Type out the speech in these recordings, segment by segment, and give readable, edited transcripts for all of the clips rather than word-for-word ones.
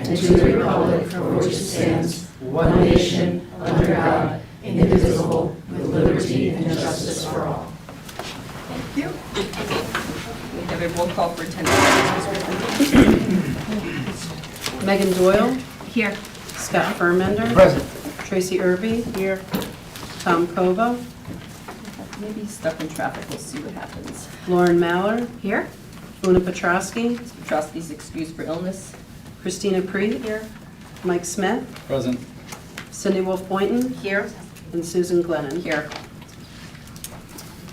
and to the republic for which it stands, one nation, under God, indivisible, with liberty and justice for all. Thank you. We have a roll call for attendance. Megan Doyle. Here. Scott Furmender. Present. Tracy Irby. Here. Tom Kova. Maybe stuck in traffic, we'll see what happens. Lauren Maller. Here. Una Petrosky. Ms. Petrosky's excused for illness. Christina Preet. Here. Mike Smith. Present. Cindy Wolf Boynton. Here. And Susan Glennon. Here.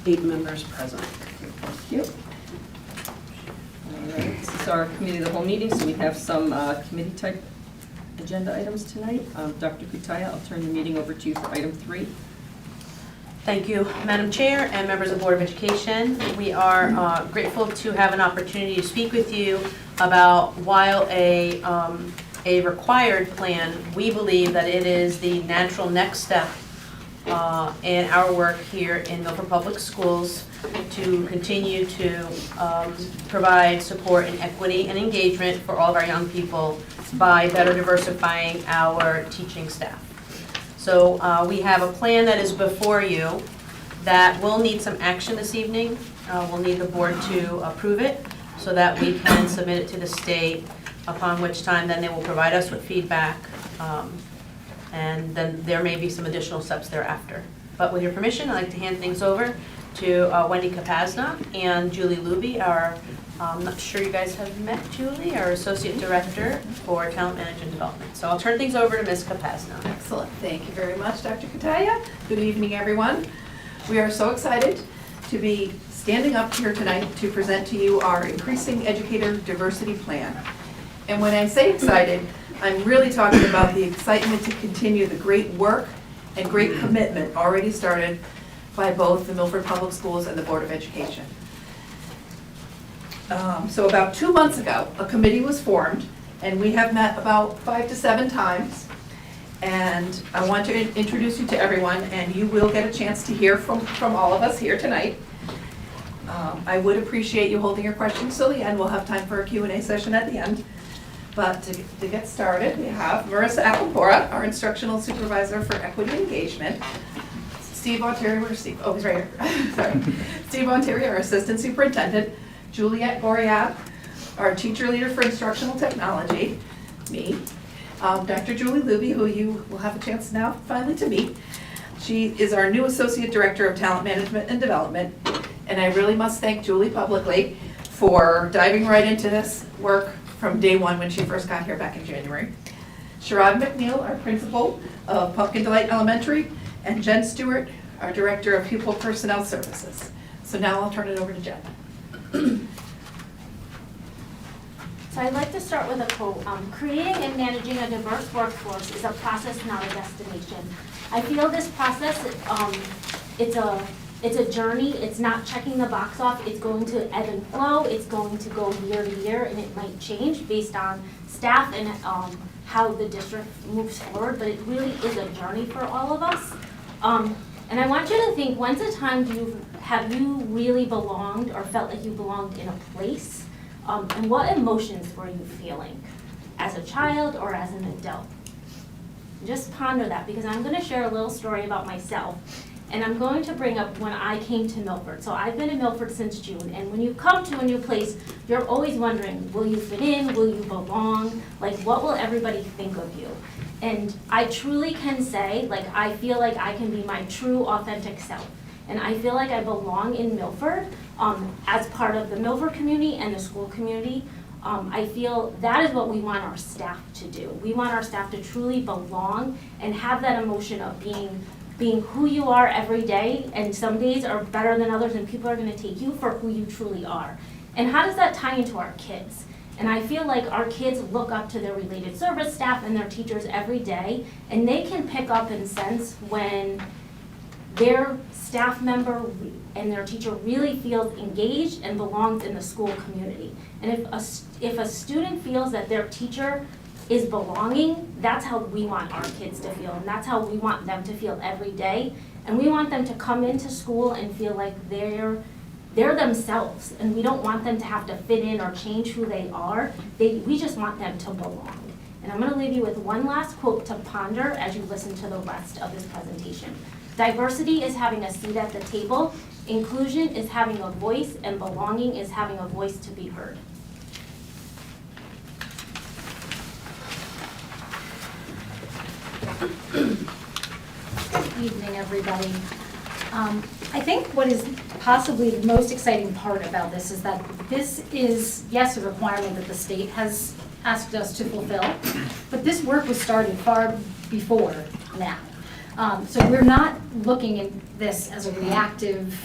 8 members present. Thank you. All right, this is our committee of the whole meeting, so we have some committee type agenda items tonight. Dr. Kutaya, I'll turn the meeting over to you for item 3. Thank you, Madam Chair and members of the Board of Education. We are grateful to have an opportunity to speak with you about while a required plan, we believe that it is the natural next step in our work here in Milford Public Schools to continue to provide support and equity and engagement for all of our young people by better diversifying our teaching staff. So we have a plan that is before you that will need some action this evening. We'll need the board to approve it so that we can submit it to the state, upon which time then they will provide us with feedback. And then there may be some additional steps thereafter. But with your permission, I'd like to hand things over to Wendy Kapazna and Julie Luby, our, I'm not sure you guys have met Julie, our Associate Director for Talent Management Development. So I'll turn things over to Ms. Kapazna. Excellent. Thank you very much, Dr. Kutaya. Good evening, everyone. We are so excited to be standing up here tonight to present to you our Increasing Educator Diversity Plan. And when I say excited, I'm really talking about the excitement to continue the great work and great commitment already started by both the Milford Public Schools and the Board of Education. So about 2 months ago, a committee was formed, and we have met about 5 to 7 times. And I want to introduce you to everyone, and you will get a chance to hear from all of us here tonight. I would appreciate you holding your questions till the end. We'll have time for a Q&A session at the end. But to get started, we have Marissa Applepora, our Instructional Supervisor for Equity and Engagement. Steve Ontario, where's Steve? Oh, he's right here. Sorry. Steve Ontario, our Assistant Superintendent. Juliette Goriat, our Teacher Leader for Instructional Technology. Me. Dr. Julie Luby, who you will have a chance now finally to meet. She is our new Associate Director of Talent Management and Development. And I really must thank Julie publicly for diving right into this work from day one when she first got here back in January. Sherrod McNeil, our Principal of Pumpkin Delight Elementary, and Jen Stewart, our Director of Pupil Personnel Services. So now I'll turn it over to Jen. So I'd like to start with a quote. Creating and managing a diverse workforce is a process, not a destination. I feel this process, it's a journey. It's not checking the box off. It's going to ebb and flow. It's going to go year to year, and it might change based on staff and how the district moves forward, but it really is a journey for all of us. And I want you to think, when's the time have you really belonged or felt like you belonged in a place? And what emotions were you feeling as a child or as an adult? Just ponder that, because I'm going to share a little story about myself. And I'm going to bring up when I came to Milford. So I've been in Milford since June, and when you come to a new place, you're always wondering, will you fit in, will you belong? Like, what will everybody think of you? And I truly can say, like, I feel like I can be my true, authentic self. And I feel like I belong in Milford as part of the Milford community and the school community. I feel that is what we want our staff to do. We want our staff to truly belong and have that emotion of being who you are every day, and some days are better than others, and people are going to take you for who you truly are. And how does that tie into our kids? And I feel like our kids look up to their related service staff and their teachers every day, and they can pick up and sense when their staff member and their teacher really feels engaged and belongs in the school community. And if a student feels that their teacher is belonging, that's how we want our kids to feel, and that's how we want them to feel every day. And we want them to come into school and feel like they're themselves, and we don't want them to have to fit in or change who they are. We just want them to belong. And I'm gonna leave you with one last quote to ponder as you listen to the rest of this presentation. Diversity is having a seat at the table, inclusion is having a voice, and belonging is having a voice to be heard. Good evening, everybody. I think what is possibly the most exciting part about this is that this is, yes, a requirement that the state has asked us to fulfill, but this work was started far before now. So we're not looking at this as a reactive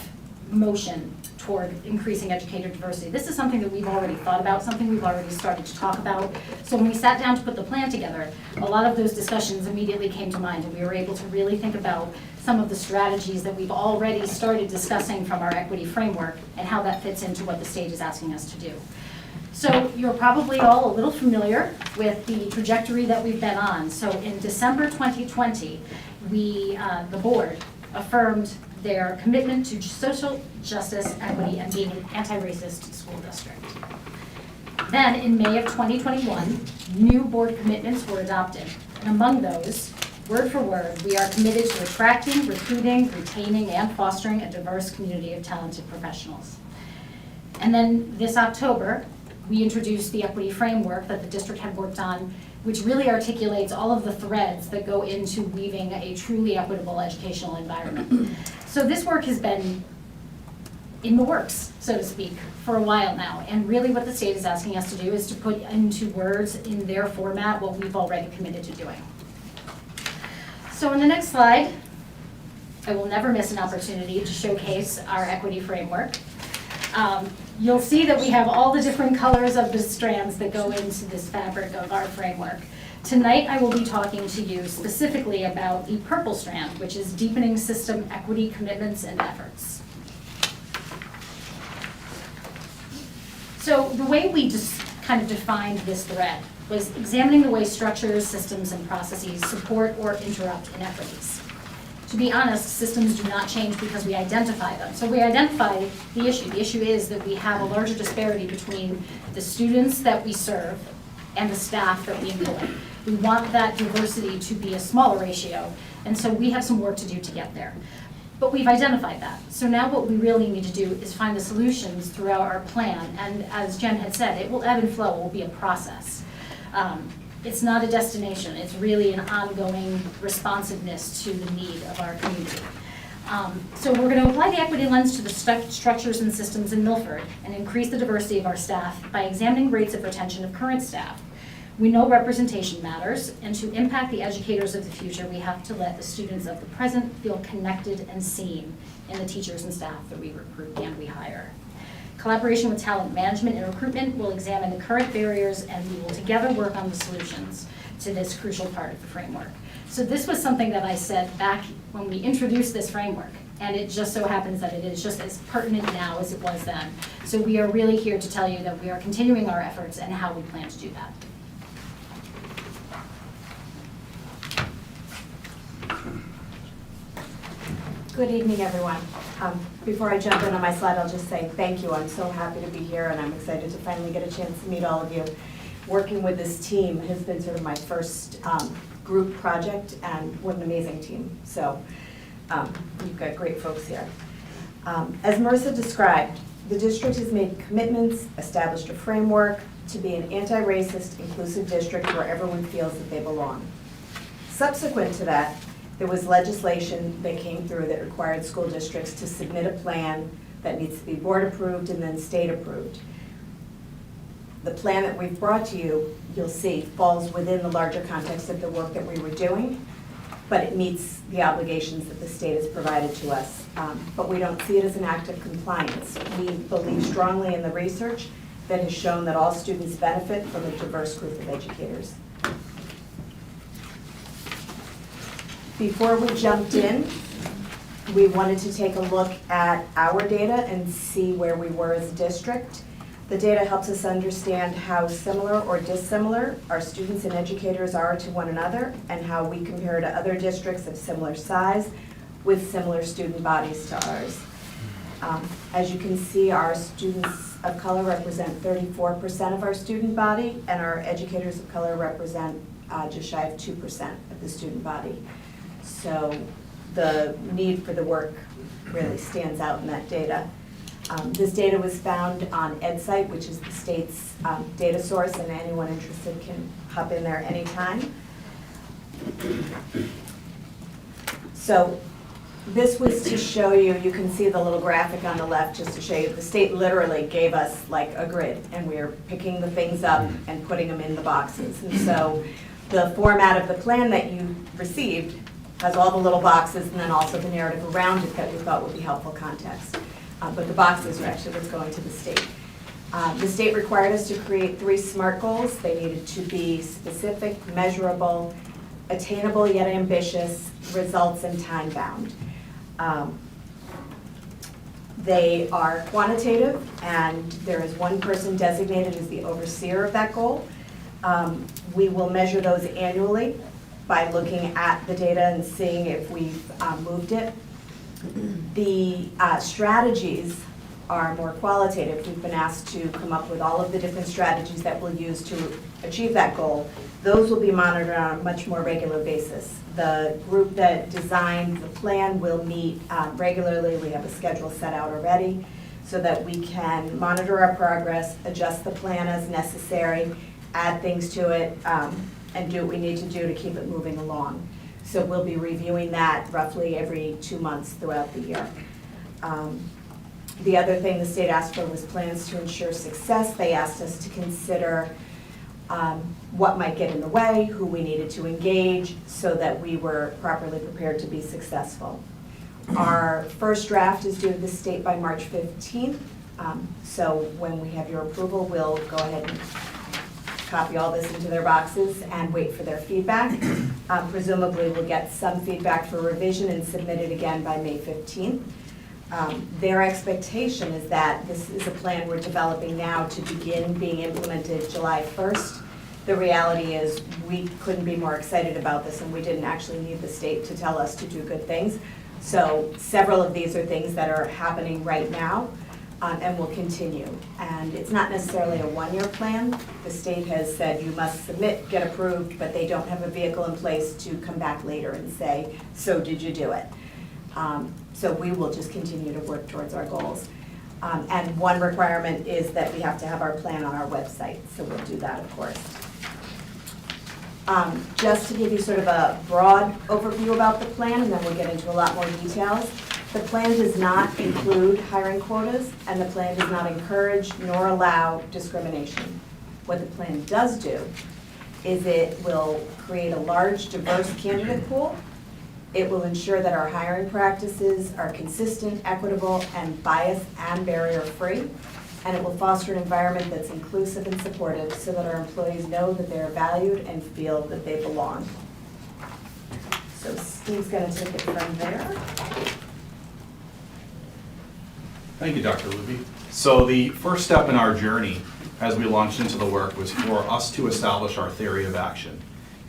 motion toward increasing educator diversity. This is something that we've already thought about, something we've already started to talk about. So when we sat down to put the plan together, a lot of those discussions immediately came to mind, and we were able to really think about some of the strategies that we've already started discussing from our equity framework and how that fits into what the state is asking us to do. So you're probably all a little familiar with the trajectory that we've been on. So in December 2020, the board affirmed their commitment to social justice, equity, and being an anti-racist school district. Then in May of 2021, new board commitments were adopted. And among those, word for word, we are committed to attracting, recruiting, retaining, and fostering a diverse community of talented professionals. And then this October, we introduced the equity framework that the district had worked on, which really articulates all of the threads that go into weaving a truly equitable educational environment. So this work has been in the works, so to speak, for a while now. And really what the state is asking us to do is to put into words in their format what we've already committed to doing. So in the next slide, I will never miss an opportunity to showcase our equity framework. You'll see that we have all the different colors of the strands that go into this fabric of our framework. Tonight, I will be talking to you specifically about the purple strand, which is deepening system equity commitments and efforts. So the way we just kind of defined this thread was examining the way structures, systems, and processes support or interrupt inequities. To be honest, systems do not change because we identify them. So we identify the issue. The issue is that we have a larger disparity between the students that we serve and the staff that we employ. We want that diversity to be a smaller ratio, and so we have some work to do to get there. But we've identified that. So now what we really need to do is find the solutions throughout our plan, and as Jen had said, it will ebb and flow, it will be a process. It's not a destination, it's really an ongoing responsiveness to the need of our community. So we're going to apply the equity lens to the structures and systems in Milford and increase the diversity of our staff by examining rates of retention of current staff. We know representation matters, and to impact the educators of the future, we have to let the students of the present feel connected and seen in the teachers and staff that we recruit and we hire. Collaboration with talent management and recruitment will examine the current barriers, and we will together work on the solutions to this crucial part of the framework. So this was something that I said back when we introduced this framework, and it just so happens that it is just as pertinent now as it was then. So we are really here to tell you that we are continuing our efforts and how we plan to do that. Good evening, everyone. Before I jump in on my slide, I'll just say thank you. I'm so happy to be here, and I'm excited to finally get a chance to meet all of you. Working with this team has been sort of my first group project, and what an amazing team. So you've got great folks here. As Marissa described, the district has made commitments, established a framework to be an anti-racist, inclusive district where everyone feels that they belong. Subsequent to that, there was legislation that came through that required school districts to submit a plan that needs to be board approved and then state approved. The plan that we've brought to you, you'll see, falls within the larger context of the work that we were doing, but it meets the obligations that the state has provided to us. But we don't see it as an act of compliance. We believe strongly in the research that has shown that all students benefit from a diverse group of educators. Before we jumped in, we wanted to take a look at our data and see where we were as a district. The data helps us understand how similar or dissimilar our students and educators are to one another and how we compare to other districts of similar size with similar student bodies to ours. As you can see, our students of color represent 34% of our student body, and our educators of color represent just shy of 2% of the student body. So the need for the work really stands out in that data. This data was found on EdSite, which is the state's data source, and anyone interested can hop in there anytime. So this was to show you, you can see the little graphic on the left just to show you, the state literally gave us like a grid, and we are picking the things up and putting them in the boxes. And so the format of the plan that you received has all the little boxes and then also the narrative around it that we thought would be helpful context. But the boxes are actually what's going to the state. The state required us to create 3 SMART goals. They needed to be specific, measurable, attainable yet ambitious, results and time-bound. They are quantitative, and there is one person designated as the overseer of that goal. We will measure those annually by looking at the data and seeing if we've moved it. The strategies are more qualitative. We've been asked to come up with all of the different strategies that we'll use to achieve that goal. Those will be monitored on a much more regular basis. The group that designed the plan will meet regularly. We have a schedule set out already so that we can monitor our progress, adjust the plan as necessary, add things to it, and do what we need to do to keep it moving along. So we'll be reviewing that roughly every 2 months throughout the year. The other thing the state asked for was plans to ensure success. They asked us to consider what might get in the way, who we needed to engage, so that we were properly prepared to be successful. Our first draft is due to the state by March 15th. So when we have your approval, we'll go ahead and copy all this into their boxes and wait for their feedback. Presumably we'll get some feedback for revision and submit it again by May 15th. Their expectation is that this is a plan we're developing now to begin being implemented July 1st. The reality is we couldn't be more excited about this, and we didn't actually need the state to tell us to do good things. So several of these are things that are happening right now and will continue. And it's not necessarily a one-year plan. The state has said you must submit, get approved, but they don't have a vehicle in place to come back later and say, so did you do it? So we will just continue to work towards our goals. And one requirement is that we have to have our plan on our website, so we'll do that, of course. Just to give you sort of a broad overview about the plan, and then we'll get into a lot more details. The plan does not include hiring quotas, and the plan does not encourage nor allow discrimination. What the plan does do is it will create a large, diverse candidate pool. It will ensure that our hiring practices are consistent, equitable, and bias and barrier-free. And it will foster an environment that's inclusive and supportive so that our employees know that they're valued and feel that they belong. So Steve's going to take it from there. Thank you, Dr. Luby. So the first step in our journey as we launched into the work was for us to establish our theory of action.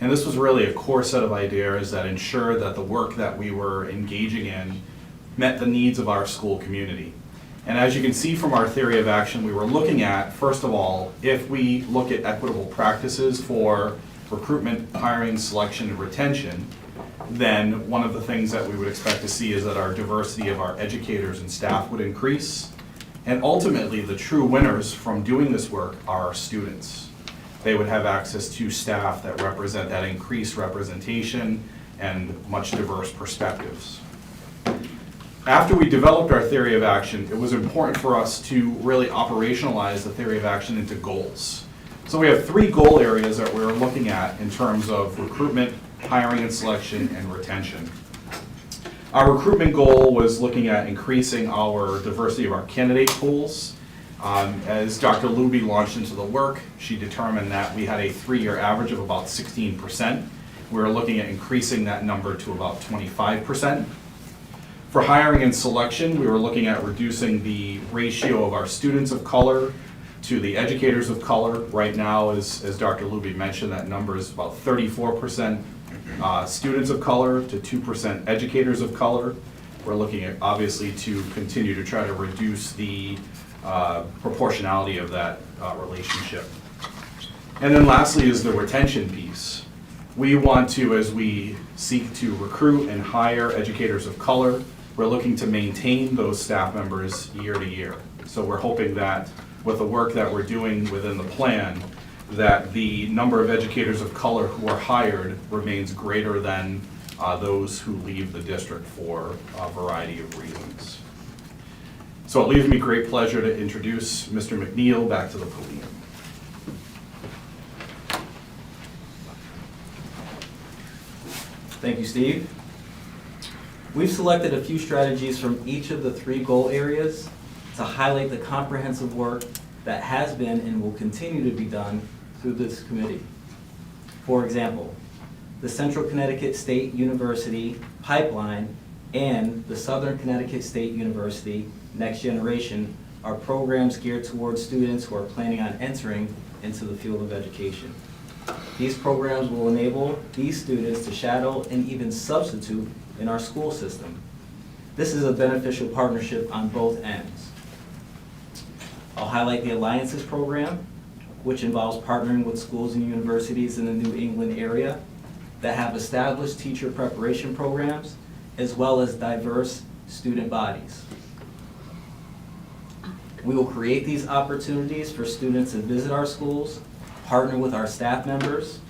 And this was really a core set of ideas that ensured that the work that we were engaging in met the needs of our school community. And as you can see from our theory of action, we were looking at, first of all, if we look at equitable practices for recruitment, hiring, selection, and retention, then one of the things that we would expect to see is that our diversity of our educators and staff would increase. And ultimately, the true winners from doing this work are our students. They would have access to staff that represent that increased representation and much diverse perspectives. After we developed our theory of action, it was important for us to really operationalize the theory of action into goals. So we have 3 goal areas that we're looking at in terms of recruitment, hiring and selection, and retention. Our recruitment goal was looking at increasing our diversity of our candidate pools. As Dr. Luby launched into the work, she determined that we had a 3-year average of about 16%. We were looking at increasing that number to about 25%. For hiring and selection, we were looking at reducing the ratio of our students of color to the educators of color. Right now, as Dr. Luby mentioned, that number is about 34% students of color to 2% educators of color. We're looking at, obviously, to continue to try to reduce the proportionality of that relationship. And then lastly is the retention piece. We want to, as we seek to recruit and hire educators of color, we're looking to maintain those staff members year to year. So we're hoping that with the work that we're doing within the plan, that the number of educators of color who are hired remains greater than those who leave the district for a variety of reasons. So it leaves me great pleasure to introduce Mr. McNeil back to the podium. Thank you, Steve. We've selected a few strategies from each of the 3 goal areas to highlight the comprehensive work that has been and will continue to be done through this committee. For example, the Central Connecticut State University Pipeline and the Southern Connecticut State University Next Generation are programs geared towards students who are planning on entering into the field of education. These programs will enable these students to shadow and even substitute in our school system. This is a beneficial partnership on both ends. I'll highlight the Alliances program, which involves partnering with schools and universities in the New England area that have established teacher preparation programs, as well as diverse student bodies. We will create these opportunities for students to visit our schools, partner with our staff members,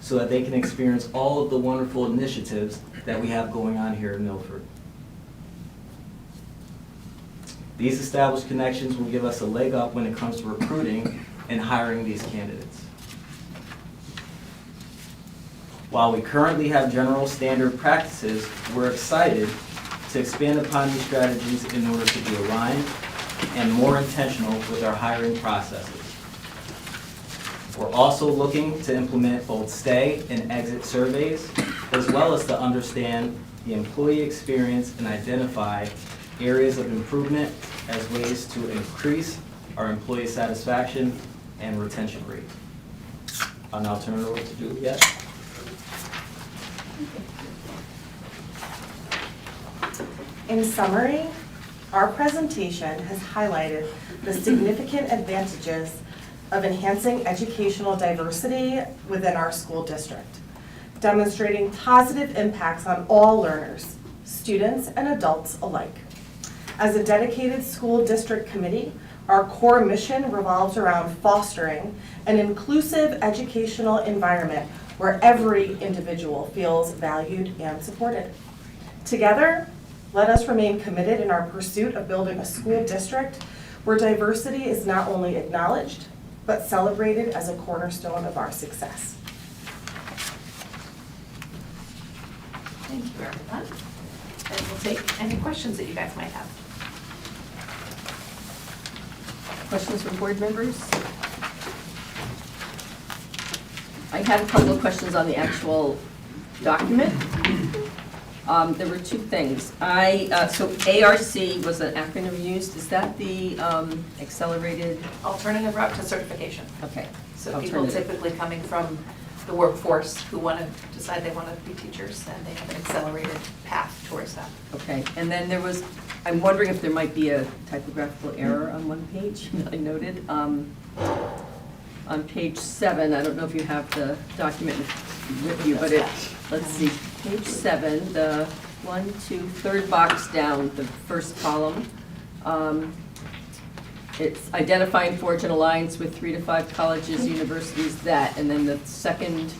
so that they can experience all of the wonderful initiatives that we have going on here in Milford. These established connections will give us a leg up when it comes to recruiting and hiring these candidates. While we currently have general standard practices, we're excited to expand upon these strategies in order to be aligned and more intentional with our hiring processes. We're also looking to implement both stay and exit surveys, as well as to understand the employee experience and identify areas of improvement as ways to increase our employee satisfaction and retention rate. I'll now turn it over to Juliet. In summary, our presentation has highlighted the significant advantages of enhancing educational diversity within our school district, demonstrating positive impacts on all learners, students and adults alike. As a dedicated school district committee, our core mission revolves around fostering an inclusive educational environment where every individual feels valued and supported. Together, let us remain committed in our pursuit of building a school district where diversity is not only acknowledged, but celebrated as a cornerstone of our success. Thank you, everyone. And we'll take any questions that you guys might have. Questions from board members? I had a couple of questions on the actual document. There were 2 things. So ARC was an acronym used. Is that the accelerated? Alternative route to certification. Okay. So people typically coming from the workforce who want to decide they want to be teachers, and they have an accelerated path towards that. Okay, and then I'm wondering if there might be a typographical error on one page that I noted. On page 7, I don't know if you have the document with you, but let's see, page 7, the 1, 2, third box down, the first column. It's identifying Forge an alliance with 3 to 5 colleges, universities, that, and then the second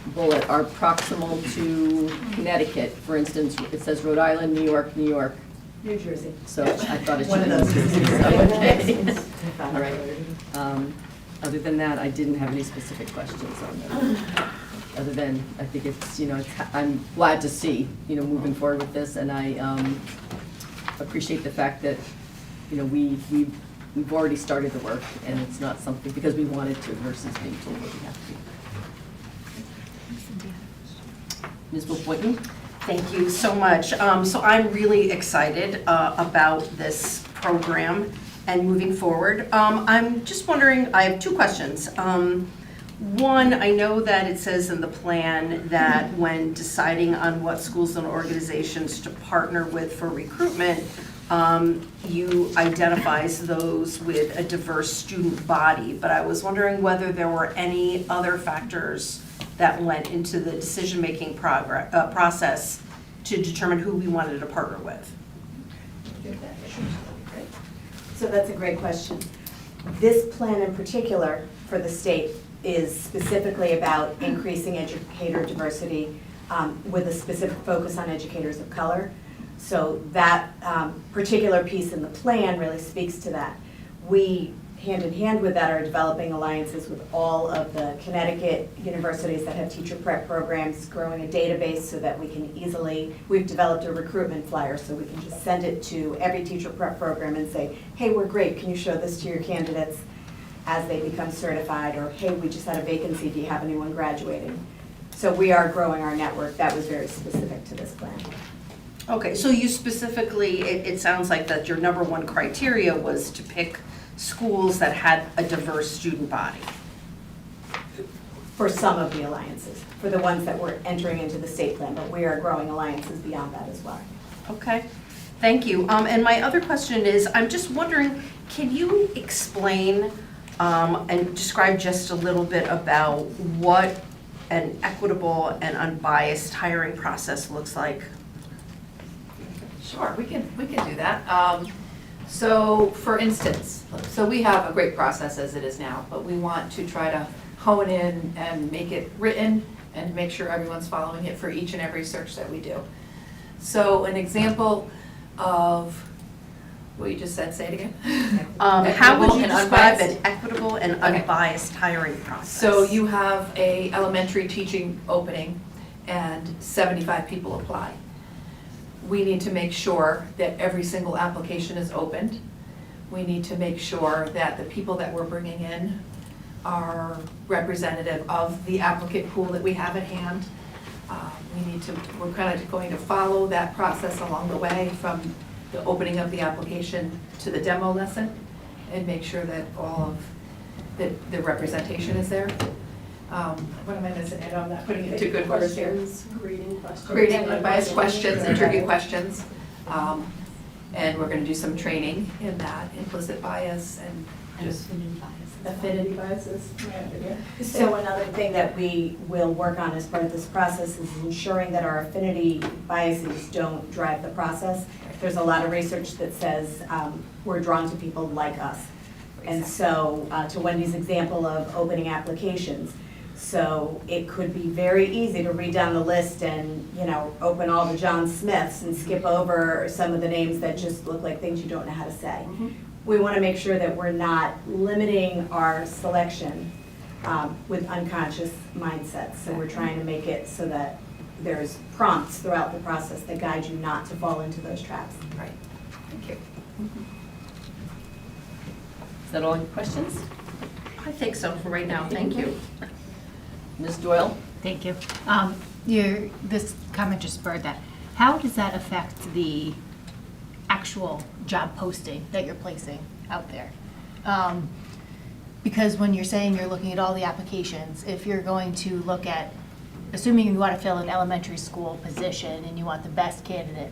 bullet are proximal to Connecticut. For instance, it says Rhode Island, New York, New York. New Jersey. So I thought it should One be of those. New Jersey. Okay. All right. Other than that, I didn't have any specific questions on that. Other than, I think it's, I'm glad to see, moving forward with this, and I appreciate the fact that, we've already started the work, and it's not something because we wanted to versus being told what we have to do. Ms. Wolf-Boynton? Thank you so much. So I'm really excited about this program and moving forward. I'm just wondering, I have 2 questions. One, I know that it says in the plan that when deciding on what schools and organizations to partner with for recruitment, you identifies those with a diverse student body, but I was wondering whether there were any other factors that went into the decision-making process to determine who we wanted to partner with? So that's a great question. This plan in particular for the state is specifically about increasing educator diversity with a specific focus on educators of color. So that particular piece in the plan really speaks to that. We, hand in hand with that, are developing alliances with all of the Connecticut universities that have teacher prep programs, growing a database so that we can easily, we've developed a recruitment flyer so we can just send it to every teacher prep program and say, hey, we're great, can you show this to your candidates as they become certified, or hey, we just had a vacancy, do you have anyone graduating? So we are growing our network. That was very specific to this plan. Okay, so you specifically, it sounds like that your number one criteria was to pick schools that had a diverse student body. For some of the alliances, for the ones that were entering into the state plan, but we are growing alliances beyond that as well. Okay, thank you. And my other question is, I'm just wondering, can you explain and describe just a little bit about what an equitable and unbiased hiring process looks like? Sure, we can do that. So for instance, so we have a great process as it is now, but we want to try to hone in and make it written and make sure everyone's following it for each and every search that we do. So an example of what you just said, say it again. How would you Equitable and describe unbiased? an equitable and Okay. unbiased hiring process? So you have a elementary teaching opening and 75 people apply. We need to make sure that every single application is opened. We need to make sure that the people that we're bringing in are representative of the applicant pool that we have at hand. We're kind of going to follow that process along the way from the opening of the application to the demo lesson and make sure that all of the representation is there. What am I missing? And I'm not putting it to good words here. Grading questions. Creating unbiased questions, interview questions. And we're gonna do some training in that, implicit bias and just affinity biases. So another thing that we will work on as part of this process is ensuring that our affinity biases don't drive the process. There's a lot of research that says we're drawn to people like us. And so, to Wendy's example of opening applications, so it could be very easy to read down the list and, you know, open all the John Smiths and skip over some of the names that just look like things you don't know how to say. We want to make sure that we're not limiting our selection with unconscious mindsets. So we're trying to make it so that there's prompts throughout the process that guide you not to fall into those traps. Right, thank you. Is that all your questions? I think so for right now, thank you. Ms. Doyle? Thank you. This comment just spurred that. How does that affect the actual job posting that you're placing out there? Because when you're saying you're looking at all the applications, if you're going to look at, assuming you want to fill an elementary school position and you want the best candidate,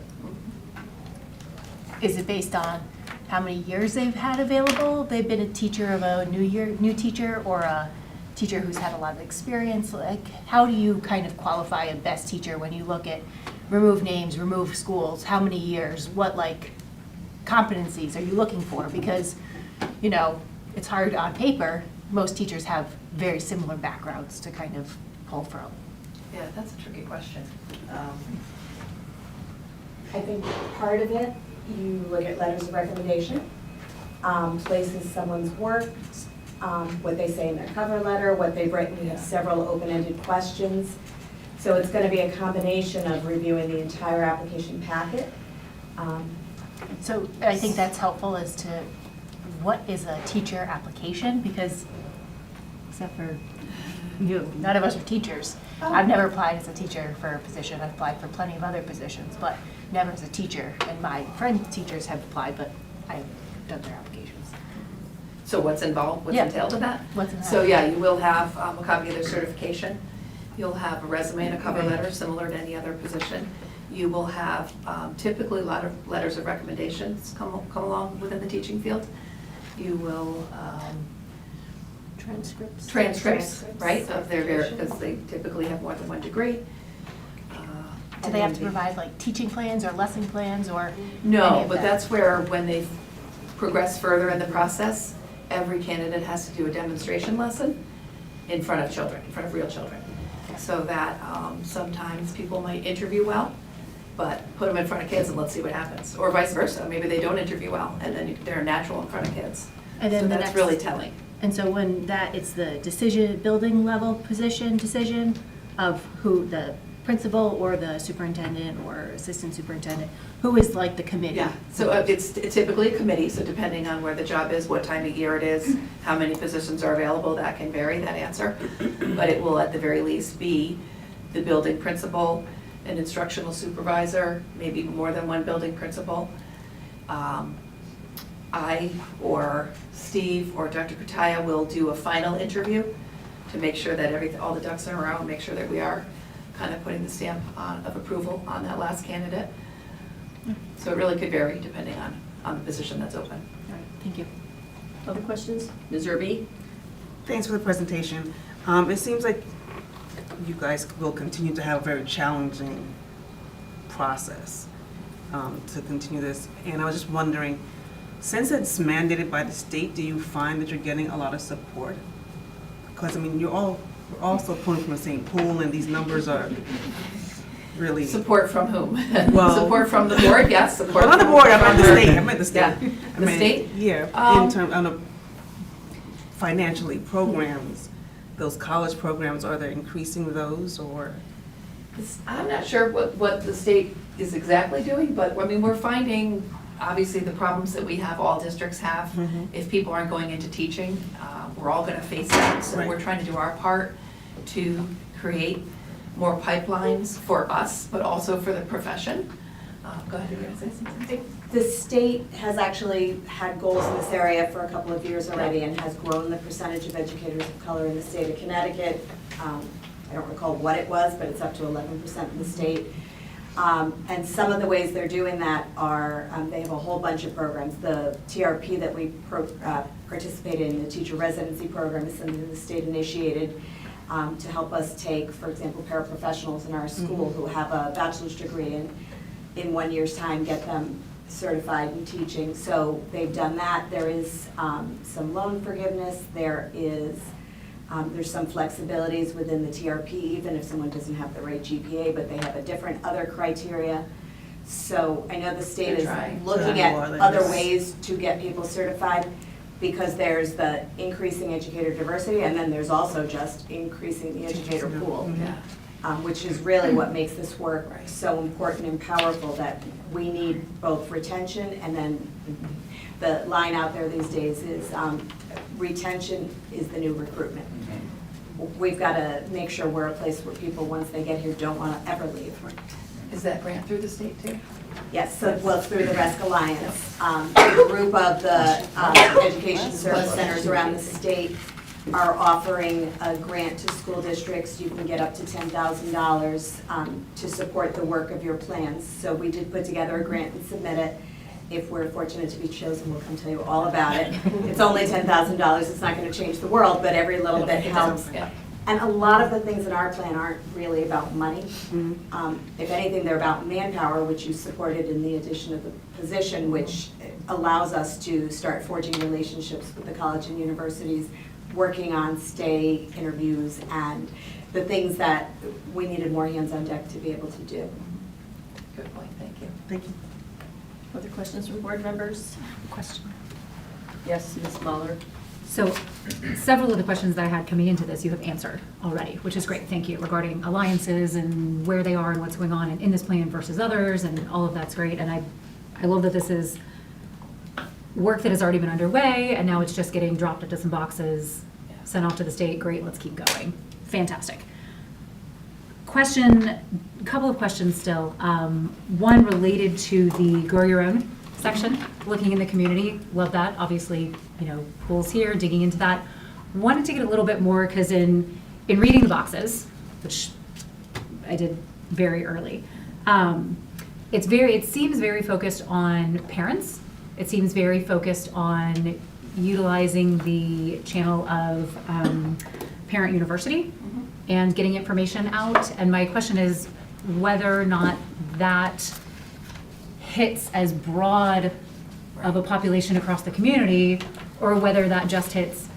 is it based on how many years they've had available? They've been a teacher of a new teacher, or a teacher who's had a lot of experience? Like, how do you kind of qualify a best teacher when you look at remove names, remove schools, how many years, what like competencies are you looking for? Because, you know, it's hard on paper. Most teachers have very similar backgrounds to kind of pull from. Yeah, that's a tricky question. I think part of it, you look at letters of recommendation, places someone's worked, what they say in their cover letter, what they've written. You have several open-ended questions. So it's going to be a combination of reviewing the entire application packet. So I think that's helpful as to what is a teacher application, because except for you, none of us are teachers. I've never applied as a teacher for a position. I've applied for plenty of other positions, but never as a teacher. And my friend teachers have applied, but I've done their applications. So what's involved, what's Yeah. entailed in that? What's in that? So yeah, you will have a copy of their certification. You'll have a resume and a cover letter similar to any other position. You will have typically a lot of letters of recommendations come along within the teaching field. You will transcripts, right, of their, because they typically have more than one degree. Do they have to provide like teaching plans or lesson plans or any No, of but that? that's where, when they progress further in the process, every candidate has to do a demonstration lesson in front of children, in front of real children. So that sometimes people might interview well, but put them in front of kids and let's see what happens. Or vice versa, maybe they don't interview well and then they're natural in front of kids. And then So the that's next- really telling. And so when that, it's the building level decision of who, the principal or the superintendent or assistant superintendent, who is like the committee? Yeah, so it's typically a committee, so depending on where the job is, what time of year it is, how many positions are available, that can vary, that answer. But it will at the very least be the building principal, an instructional supervisor, maybe more than one building principal. I or Steve or Dr. Kutaya will do a final interview to make sure that all the ducks are in a row, and make sure that we are kind of putting the stamp of approval on that last candidate. So it really could vary depending on the position that's open. All right, thank you. Other questions? Ms. Irby? Thanks for the presentation. It seems like you guys will continue to have a very challenging process to continue this. And I was just wondering, since it's mandated by the state, do you find that you're getting a lot of support? Because, I mean, we're also pulling from the same pool, and these numbers are really... Support from whom? Well- Support from the board, yes, support Well, not the from... board, I meant the state, I meant the state. Yeah. I The meant- state? Yeah, in terms of financially programs, those college programs, are they increasing those, or? I'm not sure what the state is exactly doing, but, I mean, we're finding, obviously, the problems that we have, all districts have. Mhm. If people aren't going into teaching, we're all gonna face that. So Right. we're trying to do our part to create more pipelines for us, but also for the profession. Go ahead, you're gonna say something? The state has actually had goals in this area for a couple of years already and has grown the percentage of educators of color in the state of Connecticut. I don't recall what it was, but it's up to 11% in the state. And some of the ways they're doing that are, they have a whole bunch of programs. The TRP that we participate in, the teacher residency program, is something the state initiated to help us take, for example, paraprofessionals in our school who have a bachelor's degree and in 1 year's time get them certified in teaching. So they've done that. There is some loan forgiveness. There's some flexibilities within the TRP, even if someone doesn't have the right GPA, but they have a different other criteria. So I know the state is They're trying. looking Trying at more, other there's- ways to get people certified, because there's the increasing educator diversity, and then there's also just increasing the educator pool, Yeah. which is really what makes this work so important and powerful, that we need both retention, and then the line out there these days is retention is the new recruitment. We've got to make sure we're a place where people, once they get here, don't want to ever leave. Is that grant through the state too? Yes, so, well, through the RESC Alliance, a group of the education service centers around the state are offering a grant to school districts. You can get up to $10,000 to support the work of your plans. So we did put together a grant and submit it. If we're fortunate to be chosen, we'll come tell you all about it. It's only $10,000, it's not going to change the world, but every little bit helps. Yeah. And a lot of the things in our plan aren't really about money. If anything, they're about manpower, which you supported in the addition of the position, which allows us to start forging relationships with the college and universities, working on stay interviews and the things that we needed more hands on deck to be able to do. Good point, thank you. Thank you. Other questions from board members? Question. Yes, Ms. Mahler? So several of the questions that I had coming into this, you have answered already, which is great, thank you, regarding alliances and where they are and what's going on in this plan versus others, and all of that's great. And I love that this is work that has already been underway, and now it's just getting dropped into some boxes, sent off to the state. Great, let's keep going. Fantastic. Question, a couple of questions still. One related to the Grow Your Own section, looking in the community. Love that. Obviously, you know, pools here, digging into that. Wanted to get a little bit more, because in reading the boxes, which I did very early, it seems very focused on parents. It seems very focused on utilizing the channel of Parent University and getting information out. And my question is whether or not that hits as broad of a population across the community, or whether that just hits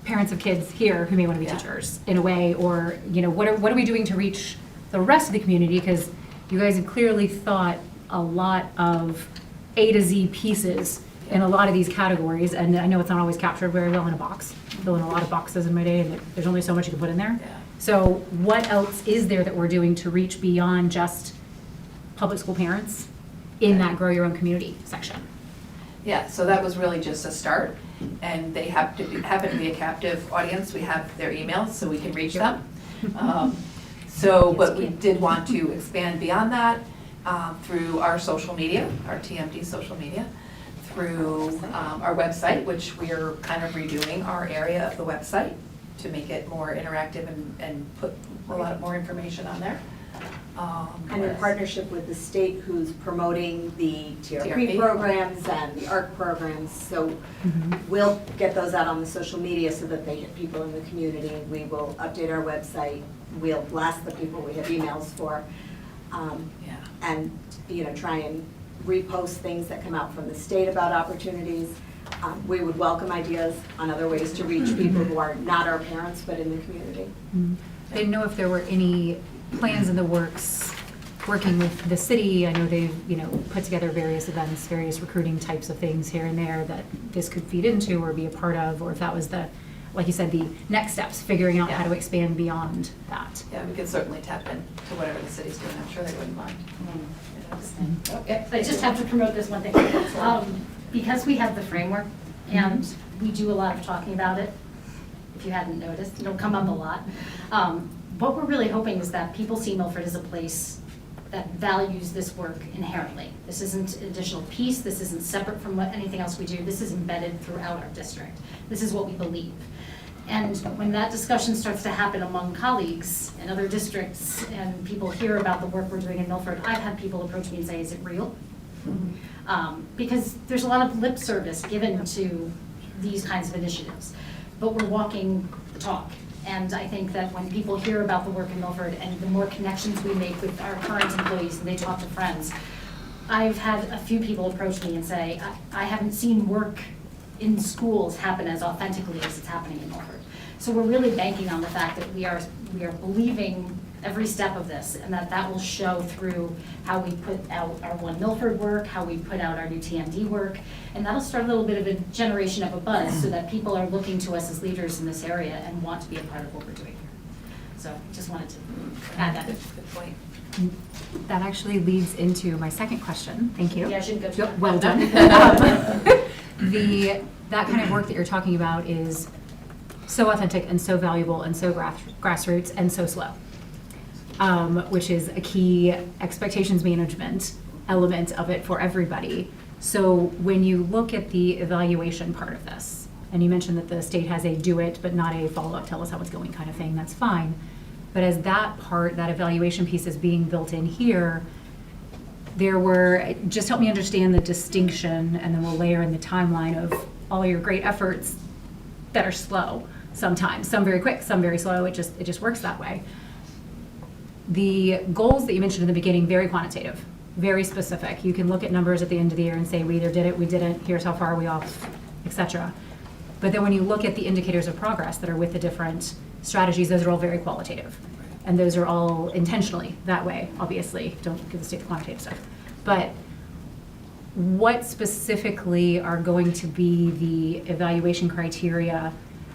parents of kids here who may want to be teachers in a way, or, you know, what are we doing to reach the rest of the community? Because you guys have clearly thought a lot of A to Z pieces in a lot of these categories, and I know it's not always captured very well in a box. I fill in a lot of boxes in my day, and there's only so much you can put in there. Yeah. So what else is there that we're doing to reach beyond just public school parents in that Grow Your Own Community section? Yeah, so that was really just a start, and they happen to be a captive audience. We have their emails, so we can reach them. But we did want to expand beyond that through our social media, our TMD social media, through our website, which we are kind of redoing our area of the website to make it more interactive and put a lot more information on there. And in partnership with the state, who's promoting the TRP TRP. programs and the ARC programs. So we'll get those out on the social media so that they hit people in the community. We will update our website. We'll blast the people we have emails for. And, you know, try and repost things that come out from the state about opportunities. We would welcome ideas on other ways to reach people who are not our parents, but in the community. I didn't know if there were any plans in the works working with the city. I know they've, you know, put together various events, various recruiting types of things here and there that this could feed into or be a part of, or if that was the, like you said, the next steps, figuring out how to expand beyond that. Yeah, we could certainly tap into whatever the city's doing. I'm sure they wouldn't mind. I just have to promote this one thing. Because we have the framework and we do a lot of talking about it, if you hadn't noticed, it'll come up a lot. What we're really hoping is that people see Milford as a place that values this work inherently. This isn't an additional piece, this isn't separate from anything else we do, this is embedded throughout our district. This is what we believe. And when that discussion starts to happen among colleagues in other districts and people hear about the work we're doing in Milford, I've had people approach me and say, is it real? Because there's a lot of lip service given to these kinds of initiatives, but we're walking the talk. And I think that when people hear about the work in Milford and the more connections we make with our current employees and they talk to friends, I've had a few people approach me and say, I haven't seen work in schools happen as authentically as it's happening in Milford. So we're really banking on the fact that we are believing every step of this, and that will show through how we put out our One Milford work, how we put out our new TMD work, and that'll start a little bit of a generation of a buzz so that people are looking to us as leaders in this area and want to be a part of what we're doing here. So just wanted to add that. Good point. That actually leads into my second question. Thank you. Yeah, I shouldn't go too Yep, well done. That kind of work that you're talking about is so authentic and so valuable and so grassroots and so slow. Which is a key expectations management element of it for everybody. So when you look at the evaluation part of this, and you mentioned that the state has a do it but not a follow-up, tell us how it's going kind of thing, that's fine. But as that part, that evaluation piece is being built in here, just help me understand the distinction, and then we'll layer in the timeline of all your great efforts that are slow sometimes, some very quick, some very slow, it just works that way. The goals that you mentioned in the beginning, very quantitative, very specific. You can look at numbers at the end of the year and say, we either did it, we didn't, here's how far we off, etc. But then when you look at the indicators of progress that are with the different strategies, those are all very qualitative. And those are all intentionally that way, obviously. Don't give the state the quantitative stuff. But what specifically are going to be the evaluation criteria,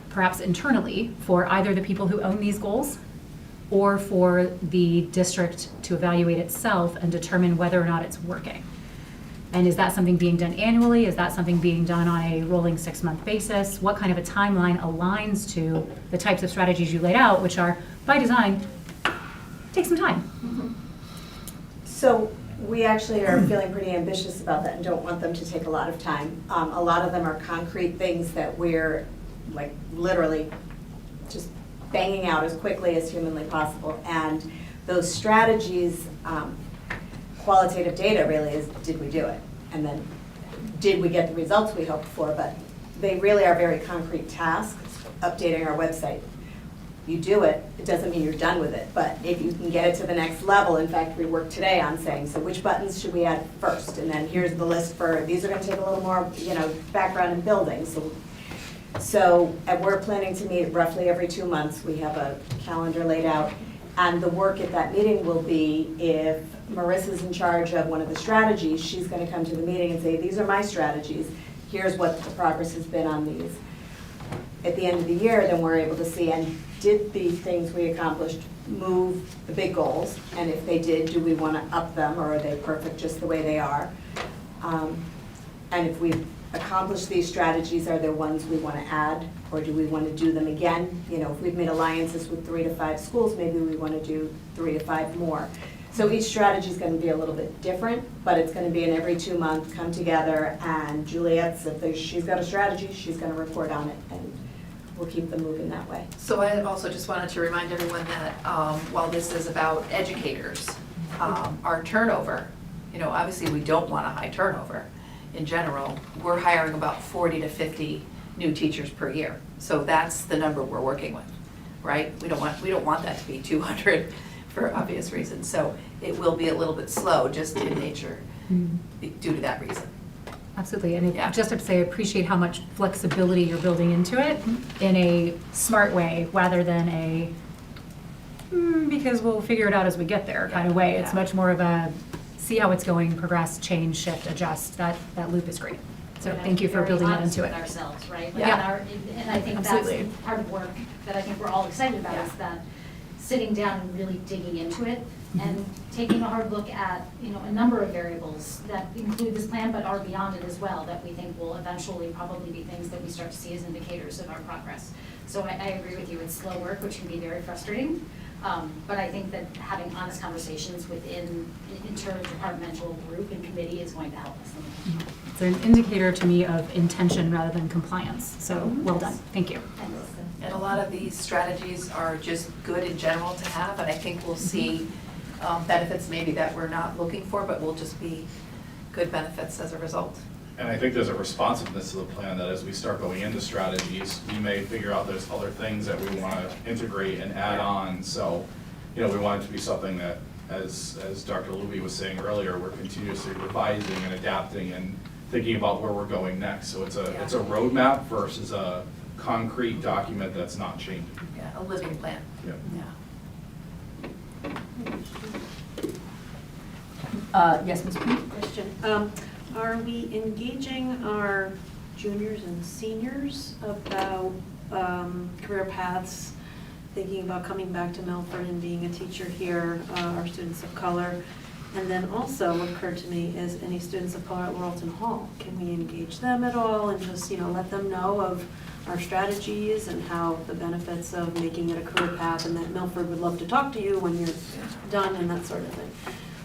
perhaps internally, for either the people who own these goals or for the district to evaluate itself and determine whether or not it's working? And is that something being done annually? Is that something being done on a rolling 6-month basis? What kind of a timeline aligns to the types of strategies you laid out, which are, by design, take some time? So we actually are feeling pretty ambitious about that and don't want them to take a lot of time. A lot of them are concrete things that we're like literally just banging out as quickly as humanly possible. And those strategies, qualitative data really is, did we do it? And then did we get the results we hoped for? But they really are very concrete tasks, updating our website. You do it, it doesn't mean you're done with it, but if you can get it to the next level, in fact, we worked today on saying, so which buttons should we add first? And then here's the list for, these are gonna take a little more, background in building, so we're planning to meet roughly every 2 months. We have a calendar laid out, and the work at that meeting will be, if Marissa's in charge of one of the strategies, she's gonna come to the meeting and say, these are my strategies, here's what the progress has been on these. At the end of the year, then we're able to see, and did the things we accomplished move the big goals? And if they did, do we want to up them, or are they perfect just the way they are? And if we've accomplished these strategies, are there ones we want to add, or do we want to do them again? If we've made alliances with 3 to 5 schools, maybe we want to do 3 to 5 more. So each strategy is going to be a little bit different, but it's going to be an every 2 month come together, and Juliet's, if she's got a strategy, she's going to report on it, and we'll keep them moving that way. So I also just wanted to remind everyone that while this is about educators, our turnover, obviously we don't want a high turnover in general. We're hiring about 40 to 50 new teachers per year. So that's the number we're working with, right? We don't want that to be 200 for obvious reasons. So it will be a little bit slow just in nature due to that reason. Absolutely, and Yeah. just have to say, I appreciate how much flexibility you're building into it in a smart way, rather than a, because we'll figure it out as we get there kind of way. It's Yeah. much more of a, see how it's going, progress, change, shift, adjust. That loop is great. So And thank you for very building that honest into it. with ourselves, right? Yeah. And I think that's Absolutely. part of work that I think we're all excited about, Yeah. is that sitting down and really digging into it Mm-hmm. and taking a hard look at, a number of variables that include this plan but are beyond it as well, that we think will eventually probably be things that we start to see as indicators of our progress. So I agree with you, it's slow work, which can be very frustrating. But I think that having honest conversations within an interdepartmental group and committee is going to help us. It's an indicator to me of intention rather than compliance. So well done. Thank you. And a lot of these strategies are just good in general to have, and I think we'll see benefits maybe that we're not looking for, but will just be good benefits as a result. And I think there's a responsiveness to the plan that as we start going into strategies, we may figure out there's other things that we want to integrate and add on. So, we want it to be something that, as Dr. Luby was saying earlier, we're continuously revising and adapting and thinking about where we're going next. So it's a roadmap versus a concrete document that's not changing. Yeah, a living plan. Yeah. Yeah. Yes, Ms. P? Question. Are we engaging our juniors and seniors about career paths, thinking about coming back to Milford and being a teacher here, our students of color? And then also what occurred to me is any students of color at Laurelton Hall, can we engage them at all and just, let them know of our strategies and how the benefits of making it a career path, and that Milford would love to talk to you when you're done and that sort of thing?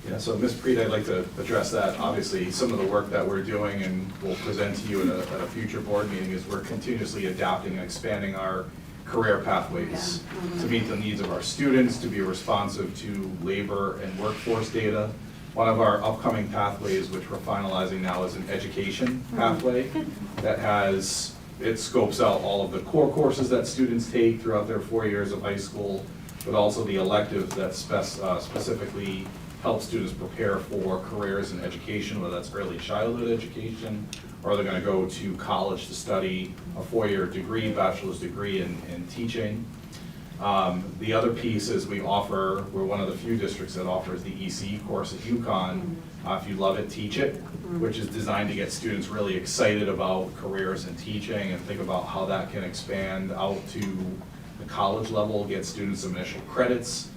Yeah, so Ms. Preet, I'd like to address that. Obviously, some of the work that we're doing and we'll present to you at a future board meeting is we're continuously adapting and expanding our career pathways to meet the needs of our students, to be responsive to labor and workforce data. One of our upcoming pathways, which we're finalizing now, is an education pathway that it scopes out all of the core courses that students take throughout their 4 years of high school, but also the electives that specifically help students prepare for careers in education, whether that's early childhood education, or they're gonna go to college to study a 4-year degree, bachelor's degree in teaching. The other piece is we're one of the few districts that offers the ECE course at UConn, If You Love It, Teach It, which is designed to get students really excited about careers in teaching and think about how that can expand out to the college level, get students some initial credits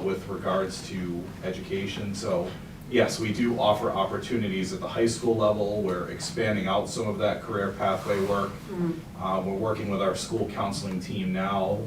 with regards to education. So yes, we do offer opportunities at the high school level. We're expanding out some of that career pathway work. We're working with our school counseling team now,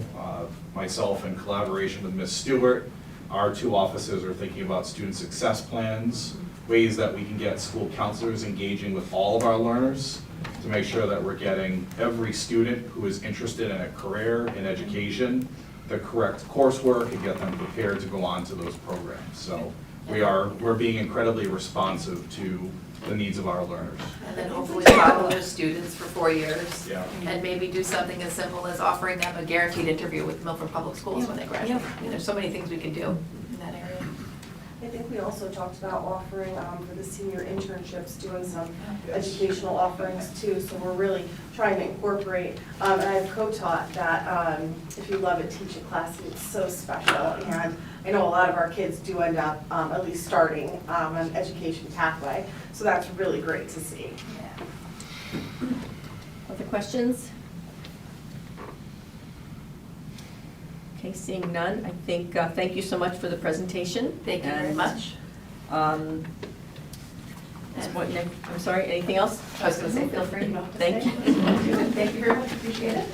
myself in collaboration with Ms. Stewart. Our 2 offices are thinking about student success plans, ways that we can get school counselors engaging with all of our learners to make sure that we're getting every student who is interested in a career in education the correct coursework and get them prepared to go on to those programs. So we're being incredibly responsive to the needs of our learners. And then hopefully follow those students for 4 years. Yeah. And maybe do something as simple as offering them a guaranteed interview with Milford Public Schools when they graduate. I mean, there's so many things we can do in that area. I think we also talked about offering for the senior internships, doing some educational offerings too. So we're really trying to incorporate, and I've co-taught that if you love it, teach a class, it's so special. And I know a lot of our kids do end up at least starting an education pathway. So that's really great to see. Other questions? Okay, seeing none, I think, thank you so much for the presentation. Thank you very And, much. Ms. Boynton, I'm sorry, anything else? I was going to say, feel free. Thank you. Thank you very much, appreciate it.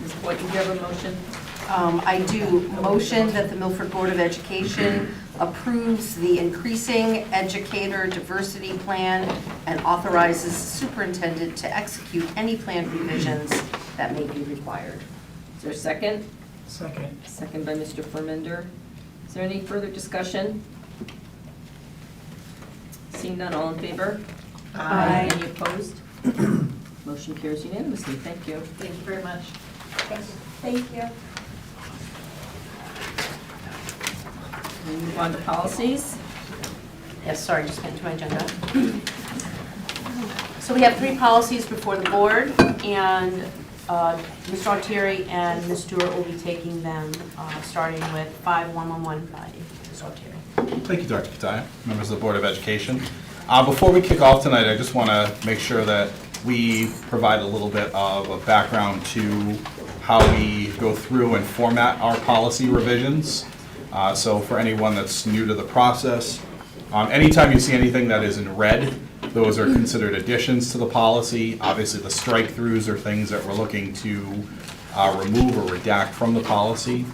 Ms. Boynton, do you have a motion? I do motion that the Milford Board of Education approves the Increasing Educator Diversity Plan and authorizes the superintendent to execute any plan revisions that may be required. Is there a second? Second. Second by Mr. Fermender. Is there any further discussion? Seeing none, all in favor? Aye. Any opposed? Motion carries unanimously. Thank you. Thank you very much. Thank you. We move on to policies. Yes, sorry, just went to my agenda. So we have 3 policies before the board, and Mr. Altieri and Ms. Stewart will be taking them, starting with 5111 by Ms. Altieri. Thank you, Dr. Kataya, members of the Board of Education. Before we kick off tonight, I just want to make sure that we provide a little bit of a background to how we go through and format our policy revisions. So for anyone that's new to the process, anytime you see anything that is in red, those are considered additions to the policy. Obviously, the strike-throughs are things that we're looking to remove or redact from the policy.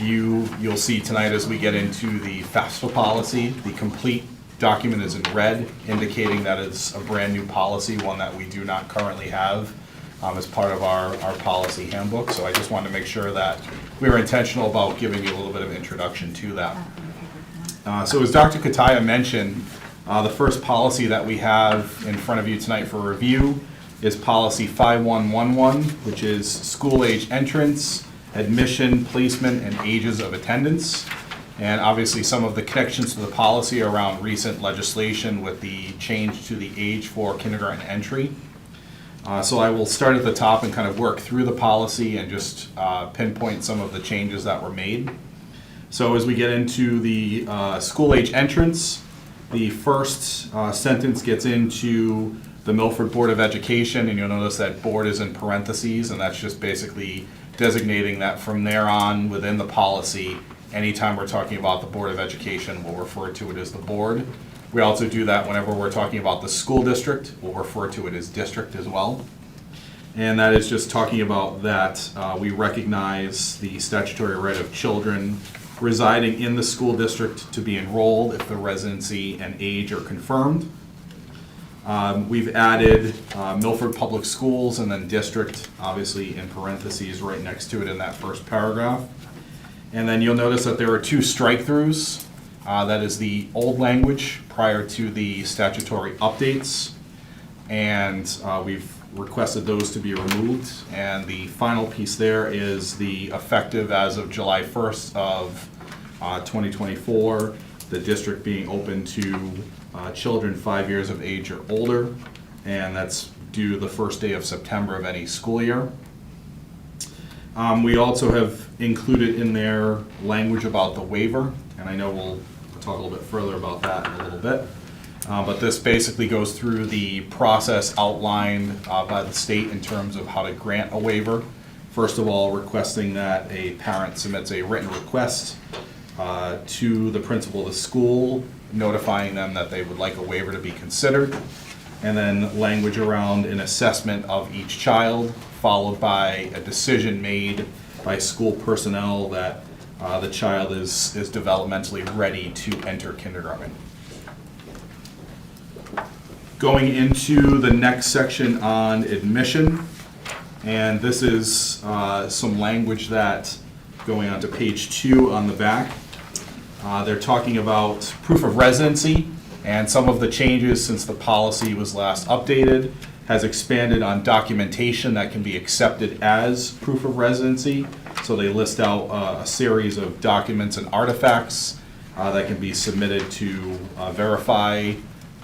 You'll see tonight as we get into the FAFSA policy, the complete document is in red, indicating that it's a brand-new policy, one that we do not currently have as part of our policy handbook. So I just wanted to make sure that we were intentional about giving you a little bit of introduction to that. So as Dr. Kataya mentioned, the first policy that we have in front of you tonight for review is policy 5111, which is school age entrance, admission, placement, and ages of attendance. And obviously some of the connections to the policy around recent legislation with the change to the age for kindergarten entry. So I will start at the top and kind of work through the policy and just pinpoint some of the changes that were made. So as we get into the school age entrance, the first sentence gets into the Milford Board of Education, and you'll notice that board is in parentheses, and that's just basically designating that from there on within the policy, anytime we're talking about the Board of Education, we'll refer to it as the board. We also do that whenever we're talking about the school district, we'll refer to it as district as well. And that is just talking about that we recognize the statutory right of children residing in the school district to be enrolled if the residency and age are confirmed. We've added Milford Public Schools and then district, obviously in parentheses right next to it in that first paragraph. And then you'll notice that there are 2 strike-throughs. That is the old language prior to the statutory updates. And we've requested those to be removed. And the final piece there is the effective as of July 1st of 2024, the district being open to children 5 years of age or older. And that's due the first day of September of any school year. We also have included in there language about the waiver, and I know we'll talk a little bit further about that in a little bit. But this basically goes through the process outlined by the state in terms of how to grant a waiver. First of all, requesting that a parent submits a written request to the principal of the school, notifying them that they would like a waiver to be considered. And then language around an assessment of each child, followed by a decision made by school personnel that the child is developmentally ready to enter kindergarten. Going into the next section on admission, and this is some language that, going on to page 2 on the back, they're talking about proof of residency. And some of the changes since the policy was last updated has expanded on documentation that can be accepted as proof of residency. So they list out a series of documents and artifacts that can be submitted to verify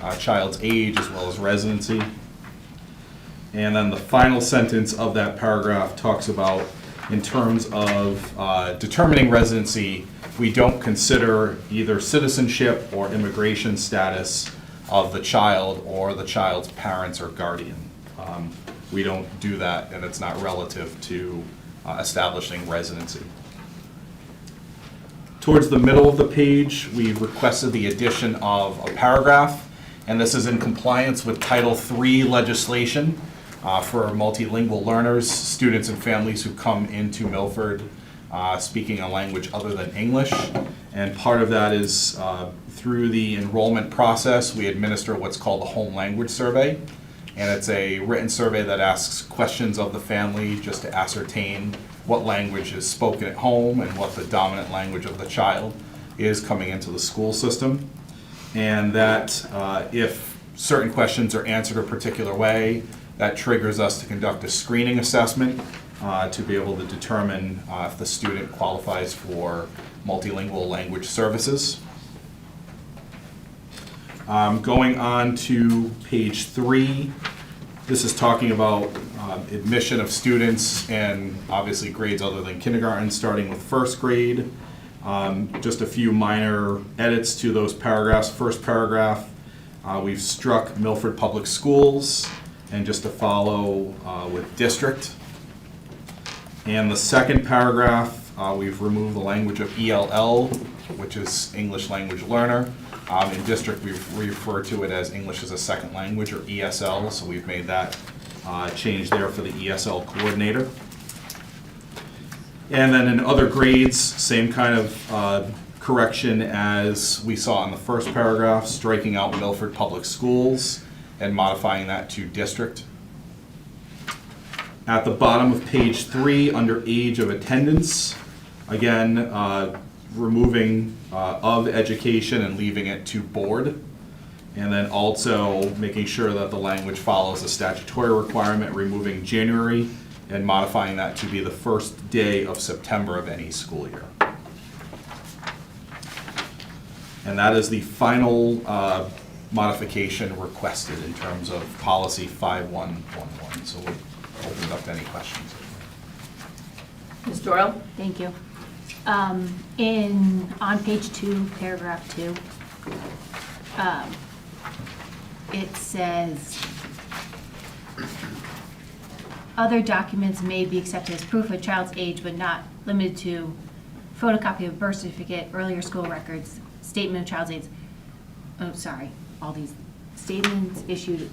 a child's age as well as residency. And then the final sentence of that paragraph talks about, in terms of determining residency, we don't consider either citizenship or immigration status of the child or the child's parents or guardian. We don't do that, and it's not relative to establishing residency. Towards the middle of the page, we requested the addition of a paragraph, and this is in compliance with Title III legislation for multilingual learners, students and families who come into Milford speaking a language other than English. And part of that is through the enrollment process, we administer what's called a home language survey. And it's a written survey that asks questions of the family just to ascertain what language is spoken at home and what the dominant language of the child is coming into the school system. And that if certain questions are answered a particular way, that triggers us to conduct a screening assessment to be able to determine if the student qualifies for multilingual language services. Going on to page 3, this is talking about admission of students and obviously grades other than kindergarten, starting with first grade. Just a few minor edits to those paragraphs. First paragraph, we've struck Milford Public Schools, and just to follow with district. And the second paragraph, we've removed the language of ELL, which is English Language Learner. In district, we refer to it as English as a Second Language, or ESL, so we've made that change there for the ESL coordinator. And then in other grades, same kind of correction as we saw in the first paragraph, striking out Milford Public Schools and modifying that to district. At the bottom of page 3, under age of attendance, again, removing of education and leaving it to board. And then also making sure that the language follows the statutory requirement, removing January and modifying that to be the first day of September of any school year. And that is the final modification requested in terms of policy 5111. So we'll open it up to any questions. Ms. Doyle? Thank you. On page 2, paragraph 2, it says, other documents may be accepted as proof of a child's age, but not limited to photocopy of birth certificate, earlier school records, statement of child's age. Oh, sorry, all these statements issued,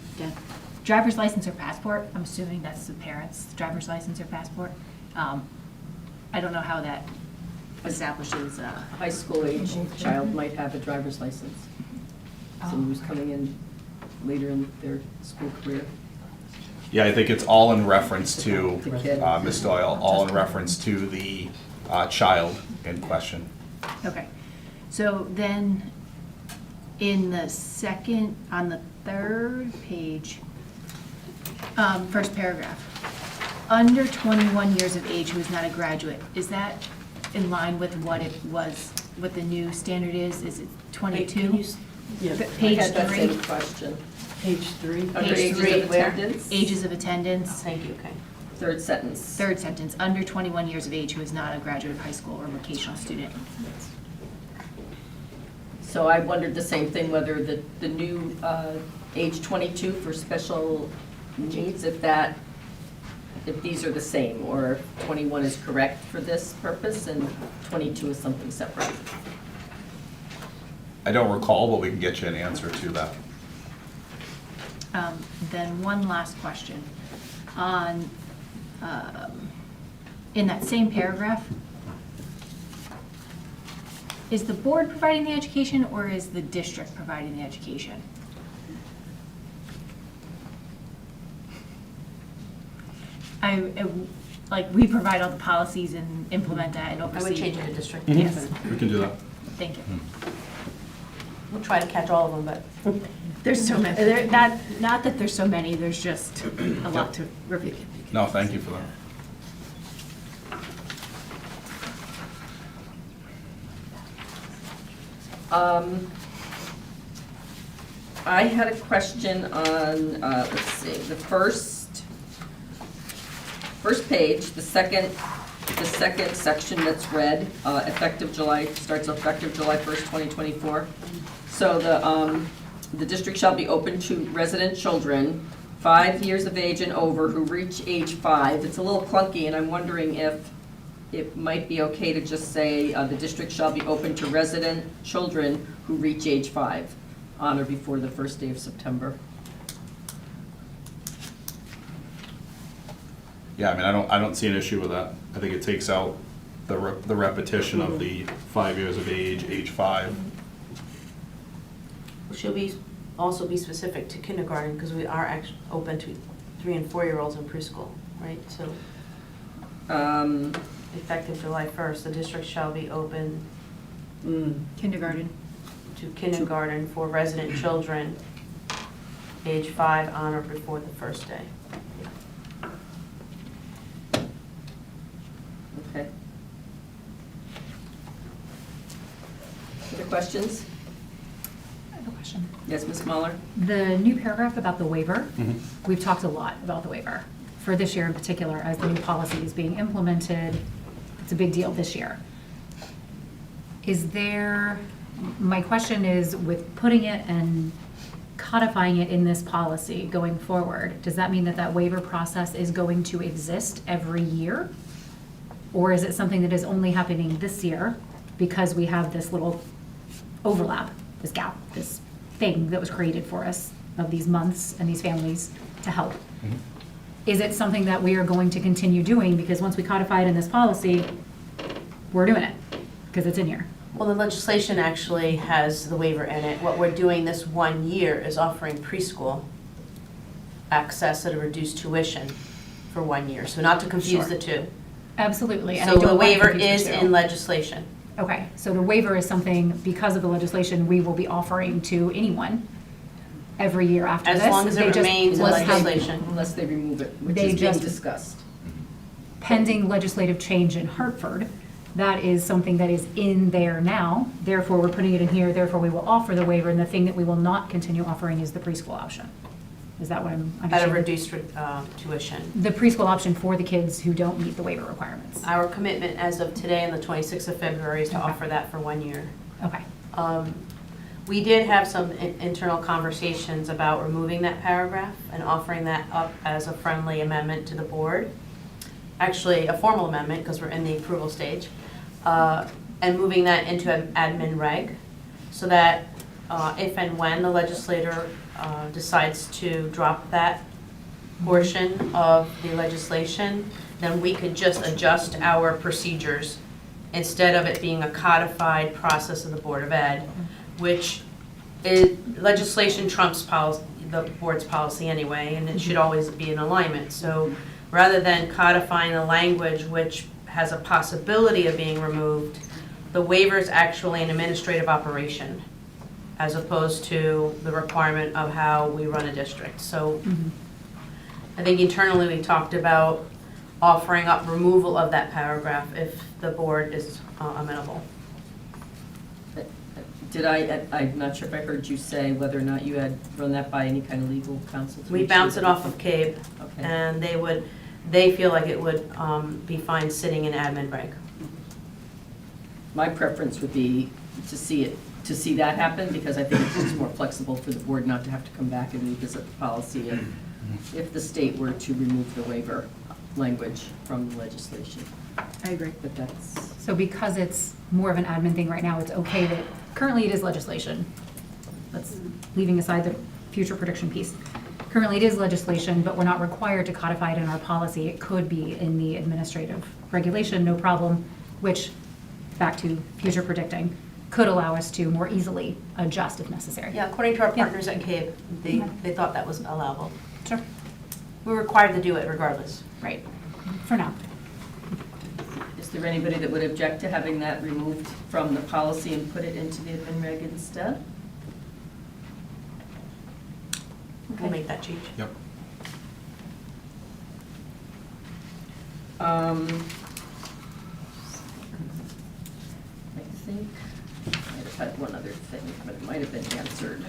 driver's license or passport. I'm assuming that's the parents' driver's license or passport. I don't know how that establishes. High school age child might have a driver's license. Someone who's coming in later in their school career. Yeah, I think it's all in reference to, The kid. Ms. Doyle, all in reference to the child in question. Okay, so then in the second, on the third page, first paragraph, under 21 years of age who is not a graduate, is that in line with what it was, what the new standard is? Is it 22? Yeah, Page I had that 3. same question. Page 3. Under Page ages 3, of attendance? Ages of attendance. Thank you, okay. Third sentence. Third sentence, under 21 years of age who is not a graduate of high school or vocational student. So I wondered the same thing, whether the new age 22 for special needs, if these are the same, or if 21 is correct for this purpose and 22 is something separate. I don't recall, but we can get you an answer to that. Then one last question. On, in that same paragraph, is the board providing the education or is the district providing the education? Like, we provide all the policies and implement that and oversee. I would change it to district. Yes, We can do that. thank you. We'll try to catch all of them, but There's so many, not that there's so many, there's just a lot to review. No, thank you for that. I had a question on, let's see, the first page, the second section that's red, starts effective July 1st, 2024. So the district shall be open to resident children 5 years of age and over who reach age 5. It's a little clunky, and I'm wondering if it might be okay to just say the district shall be open to resident children who reach age 5 on or before the first day of September. Yeah, I mean, I don't see an issue with that. I think it takes out the repetition of the 5 years of age, age 5. she'll also be specific to kindergarten, because we are actually open to 3 and 4-year-olds in preschool, right? So, effective July 1st, the district shall be open Kindergarten. to kindergarten for resident children age 5 on or before the first day. Okay. Other questions? I have a question. Yes, Ms. Muller? The new paragraph about the waiver, we've talked a lot about the waiver. For this year in particular, as the new policy is being implemented, it's a big deal this year. My question is, with putting it and codifying it in this policy going forward, does that mean that that waiver process is going to exist every year? Or is it something that is only happening this year because we have this little overlap, this gap, this thing that was created for us of these months and these families to help? Is it something that we are going to continue doing, because once we codify it in this policy, we're doing it, because it's in here? Well, the legislation actually has the waiver in it. What we're doing this 1 year is offering preschool access at a reduced tuition for 1 year, so not to confuse the two. Absolutely. and I So don't the want to waiver confuse is the two. in legislation. Okay, so the waiver is something, because of the legislation, we will be offering to anyone every year after As this. long as it They just remains in must have legislation. Unless they remove it, which They is being just- discussed. Pending legislative change in Hartford, that is something that is in there now. Therefore, we're putting it in here, therefore we will offer the waiver, and the thing that we will not continue offering is the preschool option. Is that what I'm At a understanding? reduced tuition. The preschool option for the kids who don't meet the waiver requirements. Our commitment as of today and the 26th of February is to Okay. offer that for 1 year. Okay, We did have some internal conversations about removing that paragraph and offering that up as a friendly amendment to the board. Actually, a formal amendment, because we're in the approval stage, and moving that into an admin reg, so that if and when the legislator decides to drop that portion of the legislation, then we could just adjust our procedures instead of it being a codified process of the Board of Ed, which legislation trumps the board's policy anyway, and it should always be in alignment. So rather than codifying a language which has a possibility of being removed, the waiver is actually an administrative operation, as opposed to the requirement of how we run a district. So I think internally we talked about offering up removal of that paragraph if the board is amenable. I'm not sure if I heard you say whether or not you had run that by any kind of legal counsel. to We make sure bounce it that- off of CABE, Okay. and they feel like it would be fine sitting in admin reg. My preference would be to see that happen, because I think it's just more flexible for the board not to have to come back and revisit the policy if the state were to remove the waiver language from the legislation. I agree. But that's, So because it's more of an admin thing right now, it's okay that, currently it is legislation. That's leaving aside the future prediction piece. Currently it is legislation, but we're not required to codify it in our policy. It could be in the administrative regulation, no problem, which, back to future predicting, could allow us to more easily adjust if necessary. Yeah, according to our Yeah. partners at CABE, they thought that was allowable. Sure. We're required to do it regardless. Right, for now. is there anybody that would object to having that removed from the policy and put it into the admin reg instead? We'll make that change. Yep. I think, I might have had one other thing, but it might have been answered.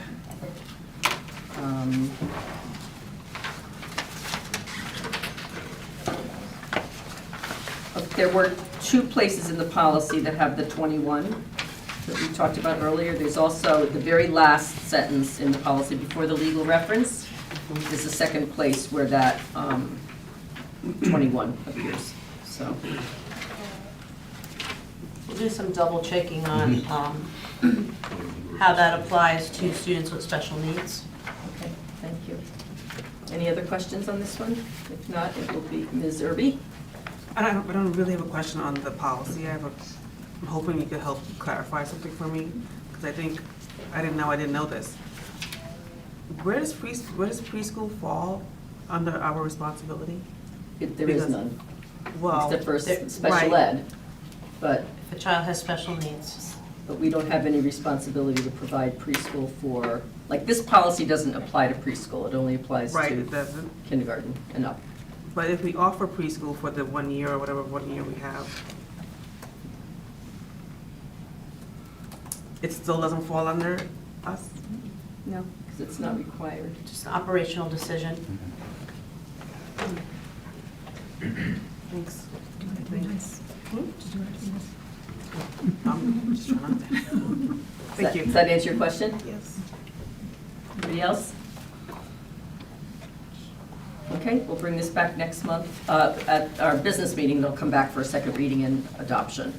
There were 2 places in the policy that have the 21 that we talked about earlier. There's also the very last sentence in the policy before the legal reference is the second place where that 21 appears, so. We'll do some double checking on how that applies to students with special needs. Okay, thank you. Any other questions on this one? If not, it will be Ms. Irby. I don't really have a question on the policy. I'm hoping you could help clarify something for me, because I think, I didn't know this. Where does preschool fall under our responsibility? There is Because- none. Well, Except for right. special ed, but If a child has special needs. we don't have any responsibility to provide preschool for, like, this policy doesn't apply to preschool. It only applies Right, it to doesn't. kindergarten and up. But if we offer preschool for the 1 year or whatever 1 year we have, it still doesn't fall under us? No, because it's not required. Just an operational decision. Thanks. I'm just trying not to. Thank you. Does that answer your question? Yes. Anybody else? Okay, we'll bring this back next month. At our business meeting, they'll come back for a second reading and adoption.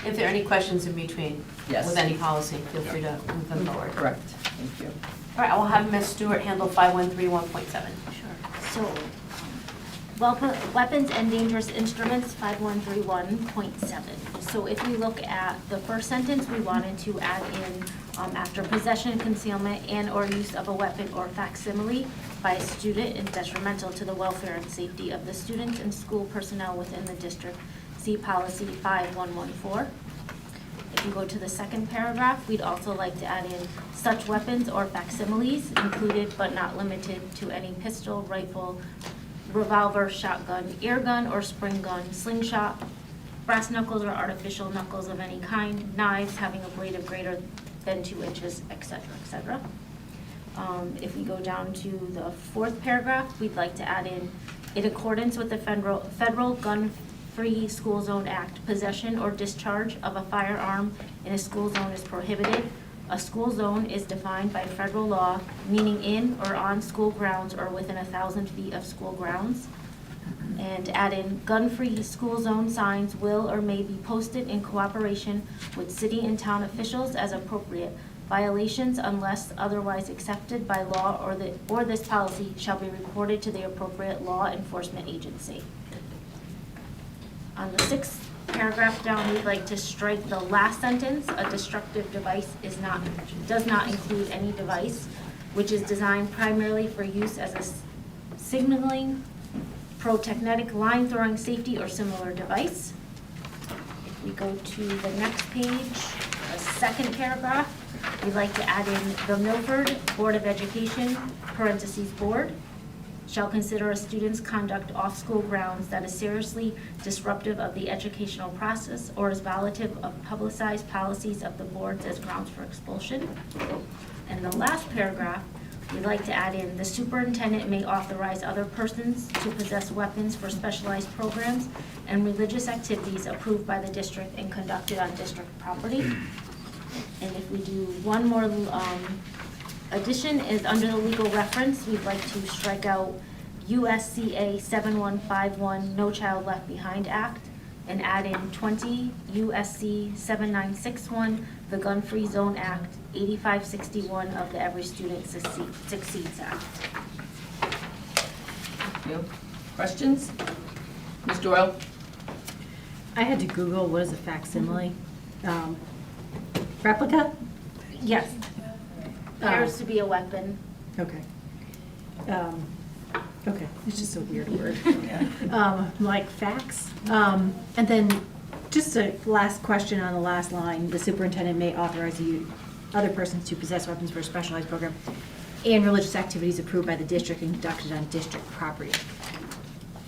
If there are any questions in between Yes. with any policy, feel free to move them forward. Correct, thank you. All right, I will have Ms. Stewart handle 5131.7. So, weapons and dangerous instruments, 5131.7. So if we look at the first sentence, we wanted to add in, after possession, concealment, and/or use of a weapon or facsimile by a student is detrimental to the welfare and safety of the students and school personnel within the district. See policy 5114. If you go to the second paragraph, we'd also like to add in such weapons or facsimiles included but not limited to any pistol, rifle, revolver, shotgun, air gun, or spring gun, slingshot, brass knuckles or artificial knuckles of any kind, knives having a blade of greater than 2 inches, etc., etc. If we go down to the fourth paragraph, we'd like to add in accordance with the Federal Gun-Free School Zone Act, possession or discharge of a firearm in a school zone is prohibited. A school zone is defined by federal law, meaning in or on school grounds or within 1,000 feet of school grounds. And add in gun-free school zone signs will or may be posted in cooperation with city and town officials as appropriate. Violations, unless otherwise accepted by law or this policy, shall be reported to the appropriate law enforcement agency. On the sixth paragraph down, we'd like to strike the last sentence. A destructive device does not include any device which is designed primarily for use as a signaling, protechnetic, line throwing, safety, or similar device. If we go to the next page, the second paragraph, we'd like to add in the Milford Board of Education, parentheses, board, shall consider a student's conduct off school grounds that is seriously disruptive of the educational process or is violative of publicized policies of the boards as grounds for expulsion. And the last paragraph, we'd like to add in the superintendent may authorize other persons to possess weapons for specialized programs and religious activities approved by the district and conducted on district property. And if we do one more addition is under the legal reference, we'd like to strike out USCA 7151 No Child Left Behind Act and add in 20 USC 7961 the Gun-Free Zone Act 8561 of the Every Student Succeeds Act. Thank you. Questions? Ms. Doyle? I had to Google what is a facsimile. Replica? Yes. Appears to be a weapon. Okay. Okay, it's just a weird word. Like fax. And then just a last question on the last line, the superintendent may authorize other persons to possess weapons for a specialized program. and religious activities approved by the district and conducted on district property.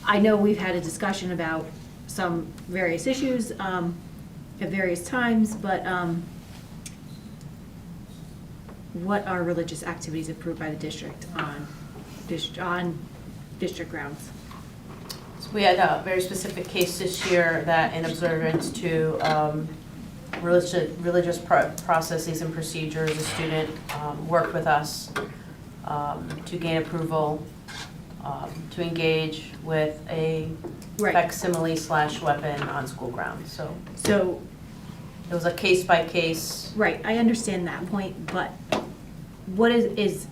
I know we've had a discussion about some various issues at various times, but what are religious activities approved by the district on district grounds? So we had a very specific case this year that in observance to religious processes and procedures, a student worked with us to gain approval to engage with a Right. facsimile/weapon on school grounds. So, It was a case-by-case. right, I understand that point, but what is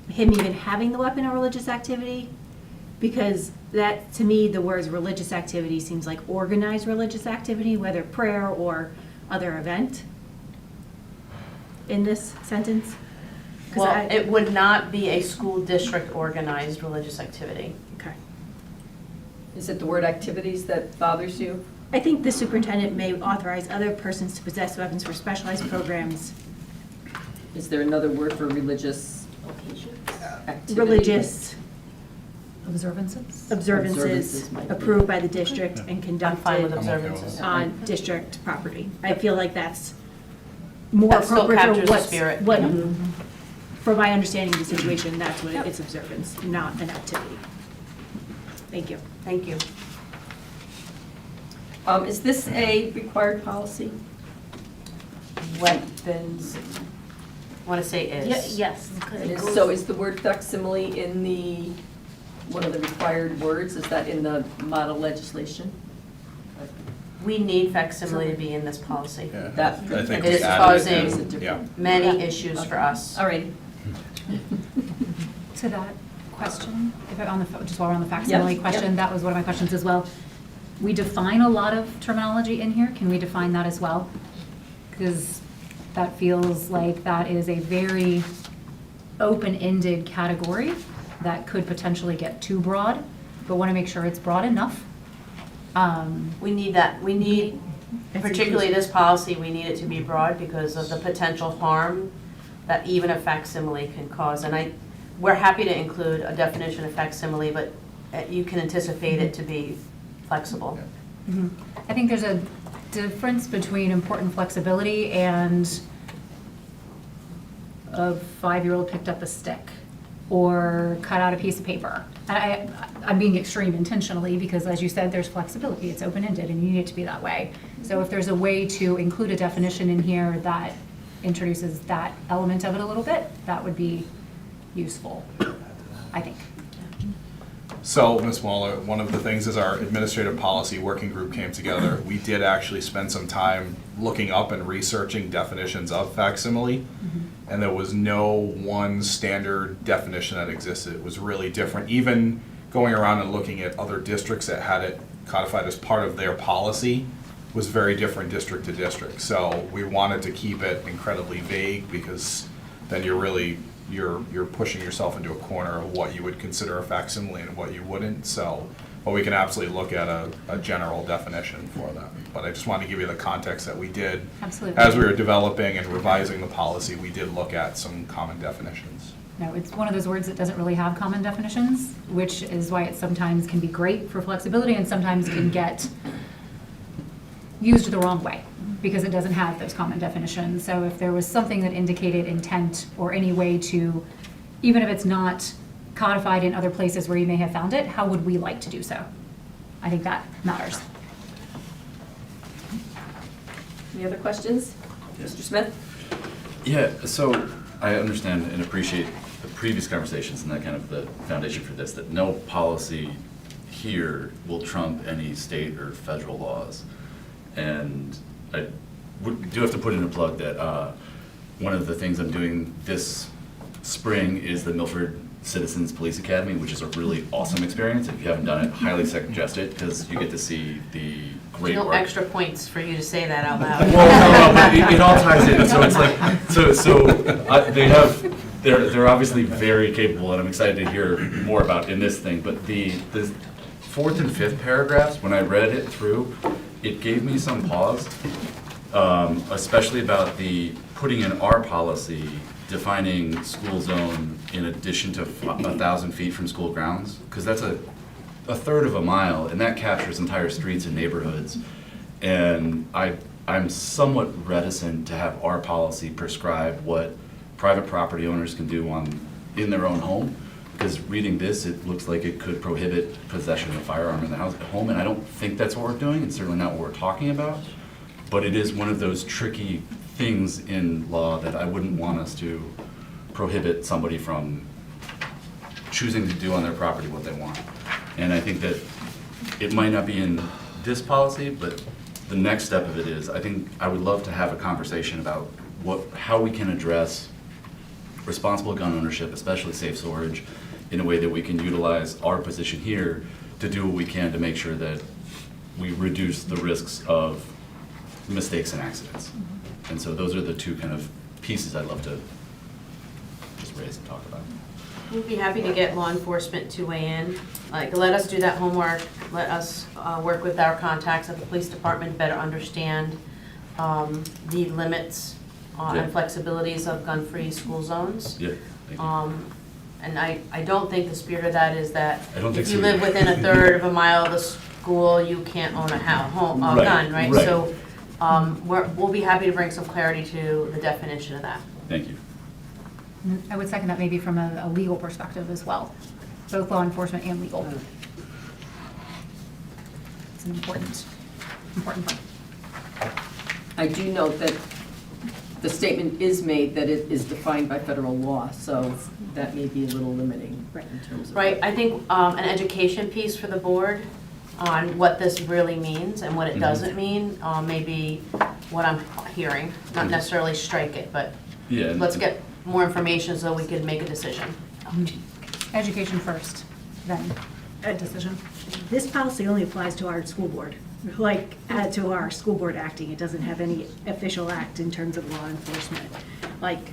him even having the weapon a religious activity? Because that, to me, the words religious activity seems like organized religious activity, whether prayer or other event in this sentence. 'Cause Well, it would not be a school district organized religious activity. Okay. Is it the word activities that bothers you? I think the superintendent may authorize other persons to possess weapons for specialized programs, Is there another word for religious activity? religious Observances? observances Observances might be- approved by the district and I'm fine with conducted observances. on district property. I feel like that's more That still appropriate for captures the what's, spirit. what, from my understanding of the situation, that's what it's observance, not an activity. Thank you. Thank you. Is this a required policy? Weapons, I want to say is. Yes, because It it is. goes. So is the word facsimile in the, one of the required words? Is that in the model legislation? We need facsimile to be in this policy. Yeah, That- I think It is we added it causing in, yeah. many issues for us. All right. To that question, if on the, just while we're on the facsimile Yep, question, that was one of my questions as well. We define a lot of terminology in here. Can we define that as well? Because that feels like that is a very open-ended category that could potentially get too broad, but want to make sure it's broad enough. We need that, we need, particularly this policy, we need it to be broad because of the potential harm that even a facsimile can cause. And we're happy to include a definition of facsimile, but you can anticipate it to be flexible. Mhm. I think there's a difference between important flexibility and a 5-year-old picked up a stick or cut out a piece of paper. I'm being extreme intentionally because, as you said, there's flexibility. It's open-ended and you need it to be that way. So if there's a way to include a definition in here that introduces that element of it a little bit, that would be useful, I think. So, Ms. Waller, one of the things is our administrative policy working group came together. We did actually spend some time looking up and researching definitions of facsimile, and there was no one standard definition that existed. It was really different. Even going around and looking at other districts that had it codified as part of their policy was very different district to district. So we wanted to keep it incredibly vague because then you're pushing yourself into a corner of what you would consider a facsimile and what you wouldn't. So, but we can absolutely look at a general definition for that. But I just wanted to give you the context that we did. Absolutely. As we were developing and revising the policy, we did look at some common definitions. No, it's one of those words that doesn't really have common definitions, which is why it sometimes can be great for flexibility and sometimes can get used the wrong way because it doesn't have those common definitions. So if there was something that indicated intent or any way to, even if it's not codified in other places where you may have found it, how would we like to do so? I think that matters. Any other questions? Mr. Smith? Yeah, so I understand and appreciate the previous conversations and that kind of the foundation for this, that no policy here will trump any state or federal laws. And I do have to put in a plug that one of the things I'm doing this spring is the Milford Citizens Police Academy, which is a really awesome experience. If you haven't done it, highly suggest it because you get to see the great No work. extra points for you to say that out loud. Well, no, but it all ties in. So it's like, they're obviously very capable, and I'm excited to hear more about in this thing. But the fourth and fifth paragraphs, when I read it through, it gave me some pause, especially about the putting in our policy defining school zone in addition to 1,000 feet from school grounds, because that's a third of a mile, and that captures entire streets and neighborhoods. And I'm somewhat reticent to have our policy prescribe what private property owners can do in their own home, because reading this, it looks like it could prohibit possession of a firearm in the home, and I don't think that's what we're doing. It's certainly not what we're talking about, but it is one of those tricky things in law that I wouldn't want us to prohibit somebody from choosing to do on their property what they want. And I think that it might not be in this policy, but the next step of it is, I think I would love to have a conversation about how we can address responsible gun ownership, especially safe storage, in a way that we can utilize our position here to do what we can to make sure that we reduce the risks of mistakes and accidents. And so those are the two kind of pieces I'd love to just raise and talk about. We'd be happy to get law enforcement to weigh in. Like, let us do that homework. Let us work with our contacts at the police department to better understand the limits and flexibilities of gun-free school zones. Yeah, thank you. And I don't think the spirit of that is that I don't think if you so live either. within a third of a mile of the school, you can't own a gun, right? Right. So we'll be happy to bring some clarity to the definition of that. Thank you. I would second that maybe from a legal perspective as well, both law enforcement and legal. It's an important point. I do note that the statement is made that it is defined by federal law, so that may be a little limiting in terms of. Right, I think an education piece for the board on what this really means and what it doesn't mean may be what I'm hearing, not necessarily strike it, but Yeah. let's get more information so we can make a decision. Education first, then a decision. This policy only applies to our school board, like, to our school board acting. It doesn't have any official act in terms of law enforcement. Like,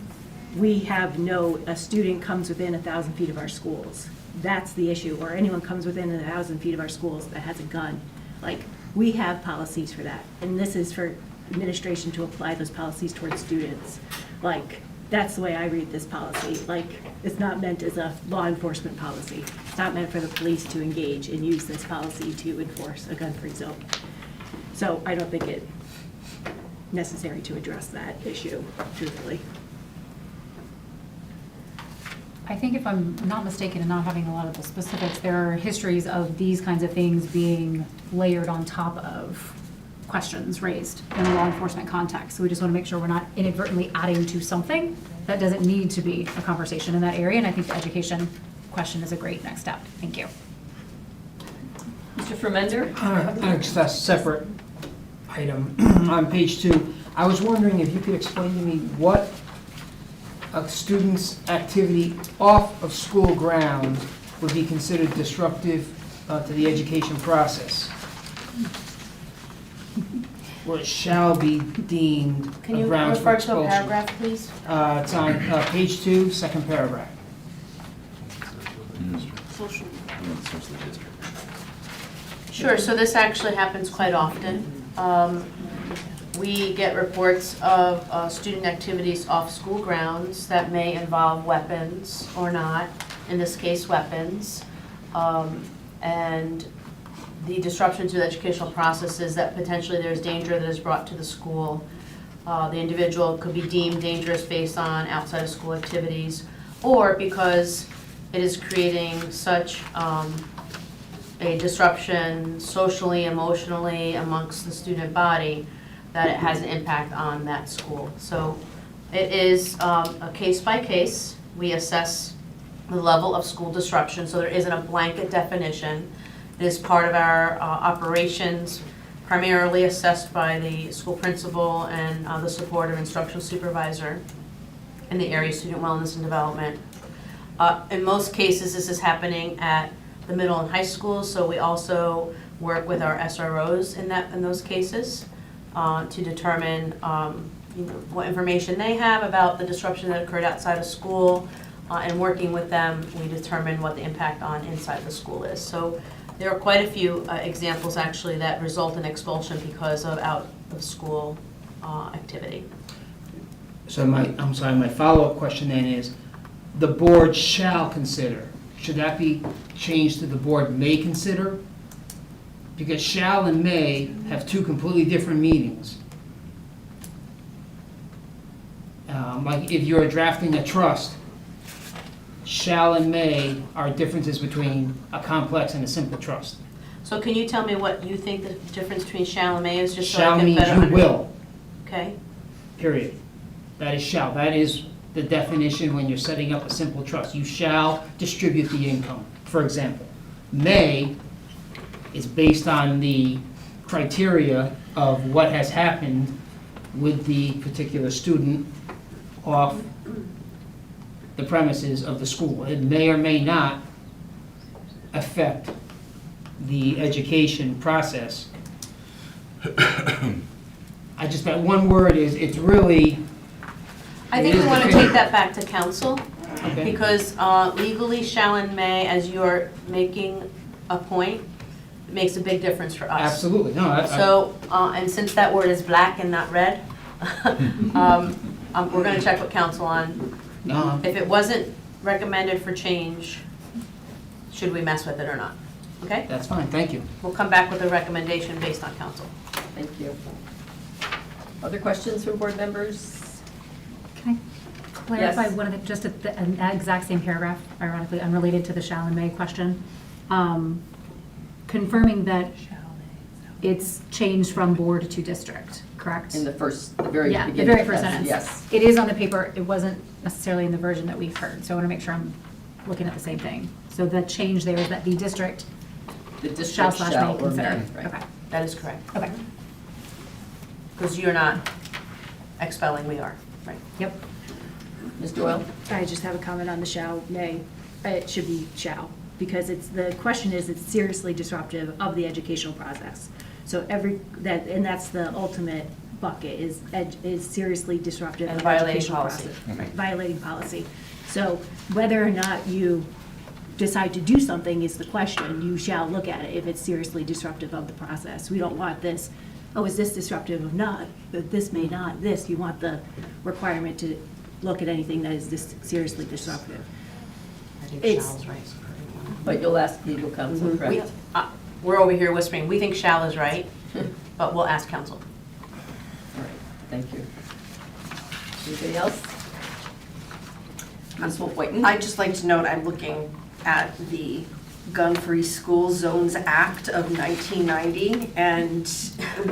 we have a student comes within 1,000 feet of our schools. That's the issue, or anyone comes within 1,000 feet of our schools that has a gun. Like, we have policies for that, and this is for administration to apply those policies towards students. Like, that's the way I read this policy. Like, it's not meant as a law enforcement policy. It's not meant for the police to engage and use this policy to enforce a gun-free zone. So I don't think it's necessary to address that issue, truthfully. I think if I'm not mistaken and not having a lot of the specifics, there are histories of these kinds of things being layered on top of questions raised in a law enforcement context. So we just want to make sure we're not inadvertently adding to something that doesn't need to be a conversation in that area. And I think the education question is a great next step. Thank you. Mr. Fermender? Just a separate item on page 2. I was wondering if you could explain to me what a student's activity off of school grounds would be considered disruptive to the education process. Or it shall be deemed Can a you grounds for refer to a expulsion. paragraph, please? It's on page 2, second paragraph. Social. Social district. Sure, so this actually happens quite often. We get reports of student activities off school grounds that may involve weapons or not, in this case, weapons. And the disruption to the educational process is that potentially there's danger that is brought to the school. The individual could be deemed dangerous based on outside of school activities, or because it is creating such a disruption socially, emotionally amongst the student body that it has an impact on that school. So it is a case by case. We assess the level of school disruption, so there isn't a blanket definition. It is part of our operations, primarily assessed by the school principal and the support of instructional supervisor in the area of student wellness and development. In most cases, this is happening at the middle and high schools, so we also work with our SROs in those cases to determine what information they have about the disruption that occurred outside of school, and working with them, we determine what the impact on inside the school is. So there are quite a few examples actually that result in expulsion because of out of school activity. So my follow-up question then is, the board shall consider. Should that be changed to the board may consider? Because shall and may have two completely different meanings. Like if you're drafting a trust, shall and may are differences between a complex and a simple trust. So can you tell me what you think the difference between shall and may is, just so I Shall can means better you understand? will, Okay, period. That is shall. That is the definition when you're setting up a simple trust. You shall distribute the income, for example. May is based on the criteria of what has happened with the particular student off the premises of the school. It may or may not affect the education process. I just, that one word is, it's really. I think we want to take that back to council, Okay. because legally shall and may, as you're making a point, makes a big difference for us. Absolutely, no, So, and since that word is black and not red, we're going to check with council on, no, if it wasn't recommended for change, should we mess with it or not? Okay? that's fine, thank you. We'll come back with a recommendation based on council. Thank you. Other questions from board members? Can I clarify Yes. one of the, just at the exact same paragraph, ironically unrelated to the shall and may question? Confirming that it's changed from board to district, correct? In the very Yeah, beginning. the very first Yes, sentence. Yes. It is on the paper, it wasn't necessarily in the version that we've heard, so I want to make sure I'm looking at the same thing. So the change there is that the district The shall district slash shall may or consider. may, right. Okay, That is correct. okay, Because you're not expelling, we are, right? yep. Ms. Doyle? I just have a comment on the shall, may. It should be shall, because the question is, it's seriously disruptive of the educational process. So and that's the ultimate bucket, is seriously disruptive And of violating educational policy. process. Right, violating policy. So whether or not you decide to do something is the question. You shall look at it if it's seriously disruptive of the process. We don't want this, oh, is this disruptive of not, but this may not, this. You want the requirement to look at anything that is seriously disruptive. I think It's- shall is right. But you'll ask legal counsel, We- correct? We're over here whispering, we think shall is right, but we'll ask council. All right, thank you. Anybody else? Ms. Wolf-Whiten? I'd just like to note, I'm looking at the Gun-Free School Zones Act of 1990, and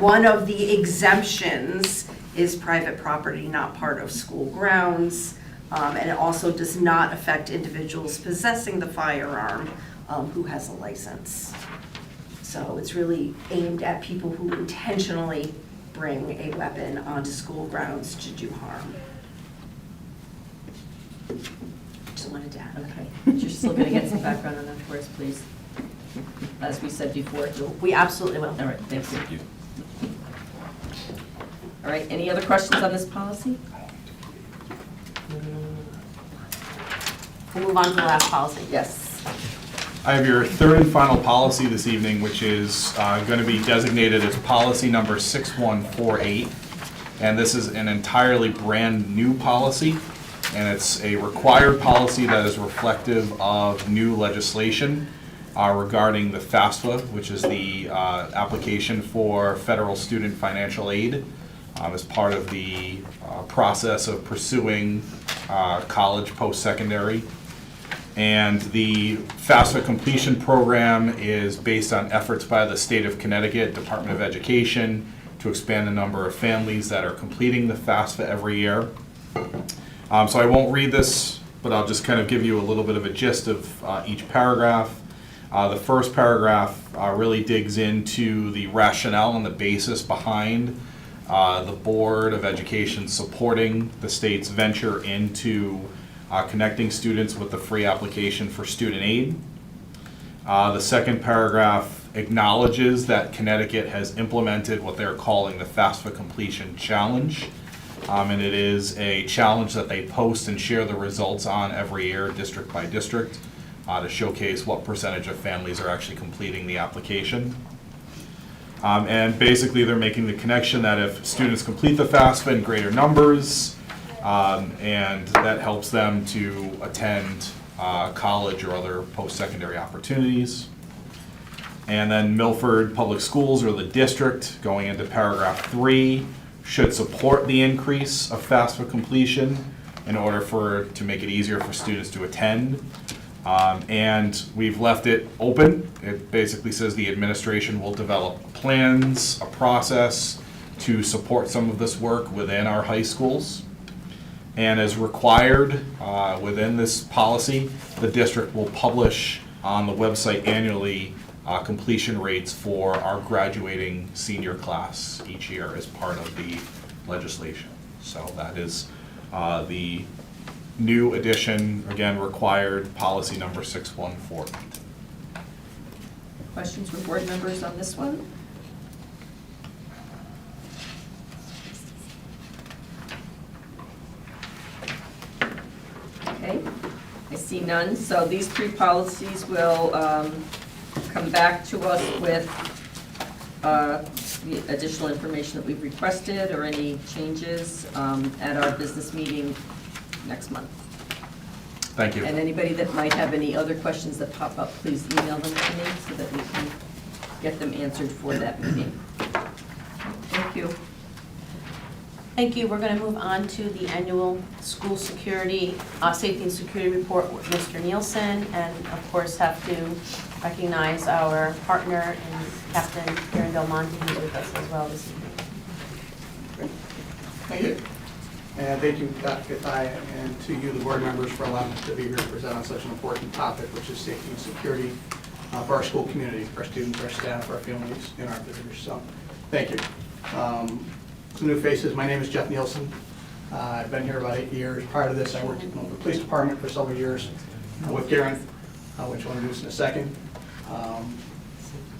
one of the exemptions is private property not part of school grounds, and it also does not affect individuals possessing the firearm who has a license. So it's really aimed at people who intentionally bring a weapon onto school grounds to do harm. Just wanted to add that. Okay, you're still going to get some background on that for us, please. As we said before. We absolutely will. All right, thank you. Thank you. All right, any other questions on this policy? We'll move on to the last policy. Yes. I have your third and final policy this evening, which is going to be designated as policy number 6148. And this is an entirely brand-new policy, and it's a required policy that is reflective of new legislation regarding the FAFSA, which is the application for federal student financial aid, as part of the process of pursuing college post-secondary. And the FAFSA completion program is based on efforts by the state of Connecticut Department of Education to expand the number of families that are completing the FAFSA every year. So I won't read this, but I'll just kind of give you a little bit of a gist of each paragraph. The first paragraph really digs into the rationale and the basis behind the Board of Education supporting the state's venture into connecting students with the free application for student aid. The second paragraph acknowledges that Connecticut has implemented what they're calling the FAFSA Completion Challenge. And it is a challenge that they post and share the results on every year, district by district, to showcase what percentage of families are actually completing the application. And basically they're making the connection that if students complete the FAFSA in greater numbers, and that helps them to attend college or other post-secondary opportunities. And then Milford Public Schools, or the district, going into paragraph 3, should support the increase of FAFSA completion in order to make it easier for students to attend. And we've left it open. It basically says the administration will develop plans, a process to support some of this work within our high schools. And as required within this policy, the district will publish on the website annually completion rates for our graduating senior class each year as part of the legislation. So that is the new addition, again, required policy number 614. Questions from board members on this one? Okay, I see none. So these 3 policies will come back to us with the additional information that we've requested or any changes at our business meeting next month. Thank you. And anybody that might have any other questions that pop up, please email them to me so that we can get them answered for that meeting. Thank you. Thank you. We're going to move on to the annual school security, safety and security report with Mr. Nielsen, and of course have to recognize our partner in Captain Karen Del Monte, who's with us as well this evening. Thank you. And thank you, Dr. Katai, and to you, the board members, for allowing us to be here to present on such an important topic, which is safety and security for our school community, our students, our staff, our families, and our visitors. So, thank you. Some new faces. My name is Jeff Nielsen. I've been here about 8 years. Prior to this, I worked in the police department for several years with Karen, which I'll introduce in a second.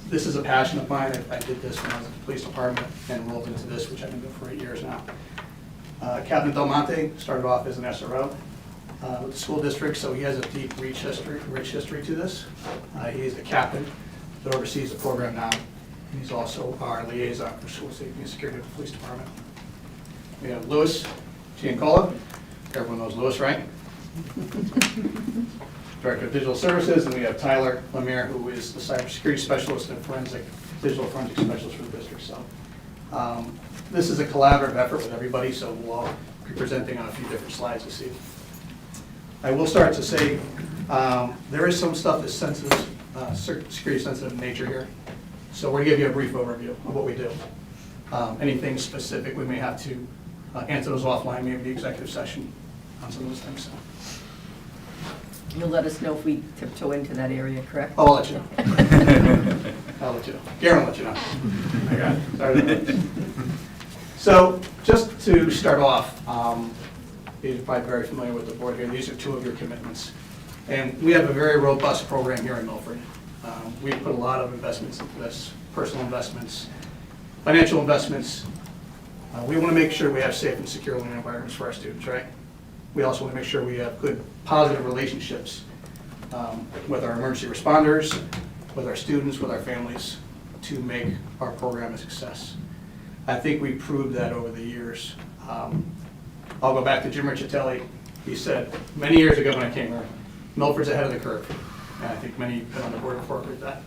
This is a passion of mine. I did this when I was in the police department and rolled into this, which I've been doing for 8 years now. Captain Del Monte started off as an SRO with the school district, so he has a deep, rich history to this. He is the captain that oversees the program now. And he's also our liaison for school safety and security of the police department. We have Louis Giancola. Everyone knows Louis, right? Director of Digital Services, and we have Tyler Lemire, who is the cybersecurity specialist and digital forensic specialist for the district. So this is a collaborative effort with everybody, so we'll all be presenting on a few different slides this evening. I will start to say there is some stuff that's sensitive, security sensitive in nature here. So we're going to give you a brief overview of what we do. Anything specific, we may have to answer those offline, maybe the executive session on some of those things. So. You'll let us know if we tiptoe into that area, correct? Oh, I'll let you know. I'll let you know. Garen will let you know. I got it. Sorry about that. So just to start off, you're probably very familiar with the board here. These are 2 of your commitments. And we have a very robust program here in Milford. We put a lot of investments into this, personal investments, financial investments. We want to make sure we have safe and secure learning environments for our students, right? We also want to make sure we have good, positive relationships with our emergency responders, with our students, with our families, to make our program a success. I think we proved that over the years. I'll go back to Jim Riccitelli. He said many years ago when I came here, Milford's ahead of the curve. And I think many have been on the board before with that.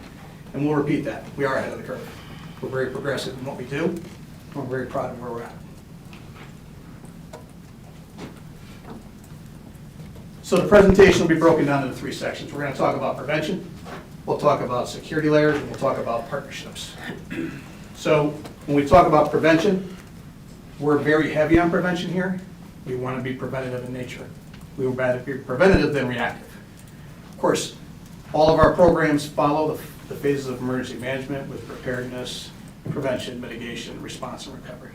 And we'll repeat that. We are ahead of the curve. We're very progressive in what we do. And we're very proud of where we're at. So the presentation will be broken down into 3 sections. We're going to talk about prevention, we'll talk about security layers, and we'll talk about partnerships. So when we talk about prevention, we're very heavy on prevention here. We want to be preventative in nature. We would rather be preventative than reactive. Of course, all of our programs follow the phases of emergency management with preparedness, prevention, mitigation, response, and recovery.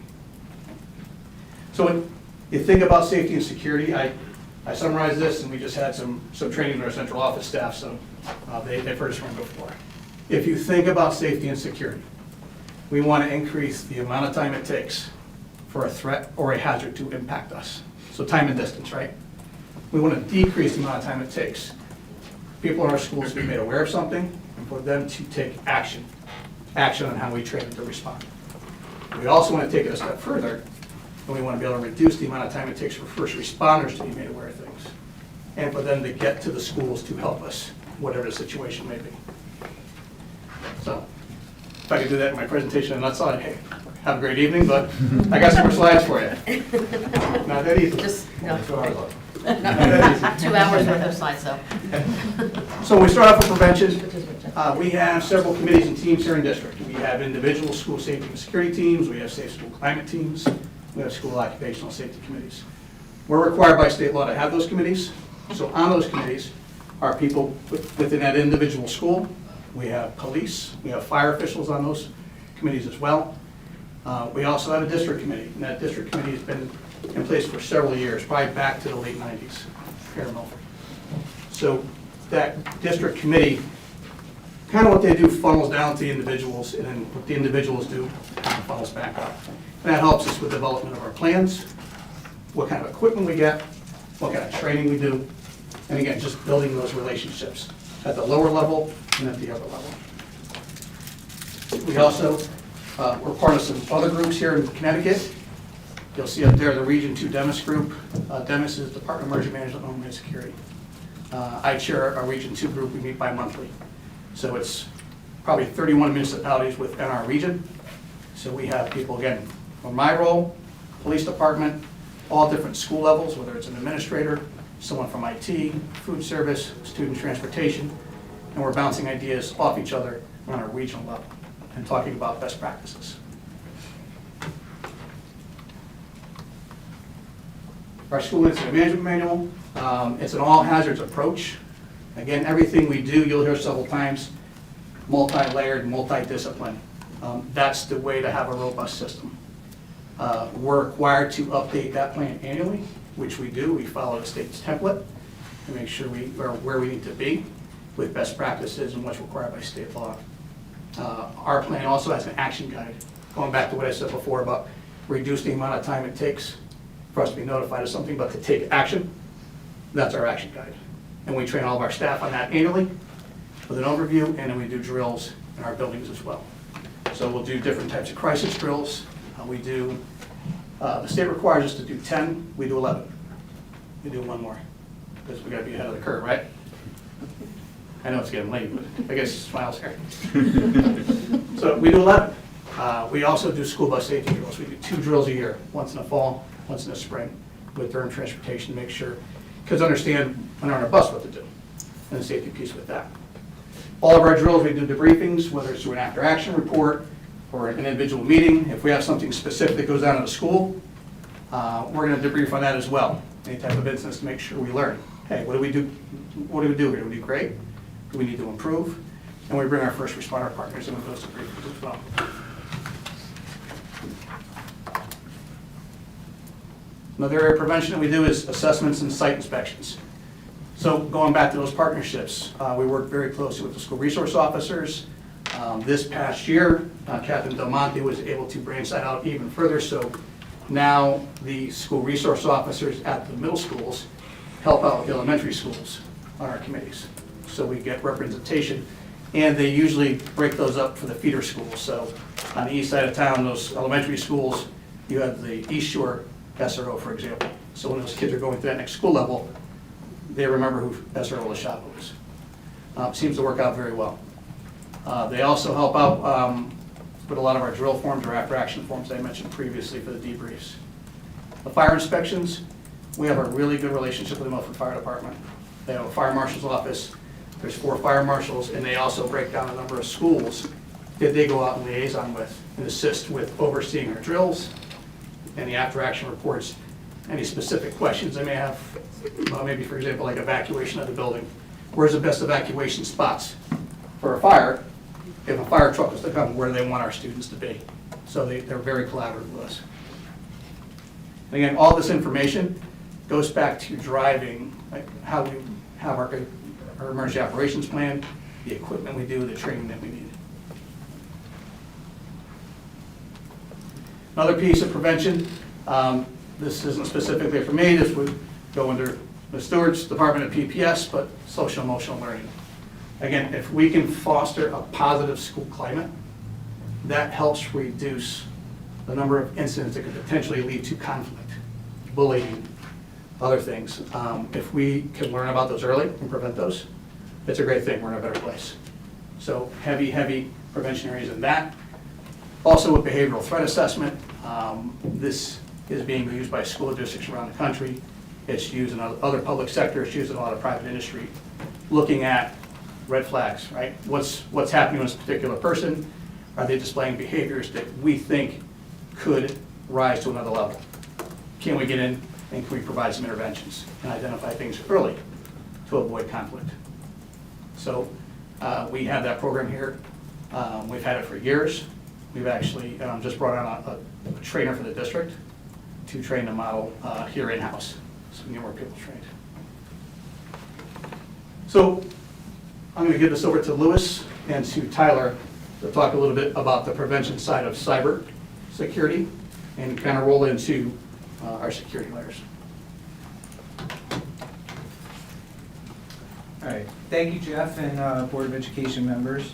So when you think about safety and security, I summarized this, and we just had some training with our central office staff, so they've heard us from before. If you think about safety and security, we want to increase the amount of time it takes for a threat or a hazard to impact us. So time and distance, right? We want to decrease the amount of time it takes people in our schools to be made aware of something and for them to take action on how we train them to respond. We also want to take it a step further and we want to be able to reduce the amount of time it takes for first responders to be made aware of things, and for them to get to the schools to help us, whatever the situation may be. So, if I could do that in my presentation in a nutshell, hey, have a great evening, but I got some more slides for you. Not that easy. Just, no. 2 hours left. Not 2 hours worth of slides, though. So we start off with prevention. We have several committees and teams here in district. We have individual school safety and security teams, we have safe school climate teams, we have school occupational safety committees. We're required by state law to have those committees. So on those committees are people within that individual school. We have police, we have fire officials on those committees as well. We also have a district committee, and that district committee has been in place for several years, probably back to the late 90s here in Milford. So that district committee, kind of what they do funnels down to the individuals, and then what the individuals do funnels back up. And that helps us with development of our plans, what kind of equipment we get, what kind of training we do, and again, just building those relationships at the lower level and at the upper level. We also, we're part of some other groups here in Connecticut. You'll see up there the Region 2 DEMIS group. DEMIS is Department of Emergency Management and Homeland Security. I chair our Region 2 group. We meet bi-monthly. So it's probably 31 municipalities within our region. So we have people, again, from my role, police department, all different school levels, whether it's an administrator, someone from IT, food service, student transportation, and we're bouncing ideas off each other on a regional level and talking about best practices. Our school incident management manual, it's an all hazards approach. Again, everything we do, you'll hear several times, multi-layered, multi-discipline. That's the way to have a robust system. We're required to update that plan annually, which we do. We follow the state's template to make sure we are where we need to be with best practices and what's required by state law. Our plan also has an action guide, going back to what I said before about reduce the amount of time it takes for us to be notified of something, but to take action. That's our action guide. And we train all of our staff on that annually with an overview, and then we do drills in our buildings as well. So we'll do different types of crisis drills. The state requires us to do 10, we do 11. We do one more, because we gotta be ahead of the curve, right? I know it's getting late, but I guess smiles here. So we do 11. We also do school bus safety drills. We do 2 drills a year, once in the fall, once in the spring, with during transportation to make sure kids understand when they're on a bus what to do, and the safety piece with that. All of our drills, we do debriefings, whether it's through an after-action report or an individual meeting. If we have something specific that goes down in the school, we're going to debrief on that as well. Any type of incidents to make sure we learn. Hey, what do we do? What do we do here? Do we do great? Do we need to improve? And we bring our first responder partners in with those debriefings as well. Another area of prevention that we do is assessments and site inspections. So going back to those partnerships, we work very closely with the school resource officers. This past year, Captain Del Monte was able to branch that out even further. So now the school resource officers at the middle schools help out with the elementary schools on our committees. So we get representation, and they usually break those up for the feeder schools. So on the east side of town, those elementary schools, you have the East Shore SRO, for example. So when those kids are going to that next school level, they remember who SRO LaShapa is. Seems to work out very well. They also help out with a lot of our drill forms or after-action forms that I mentioned previously for the debriefs. The fire inspections, we have a really good relationship with the Milford Fire Department. They have a fire marshal's office. There's 4 fire marshals, and they also break down a number of schools that they go out and liaison with and assist with overseeing our drills and the after-action reports. Any specific questions they may have, maybe for example like evacuation of the building. Where's the best evacuation spots for a fire? If a fire truck was to come, where do they want our students to be? So they're very collaborative with us. And again, all this information goes back to driving, like how we have our emergency operations plan, the equipment we do, the training that we need. Another piece of prevention, this isn't specifically for me, this would go under the Stewart's Department of PPS, but social emotional learning. Again, if we can foster a positive school climate, that helps reduce the number of incidents that could potentially lead to conflict, bullying, other things. If we can learn about those early and prevent those, it's a great thing. We're in a better place. So heavy prevention areas in that. Also with behavioral threat assessment, this is being used by school districts around the country. It's used in other public sectors, it's used in a lot of private industry. Looking at red flags, right? What's happening with this particular person? Are they displaying behaviors that we think could rise to another level? Can we get in and can we provide some interventions and identify things early to avoid conflict? So we have that program here. We've had it for years. We've actually just brought on a trainer for the district to train the model here in-house, so we can get more people trained. So I'm going to give this over to Lewis and to Tyler to talk a little bit about the prevention side of cyber security and kind of roll into our security layers. All right, thank you, Jeff, and Board of Education members.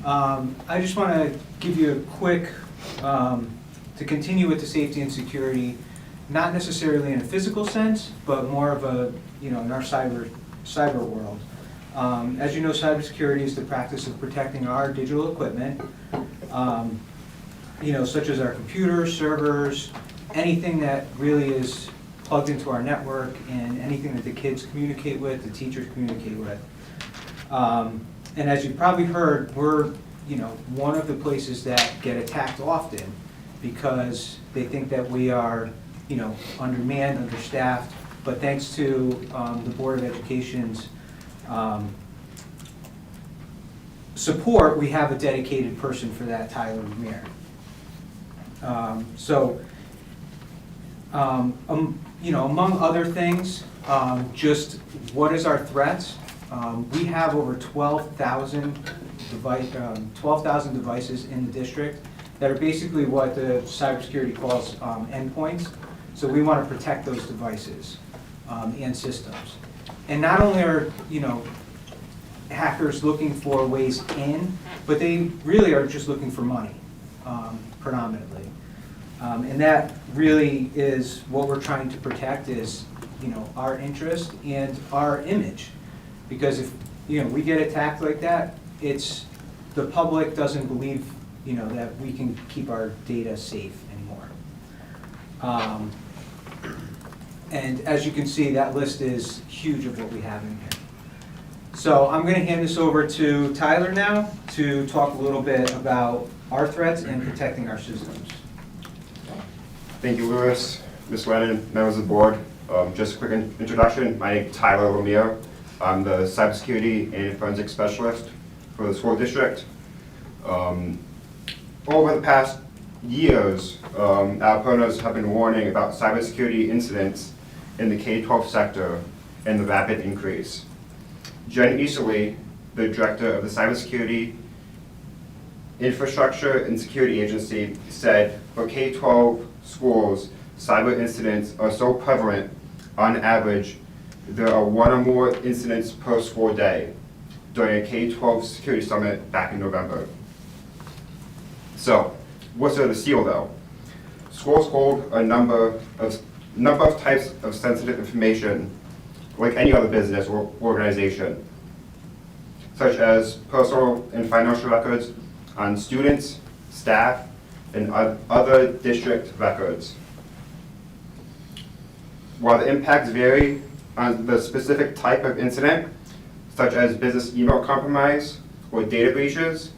I just want to give you a quick, to continue with the safety and security, not necessarily in a physical sense, but more of a, in our cyber world. As you know, cybersecurity is the practice of protecting our digital equipment, such as our computers, servers, anything that really is plugged into our network, and anything that the kids communicate with, the teachers communicate with. And as you've probably heard, we're one of the places that get attacked often because they think that we are undermanned, understaffed. But thanks to the Board of Education's support, we have a dedicated person for that, Tyler Lemire. Among other things, just what is our threats? We have over 12,000 devices in the district that are basically what the cybersecurity calls endpoints. So we want to protect those devices and systems. And not only are hackers looking for ways in, but they really are just looking for money, predominantly. And that really is what we're trying to protect, is our interest and our image. Because if we get attacked like that, the public doesn't believe that we can keep our data safe anymore. And as you can see, that list is huge of what we have in here. So I'm going to hand this over to Tyler now to talk a little bit about our threats and protecting our systems. Thank you, Lewis, Ms. Lennon, members of the board. Just a quick introduction. My name is Tyler Lemire. I'm the cybersecurity and forensic specialist for the school district. Over the past years, our opponents have been warning about cybersecurity incidents in the K-12 sector and the rapid increase. Jen Easterly, the director of the Cybersecurity Infrastructure and Security Agency, said for K-12 schools, cyber incidents are so prevalent, on average, there are one or more incidents per school day during a K-12 security summit back in November. So, what's there to steal though? Schools hold a number of types of sensitive information, like any other business or organization, such as personal and financial records on students, staff, and other district records. While the impacts vary on the specific type of incident, such as business email compromise or data breaches,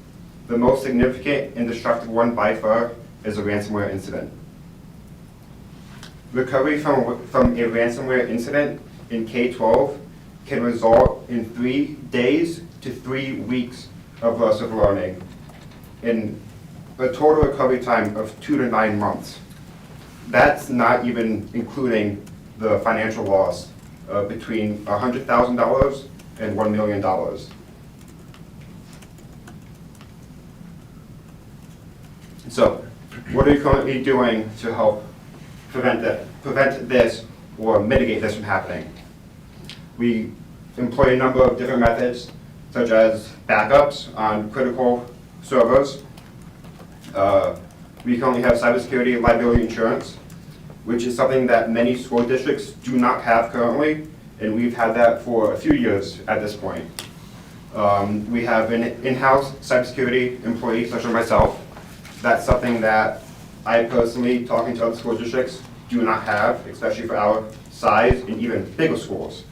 the most significant and destructive one by far is a ransomware incident. Recovery from a ransomware incident in K-12 can result in 3 days to 3 weeks of loss of learning, in a total recovery time of 2 to 9 months. That's not even including the financial loss between $100,000 and $1 million. So, what are you currently doing to help prevent this or mitigate this from happening? We employ a number of different methods, such as backups on critical servers. we currently have cybersecurity and liability insurance, which is something that many school districts do not have currently, and we've had that for a few years at this point. We have an in-house cybersecurity employee, such as myself. That's something that I personally, talking to other school districts, do not have, especially for our size and even bigger schools.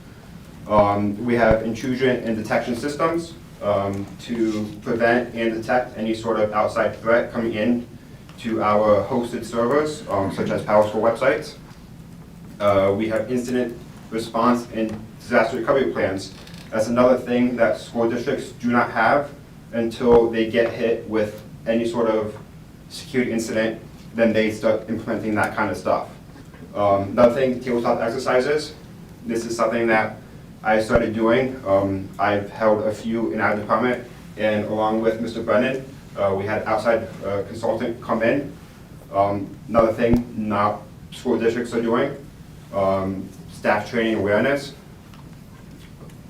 We have intrusion and detection systems to prevent and detect any sort of outside threat coming in to our hosted servers, such as PowerSchool websites. We have incident response and disaster recovery plans. That's another thing that school districts do not have until they get hit with any sort of security incident, then they start implementing that kind of stuff. Another thing, tabletop exercises. This is something that I started doing. I've held a few in our department, and along with Mr. Brennan, we had outside consultant come in. Another thing not school districts are doing, staff training awareness.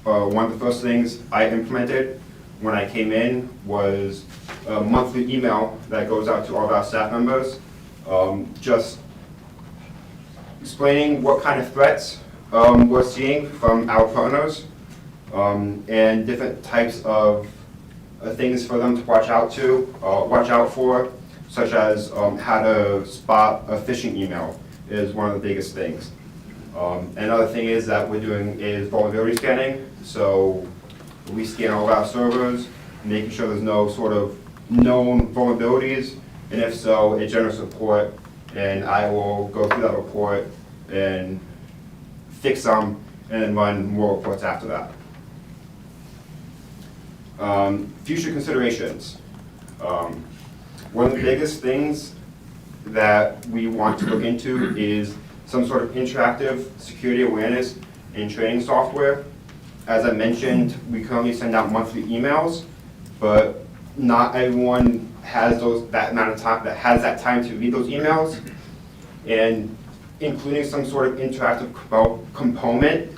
One of the first things I implemented when I came in was a monthly email that goes out to all of our staff members, just explaining what kind of threats we're seeing from our partners, and different types of things for them to watch out for, such as how to spot a phishing email is one of the biggest things. Another thing is that we're doing is vulnerability scanning. So we scan all of our servers, making sure there's no sort of known vulnerabilities, and if so, it generates a report, and I will go through that report and fix them, and then run more reports after that. Future considerations. One of the biggest things that we want to look into is some sort of interactive security awareness and training software. As I mentioned, we currently send out monthly emails, but not everyone has that amount of time, that has that time to read those emails. And including some sort of interactive component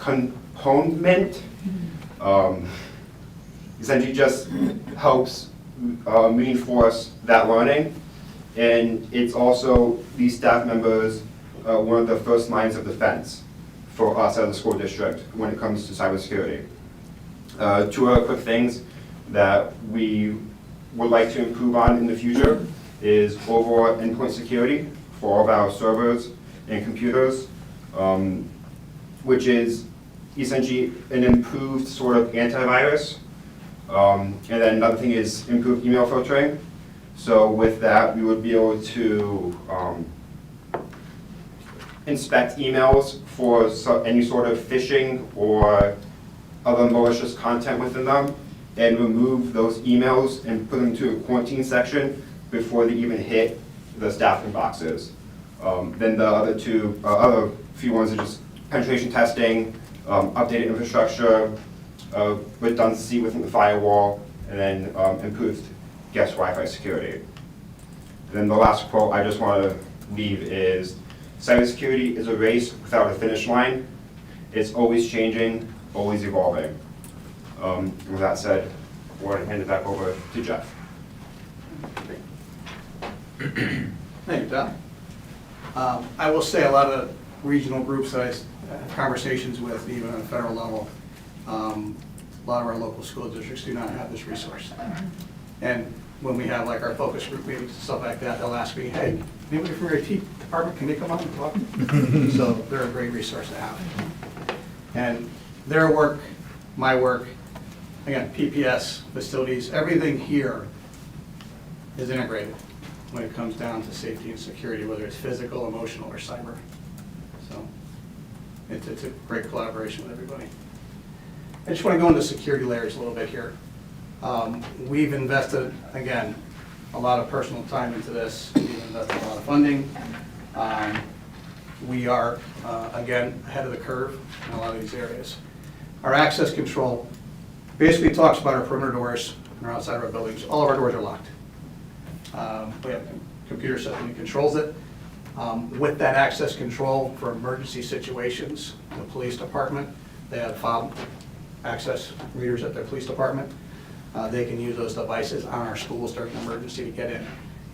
essentially just helps reinforce that learning. And it's also these staff members one of the first lines of defense for us as a school district when it comes to cybersecurity. Two other quick things that we would like to improve on in the future is overall endpoint security for all of our servers and computers, which is essentially an improved sort of antivirus. And then another thing is improved email filtering. So with that, we would be able to inspect emails for any sort of phishing or other malicious content within them, and remove those emails and put them to a quarantine section before they even hit the staff inboxes. Then the other few ones are just penetration testing, updated infrastructure, redundancy within the firewall, and then improved guest Wi-Fi security. And then the last quote I just want to leave is, cybersecurity is a race without a finish line. It's always changing, always evolving. With that said, I want to hand it back over to Jeff. Thank you, Tom. I will say a lot of regional groups that I have conversations with, even on a federal level, a lot of our local school districts do not have this resource. And when we have like our focus group meetings and stuff like that, they'll ask me, hey, anybody from your IT department, can they come on and talk? So they're a great resource to have. And their work, my work, again, PPS, facilities, everything here is integrated when it comes down to safety and security, whether it's physical, emotional, or cyber. So it's a great collaboration with everybody. I just want to go into security layers a little bit here. We've invested, again, a lot of personal time into this. We've invested a lot of funding. We are, again, ahead of the curve in a lot of these areas. Our access control basically talks about our perimeter doors and our outside of our buildings. All of our doors are locked. We have a computer system that controls it. With that access control for emergency situations, the police department, they have fob access readers at their police department. They can use those devices on our schools during an emergency to get in.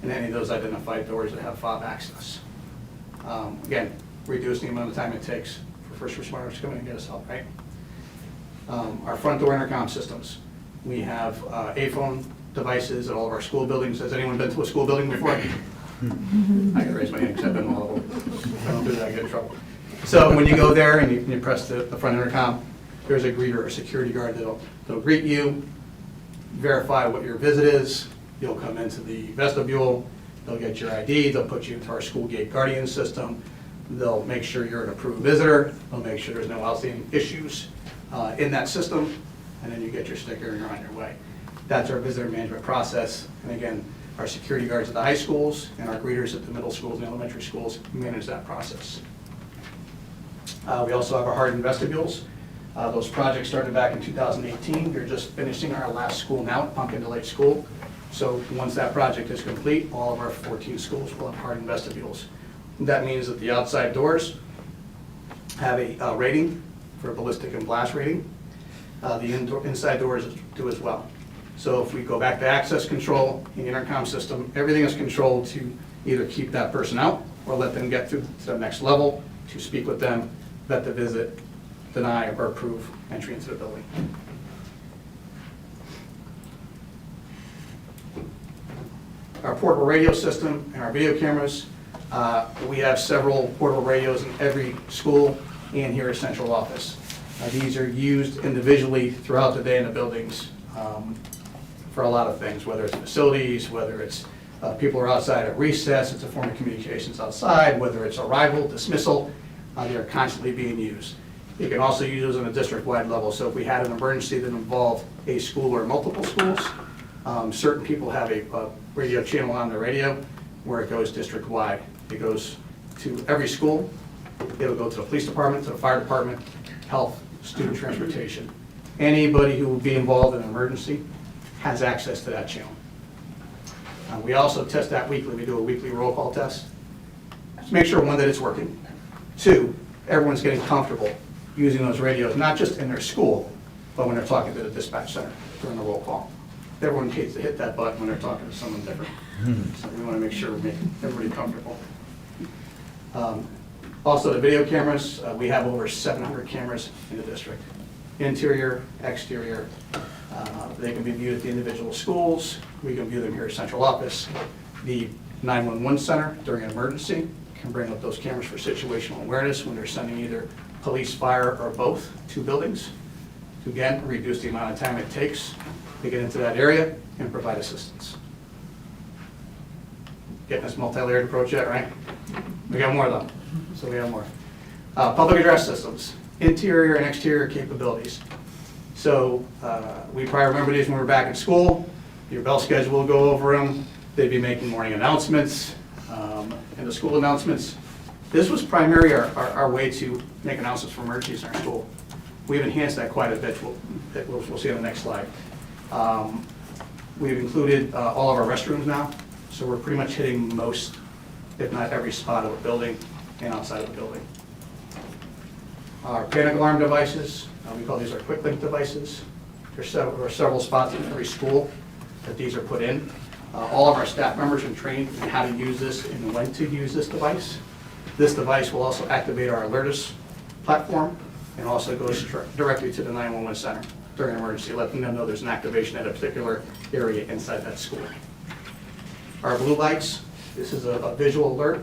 and any of those identified doors that have fob access. Again, reduce the amount of time it takes for first responders to come in and get us help, right? Our front door intercom systems. We have A-phone devices at all of our school buildings. Has anyone been to a school building before? I can raise my hand because I've been to all of them. If I don't do that, I get in trouble. So when you go there and you press the front intercom, there's a greeter or security guard that'll greet you, verify what your visit is. You'll come into the vestibule, they'll get your ID, they'll put you into our school gate guardian system, they'll make sure you're an approved visitor, they'll make sure there's no outstanding issues in that system, and then you get your sticker and you're on your way. That's our visitor management process. And again, our security guards at the high schools and our greeters at the middle schools and elementary schools manage that process. We also have our hardened vestibules. Those projects started back in 2018. We're just finishing our last school now at Pumpkin Lake School. So once that project is complete, all of our 14 schools will have hardened vestibules. That means that the outside doors have a rating for ballistic and blast rating. The inside doors do as well. So if we go back to access control in the intercom system, everything is controlled to either keep that person out or let them get to the next level, to speak with them, vet the visit, deny or approve entry into the building. Our portable radio system and our video cameras, we have several portable radios in every school and here at central office. These are used individually throughout the day in the buildings for a lot of things, whether it's facilities, whether it's people are outside at recess, it's a form of communications outside, whether it's arrival, dismissal, they are constantly being used. You can also use those on a district-wide level, so if we had an emergency that involved a school or multiple schools, certain people have a radio channel on the radio where it goes district-wide. It goes to every school, it'll go to the police department, to the fire department, health, student transportation. Anybody who will be involved in an emergency has access to that channel. We also test that weekly. We do a weekly roll call test to make sure, one, that it's working. Two, everyone's getting comfortable using those radios, not just in their school, but when they're talking to the dispatch center during the roll call. Everyone hates to hit that button when they're talking to someone different. So we want to make sure we make everybody comfortable. Also, the video cameras, we have over 700 cameras in the district. Interior, exterior. They can be viewed at the individual schools. We can view them here at central office. The 911 center during an emergency can bring up those cameras for situational awareness when they're sending either police, fire, or both to buildings to, again, reduce the amount of time it takes to get into that area and provide assistance. Getting this multi-layered approach yet, right? We got more though, so we have more. Public address systems, interior and exterior capabilities. So we probably remember these when we were back in school. Your bell schedule will go over them. They'd be making morning announcements and the school announcements. This was primarily our way to make announcements for emergencies in our school. We've enhanced that quite a bit. We'll see on the next slide. We've included all of our restrooms now, so we're pretty much hitting most, if not every spot of the building and outside of the building. Our panic alarm devices, we call these our quick link devices. There are several spots in every school that these are put in. All of our staff members are trained in how to use this and when to use this device. This device will also activate our Alertus platform and also goes directly to the 911 center during an emergency, letting them know there's an activation at a particular area inside that school. Our blue lights, this is a visual alert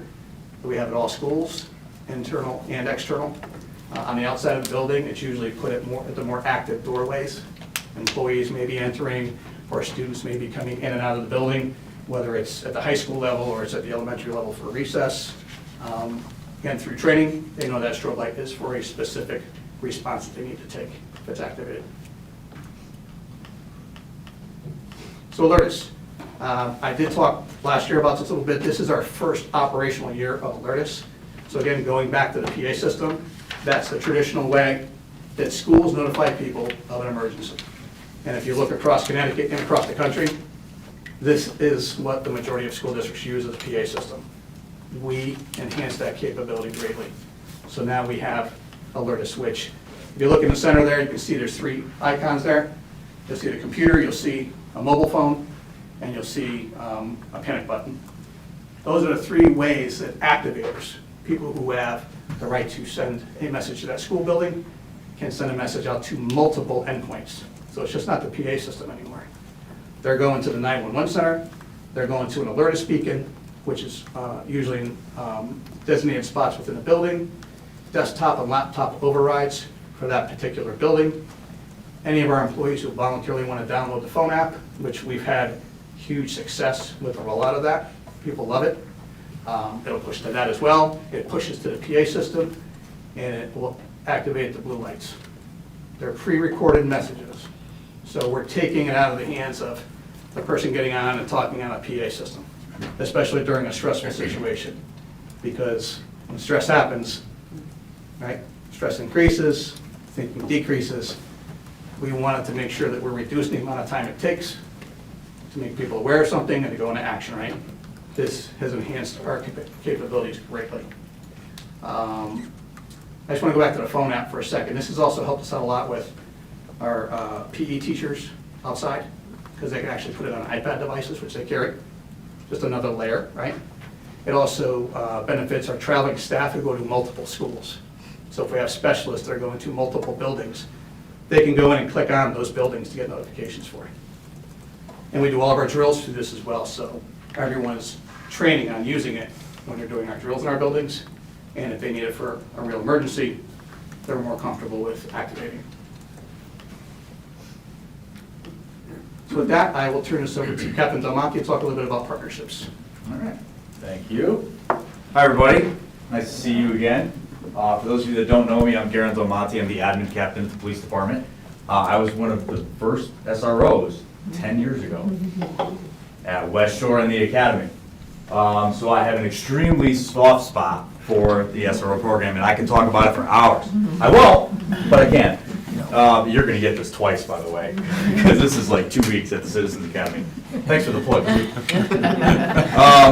that we have at all schools, internal and external. On the outside of the building, it's usually put at the more active doorways. Employees may be entering, or students may be coming in and out of the building, whether it's at the high school level or it's at the elementary level for recess. Again, through training, they know that strobe light is for a specific response that they need to take if it's activated. So Alertus. I did talk last year about this a little bit. This is our first operational year of Alertus. So again, going back to the PA system, that's the traditional way that schools notify people of an emergency. And if you look across Connecticut and across the country, this is what the majority of school districts use as a PA system. We enhanced that capability greatly. So now we have Alertus, which if you look in the center there, you can see there's 3 icons there. You'll see the computer, you'll see a mobile phone, and you'll see a panic button. Those are the 3 ways that activators, people who have the right to send a message to that school building, can send a message out to multiple endpoints. So it's just not the PA system anymore. They're going to the 911 center, they're going to an alertist beacon, which is usually in designated spots within the building, desktop and laptop overrides for that particular building. Any of our employees who voluntarily want to download the phone app, which we've had huge success with the rollout of that. People love it. It'll push to that as well. It pushes to the PA system, and it will activate the blue lights. They're pre-recorded messages. So we're taking it out of the hands of the person getting on and talking on a PA system, especially during a stressful situation. Because when stress happens, right, stress increases, thinking decreases. We wanted to make sure that we're reducing the amount of time it takes to make people aware of something and to go into action, right? This has enhanced our capabilities greatly. I just want to go back to the phone app for a second. This has also helped us out a lot with our PE teachers outside, because they can actually put it on iPad devices, which they carry. Just another layer, right? It also benefits our traveling staff who go to multiple schools. So if we have specialists that are going to multiple buildings, they can go in and click on those buildings to get notifications for it. And we do all of our drills through this as well, so everyone's training on using it when they're doing our drills in our buildings, and if they need it for a real emergency, they're more comfortable with activating. So with that, I will turn this over to Captain Delmonte to talk a little bit about partnerships. All right, thank you. Hi, everybody. Nice to see you again. For those of you that don't know me, I'm Garen Delmonte. I'm the admin captain at the police department. I was one of the first SROs 10 years ago at West Shore and the Academy. So I have an extremely soft spot for the SRO program, and I can talk about it for hours. I won't, but I can. You're going to get this twice, by the way, because this is like 2 weeks at the Citizens Academy. Thanks for the plug.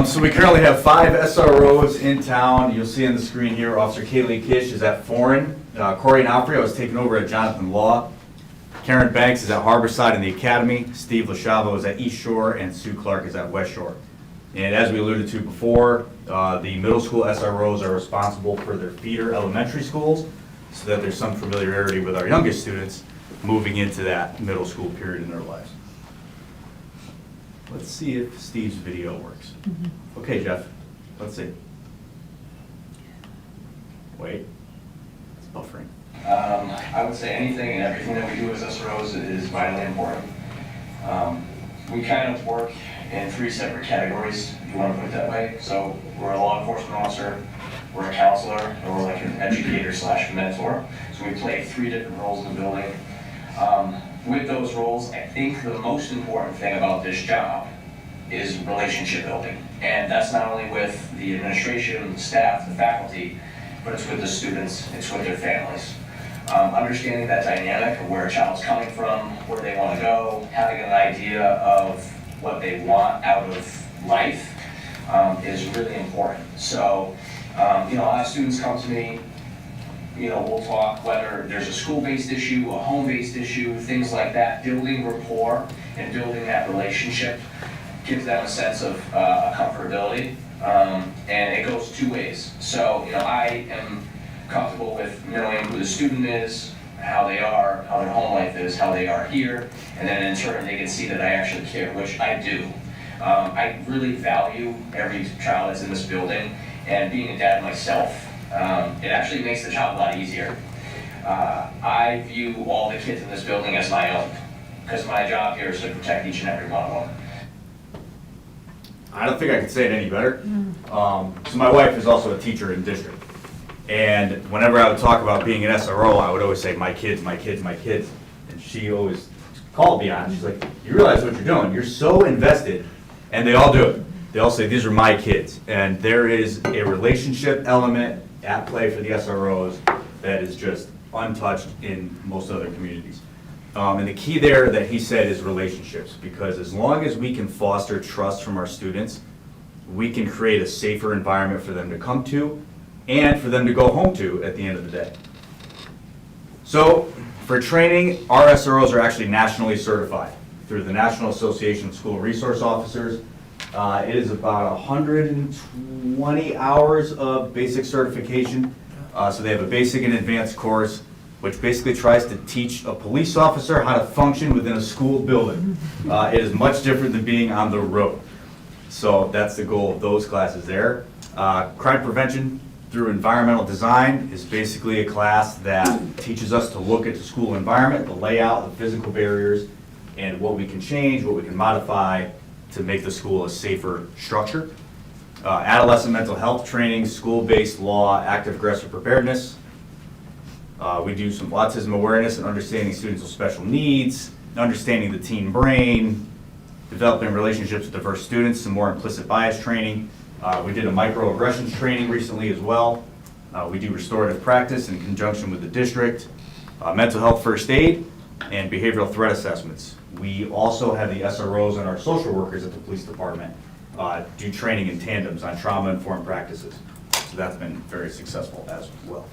So we currently have 5 SROs in town. You'll see on the screen here, Officer Kaylee Kish is at Foreign. Corey Nalfrey was taken over at Jonathan Law. Karen Banks is at Harborside in the Academy. Steve Lachavo is at East Shore, and Sue Clark is at West Shore. And as we alluded to before, the middle school SROs are responsible for their feeder elementary schools, so that there's some familiarity with our youngest students moving into that middle school period in their lives. Let's see if Steve's video works. Okay, Jeff, let's see. Wait, it's buffering. I would say anything and everything that we do as SROs is vitally important. We kind of work in 3 separate categories, if you want to put it that way. So we're a law enforcement officer, we're a counselor, and we're like an educator / mentor. So we play 3 different roles in the building. With those roles, I think the most important thing about this job is relationship building. And that's not only with the administration, the staff, the faculty, but it's with the students, it's with their families. Understanding that dynamic of where a child's coming from, where they want to go, having an idea of what they want out of life is really important. So, a lot of students come to me, we'll talk whether there's a school-based issue, a home-based issue, things like that. Building rapport and building that relationship gives them a sense of comfortability, and it goes 2 ways. So, I am comfortable with knowing who the student is, how they are, how their home life is, how they are here, and then in turn they can see that I actually care, which I do. I really value every child that's in this building, and being a dad myself, it actually makes the job a lot easier. I view all the kids in this building as my own, because my job here is to protect each and every one of them. I don't think I could say it any better. So my wife is also a teacher in district. And whenever I would talk about being an SRO, I would always say, my kids, my kids, my kids. And she always called me on it. She's like, you realize what you're doing. You're so invested. And they all do it. They all say, these are my kids. And there is a relationship element at play for the SROs that is just untouched in most other communities. And the key there that he said is relationships, because as long as we can foster trust from our students, we can create a safer environment for them to come to and for them to go home to at the end of the day. So for training, our SROs are actually nationally certified. through the National Association of School Resource Officers. It is about 120 hours of basic certification. So they have a basic and advanced course, which basically tries to teach a police officer how to function within a school building. It is much different than being on the road. So that's the goal of those classes there. Crime prevention through environmental design is basically a class that teaches us to look at the school environment, the layout, the physical barriers, and what we can change, what we can modify to make the school a safer structure. Adolescent mental health training, school-based law, active aggressor preparedness. We do some autism awareness and understanding students with special needs, understanding the teen brain, developing relationships with diverse students, some more implicit bias training. We did a microaggressions training recently as well. We do restorative practice in conjunction with the district, mental health first aid, and behavioral threat assessments. We also have the SROs and our social workers at the police department do training in tandems on trauma-informed practices. So that's been very successful as well.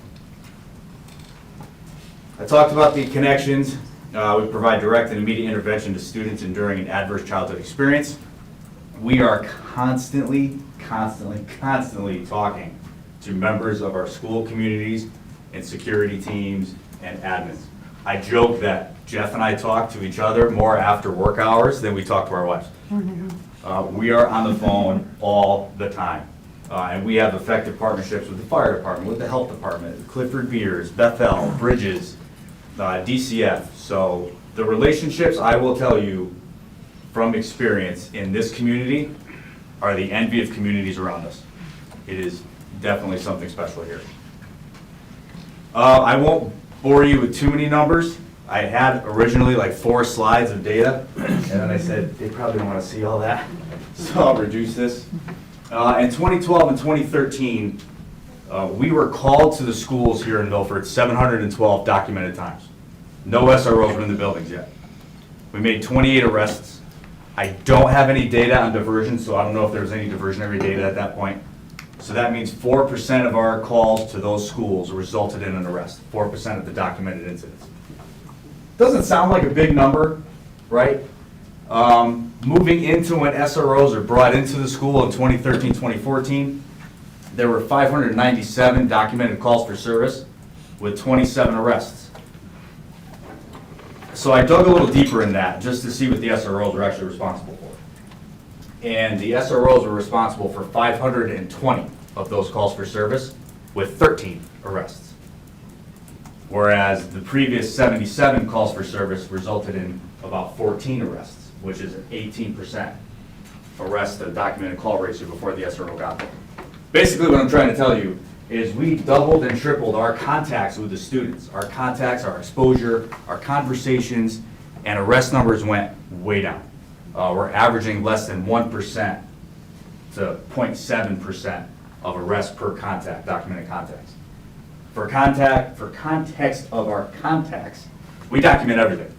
I talked about the connections. We provide direct and immediate intervention to students enduring an adverse childhood experience. We are constantly talking to members of our school communities and security teams and admins. I joke that Jeff and I talk to each other more after work hours than we talk to our wives. We are on the phone all the time. And we have effective partnerships with the fire department, with the health department, Clifford Beers, Bethel, Bridges, DCF. So the relationships, I will tell you from experience in this community, are the envy of communities around us. It is definitely something special here. I won't bore you with too many numbers. I had originally like 4 slides of data, and then I said, they probably don't want to see all that, so I'll reduce this. In 2012 and 2013, we were called to the schools here in Milford 712 documented times. No SROs were in the buildings yet. We made 28 arrests. I don't have any data on diversion, so I don't know if there was any diversionary data at that point. So that means 4% of our calls to those schools resulted in an arrest, 4% of the documented incidents. Doesn't sound like a big number, right? Moving into when SROs are brought into the school in 2013, 2014, there were 597 documented calls for service with 27 arrests. So I dug a little deeper in that just to see what the SROs were actually responsible for. And the SROs were responsible for 520 of those calls for service with 13 arrests. Whereas the previous 77 calls for service resulted in about 14 arrests, which is an 18% arrest to documented call ratio before the SRO got there. Basically what I'm trying to tell you is we doubled and tripled our contacts with the students. Our contacts, our exposure, our conversations, and arrest numbers went way down. We're averaging less than 1% to 0.7% of arrests per contact, documented contacts. For context of our contacts, we document everything.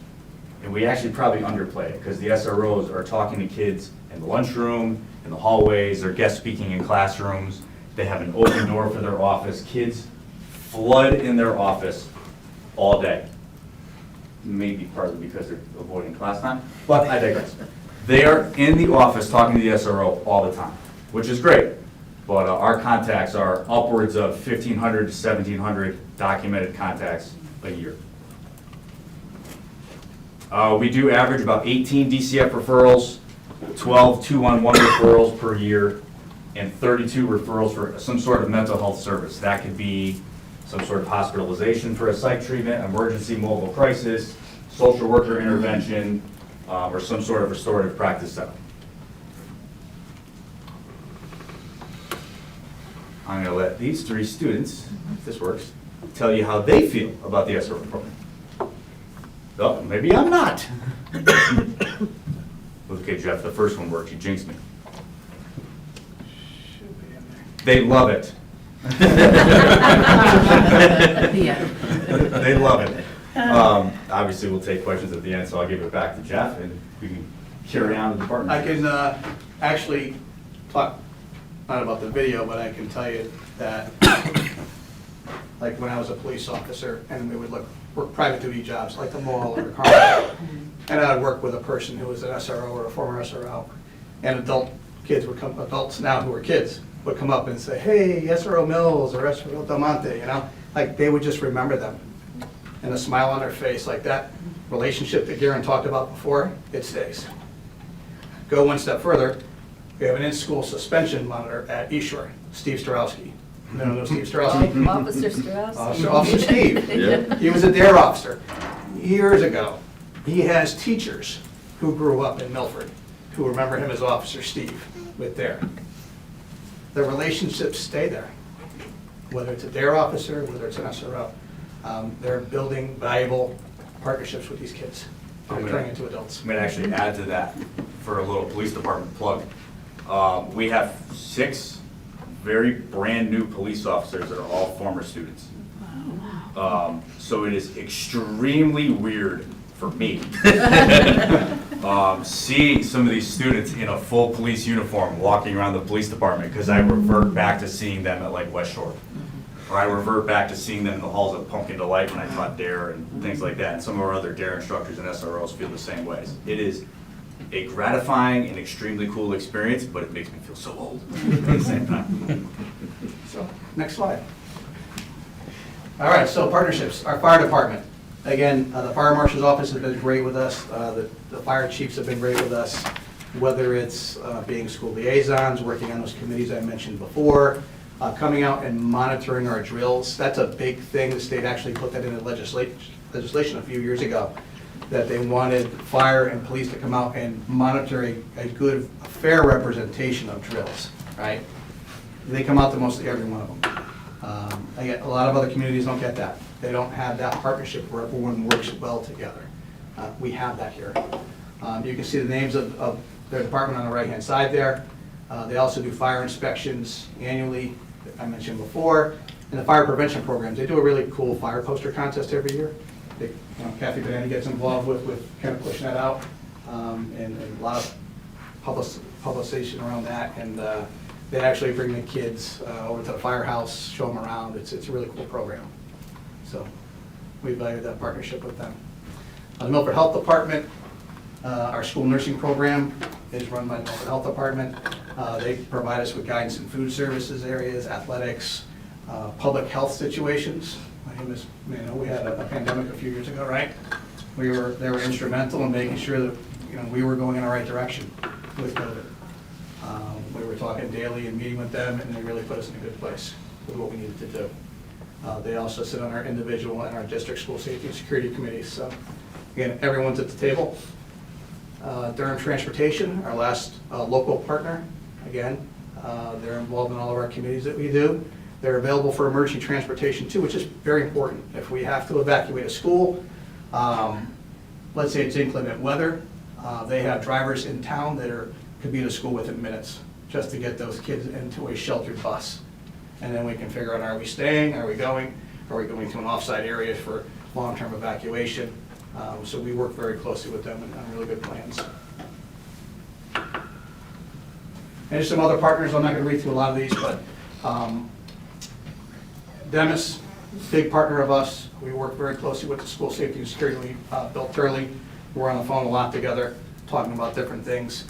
And we actually probably underplay it because the SROs are talking to kids in the lunchroom, in the hallways, they're guest speaking in classrooms. They have an open door for their office. Kids flood in their office all day. Maybe partly because they're avoiding class time, but I digress. They are in the office talking to the SRO all the time, which is great. But our contacts are upwards of 1,500 to 1,700 documented contacts a year. We do average about 18 DCF referrals, 12 2-on-1 referrals per year, and 32 referrals for some sort of mental health service. That could be some sort of hospitalization for a psych treatment, emergency mobile crisis, social worker intervention, or some sort of restorative practice setup. I'm going to let these 3 students, if this works, tell you how they feel about the SRO program. Oh, maybe I'm not. Okay, Jeff, the first one worked. You jinxed me. They love it. They love it. Obviously, we'll take questions at the end, so I'll give it back to Jeff, and we can carry on the department. I can actually talk, not about the video, but I can tell you that, like when I was a police officer, and we would look work private duty jobs like the mall or a car. And I'd work with a person who was an SRO or a former SRO. And adults now who are kids would come up and say, hey, SRO Mills or SRO Del Monte, you know? Like they would just remember them. And a smile on their face, like that relationship that Garen talked about before, it stays. Go one step further, we have an in-school suspension monitor at East Shore, Steve Starowski. You know Steve Starowski? Officer Strauss. Officer Steve. Yeah. He was a DARE officer years ago. He has teachers who grew up in Milford who remember him as Officer Steve with DARE. The relationships stay there, whether it's a DARE officer, whether it's an SRO. They're building valuable partnerships with these kids. They're turning into adults. I'm going to actually add to that for a little police department plug. We have 6 very brand-new police officers that are all former students. So it is extremely weird for me seeing some of these students in a full police uniform walking around the police department, because I revert back to seeing them at like West Shore. Or I revert back to seeing them in the halls of Pumpkin Delight when I taught DARE and things like that. And some of our other DARE instructors and SROs feel the same ways. It is a gratifying and extremely cool experience, but it makes me feel so old at the same time. So, next slide. All right, so partnerships. Our fire department. Again, the fire marshal's office has been great with us. The fire chiefs have been great with us, whether it's being school liaisons, working on those committees I mentioned before, coming out and monitoring our drills. That's a big thing. The state actually put that into legislation a few years ago, that they wanted fire and police to come out and monitor a good, fair representation of drills, right? They come out to mostly every one of them. Again, a lot of other communities don't get that. They don't have that partnership where everyone works well together. We have that here. You can see the names of their department on the right-hand side there. They also do fire inspections annually, that I mentioned before, and the fire prevention programs. They do a really cool fire poster contest every year. Kathy Banani gets involved with kind of pushing that out, and a lot of publicization around that. And they actually bring the kids over to the firehouse, show them around. It's a really cool program. So we value that partnership with them. The Milford Health Department, our school nursing program is run by the Milford Health Department. They provide us with guidance in food services areas, athletics, public health situations. We had a pandemic a few years ago, right? They were instrumental in making sure that we were going in the right direction with COVID. We were talking daily and meeting with them, and they really put us in a good place with what we needed to do. They also sit on our individual and our district school safety and security committees. So again, everyone's at the table. Durham Transportation, our last local partner, again, they're involved in all of our committees that we do. They're available for emergency transportation too, which is very important. If we have to evacuate a school, let's say it's inclement weather, they have drivers in town that could be to school within minutes just to get those kids into a sheltered bus. And then we can figure out, are we staying, are we going to an off-site area for long-term evacuation? So we work very closely with them on really good plans. And there's some other partners, I'm not going to read through a lot of these, but Demis, big partner of us. We work very closely with the school safety and security, Bill Turley. We're on the phone a lot together, talking about different things.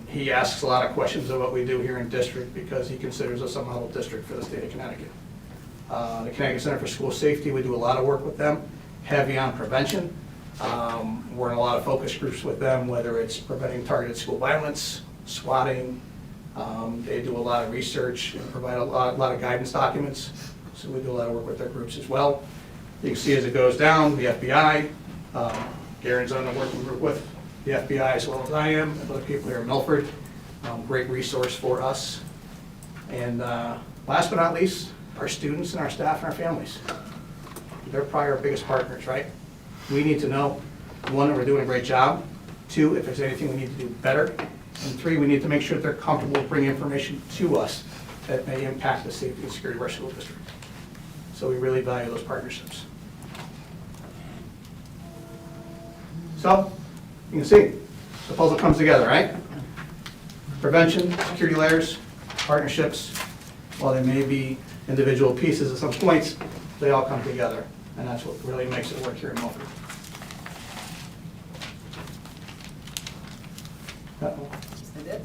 He asks a lot of questions of what we do here in district because he considers us a model district for the state of Connecticut. The Connecticut Center for School Safety, we do a lot of work with them, heavy on prevention. We're in a lot of focus groups with them, whether it's preventing targeted school violence, swatting. They do a lot of research and provide a lot of guidance documents. So we do a lot of work with their groups as well. You can see as it goes down, the FBI, Garen's on the working group with the FBI as well as I am, and other people here in Milford. Great resource for us. And last but not least, our students and our staff and our families. They're probably our biggest partners, right? We need to know, one, that we're doing a great job. Two, if there's anything we need to do better. And three, we need to make sure that they're comfortable bringing information to us that may impact the safety and security of our school district. So we really value those partnerships. So, you can see, the puzzle comes together, right? Prevention, security layers, partnerships, while they may be individual pieces at some points, they all come together. And that's what really makes it work here in Milford. Uh-oh. Is that it?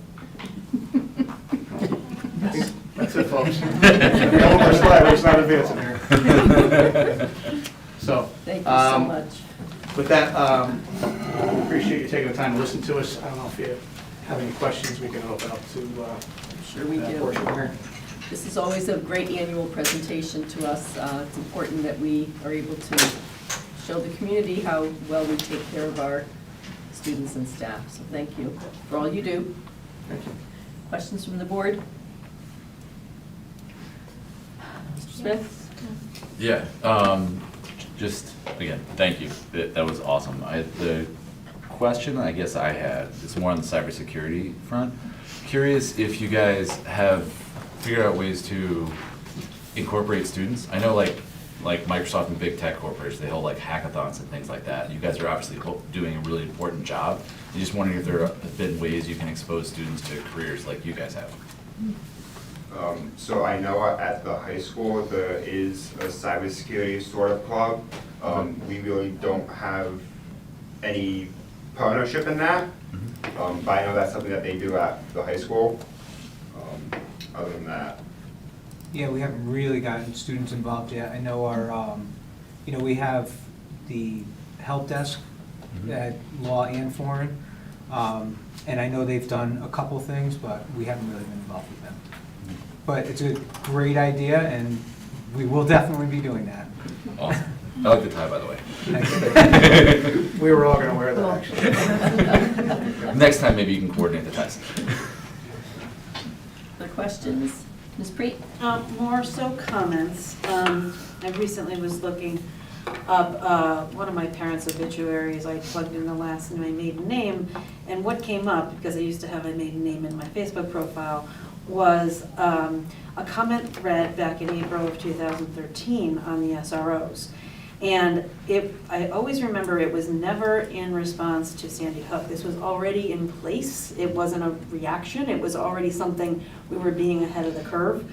That's it, folks. We have one more slide, but it's not advancing here. So. Thank you so much. With that, appreciate you taking the time to listen to us. I don't know if you have any questions, we can open up to Sure we that do. portion. This is always a great annual presentation to us. It's important that we are able to show the community how well we take care of our students and staff. So thank you for all you do. Thank you. Questions from the board? Mr. Smith? Yeah, just, again, thank you. That was awesome. The question I guess I had is more on the cybersecurity front. Curious if you guys have figured out ways to incorporate students. I know like Microsoft and big tech corporations, they hold like hackathons and things like that. You guys are obviously doing a really important job. I'm just wondering if there have been ways you can expose students to careers like you guys have. So I know at the high school there is a cybersecurity sort of club. We really don't have any partnership in that, but I know that's something that they do at the high school. Other than that, Yeah, we haven't really gotten students involved yet. I know our, we have the help desk at Law and Foreign, and I know they've done a couple things, but we haven't really been involved with them. But it's a great idea, and we will definitely be doing that. Awesome. I like the tie, by the way. We were all going to wear that, actually. Next time, maybe you can coordinate the ties. Other questions? Ms. Preet? More so comments. I recently was looking up one of my parents' obituaries. I plugged in the last and my maiden name, and what came up, because I used to have my maiden name in my Facebook profile, was a comment read back in April of 2013 on the SROs. And I always remember it was never in response to Sandy Hook. This was already in place. It wasn't a reaction. It was already something we were being ahead of the curve.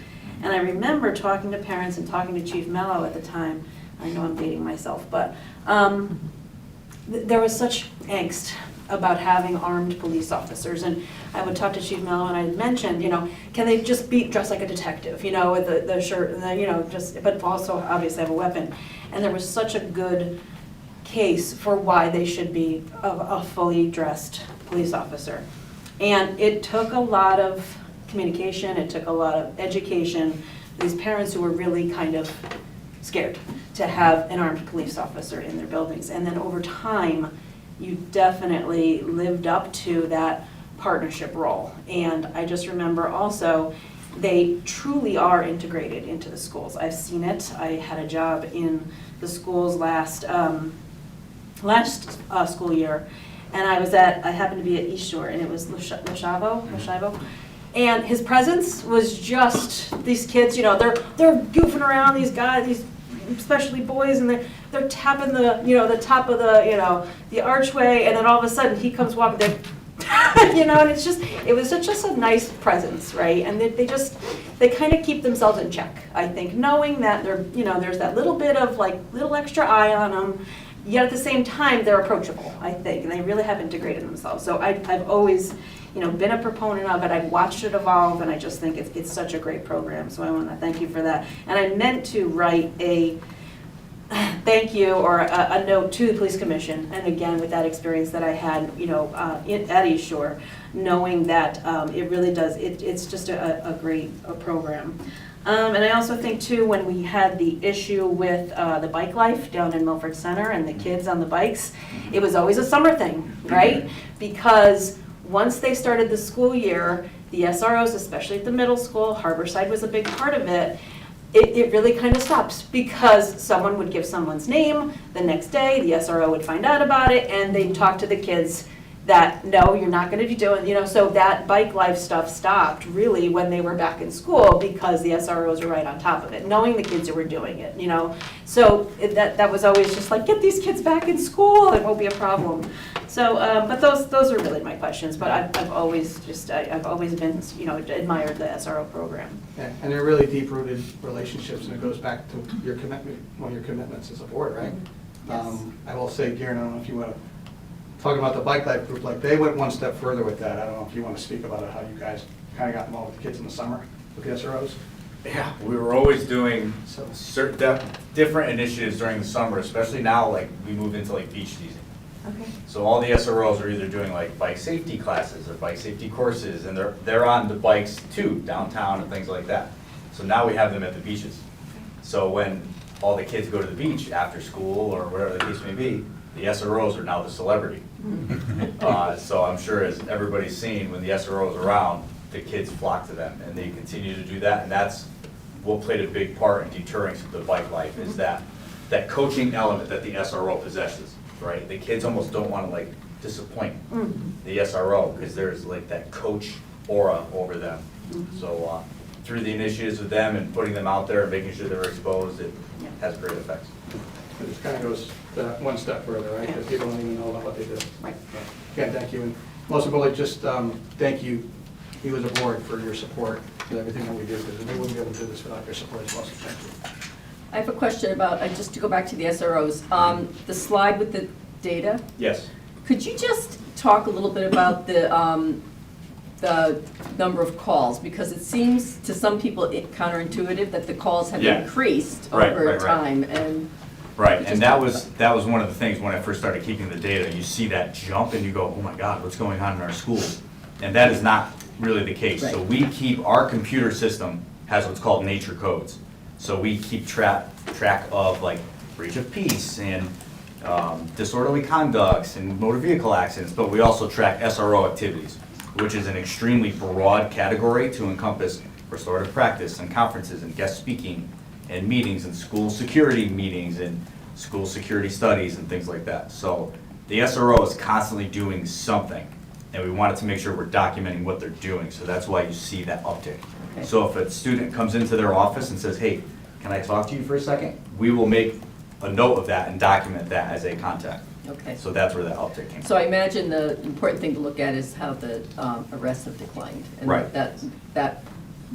And I remember talking to parents and talking to Chief Mello at the time. I know I'm dating myself, but there was such angst about having armed police officers. And I would talk to Chief Mello and I'd mentioned, can they just be dressed like a detective, with the shirt and the, but also obviously have a weapon. And there was such a good case for why they should be a fully dressed police officer. And it took a lot of communication, it took a lot of education, these parents who were really kind of scared to have an armed police officer in their buildings. And then over time, you definitely lived up to that partnership role. And I just remember also, they truly are integrated into the schools. I've seen it. I had a job in the schools last school year, and I happened to be at East Shore, and it was Lashavo, and his presence was just these kids. They're goofing around. These guys, especially boys, and they're tapping the top of the archway, and then all of a sudden he comes walking there. And it was just a nice presence, right? And they kind of keep themselves in check, I think, knowing that there's that little bit of little extra eye on them, yet at the same time they're approachable, I think, and they really have integrated themselves. So I've always, been a proponent of it. I've watched it evolve, and I just think it's such a great program. So I want to thank you for that. And I meant to write a thank you or a note to the police commission, and again with that experience that I had at East Shore, knowing that it really does, it's just a great program. And I also think too, when we had the issue with the bike life down in Milford Center and the kids on the bikes, it was always a summer thing, right? Because once they started the school year, the SROs, especially at the middle school, Harborside was a big part of it, it really kind of stops, because someone would give someone's name, the next day the SRO would find out about it, and they'd talk to the kids that, no, you're not going to be doing, so that bike life stuff stopped really when they were back in school, because the SROs were right on top of it, knowing the kids who were doing it, So that was always just get these kids back in school, it won't be a problem. So, but those are really my questions, but I've always been, admired the SRO program. Yeah, and they're really deep-rooted relationships, and it goes back to your commitment, one of your commitments as a board, right? Yes. I will say, Garen, I don't know if you want to talk about the Bike Life group, like they went one step further with that. I don't know if you want to speak about it, how you guys kind of got involved with the kids in the summer with the SROs. Yeah, we were always doing certain different initiatives during the summer, especially now, like, we moved into like beach season. Okay. So all the SROs are either doing like bike safety classes or bike safety courses, and they're on the bikes too, downtown and things like that. So now we have them at the beaches. So when all the kids go to the beach after school or whatever the case may be, the SROs are now the celebrity. So I'm sure as everybody's seen, when the SRO is around, the kids flock to them, and they continue to do that, and that's what played a big part in deterring the bike life, is that coaching element that the SRO possesses, right? The kids almost don't want to like disappoint the SRO, because there's like that coach aura over them. So through the initiatives with them and putting them out there and making sure they're exposed, it has great effects. It just kind of goes one step further, right? Because people don't even know about what they do. Right. Again, thank you, and most importantly, just thank you as a board for your support and everything that we do, because we wouldn't be able to do this without your support as well, so thank you. I have a question about, just to go back to the SROs, the slide with the data. Yes. Could you just talk a little bit about the number of calls? Because it seems to some people counterintuitive that the calls have increased over time. And right, and that was one of the things when I first started keeping the data. You see that jump and you go, oh my God, what's going on in our schools? And that is not really the case. So we keep, our computer system has what's called nature codes. So we keep track of like breach of peace and disorderly conducts and motor vehicle accidents, but we also track SRO activities, which is an extremely broad category to encompass restorative practice and conferences and guest speaking and meetings and school security meetings and school security studies and things like that. So the SRO is constantly doing something, and we wanted to make sure we're documenting what they're doing, so that's why you see that uptick. Okay. So if a student comes into their office and says, hey, can I talk to you for a second? We will make a note of that and document that as a contact. Okay. So that's where that uptick came from. so I imagine the important thing to look at is how the arrests have declined. And Right. that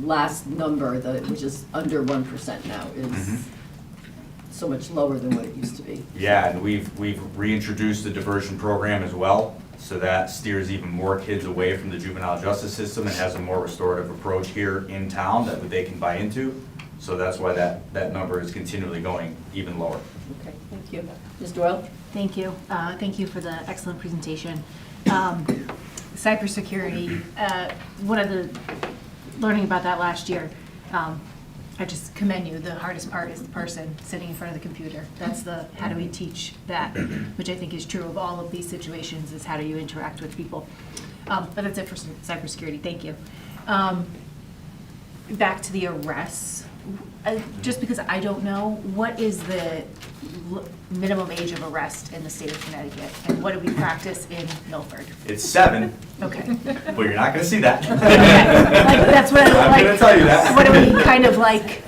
last number, which is under 1% now, is so much lower than what it used to be. Yeah, and we've reintroduced the diversion program as well, so that steers even more kids away from the juvenile justice system and has a more restorative approach here in town that they can buy into. So that's why that number is continually going even lower. Okay, thank you. Ms. Doyle? Thank you. Thank you for the excellent presentation. Cybersecurity, one of the, learning about that last year, I just commend you. The hardest part is the person sitting in front of the computer. That's the, how do we teach that, which I think is true of all of these situations, is how do you interact with people. But that's it for cybersecurity. Thank you. Back to the arrests. Just because I don't know, what is the minimum age of arrest in the state of Connecticut? And what do we practice in Milford? It's 7. Okay. But you're not gonna see that. Okay. Like, that's what I'm like, gonna tell you that. What are we kind of like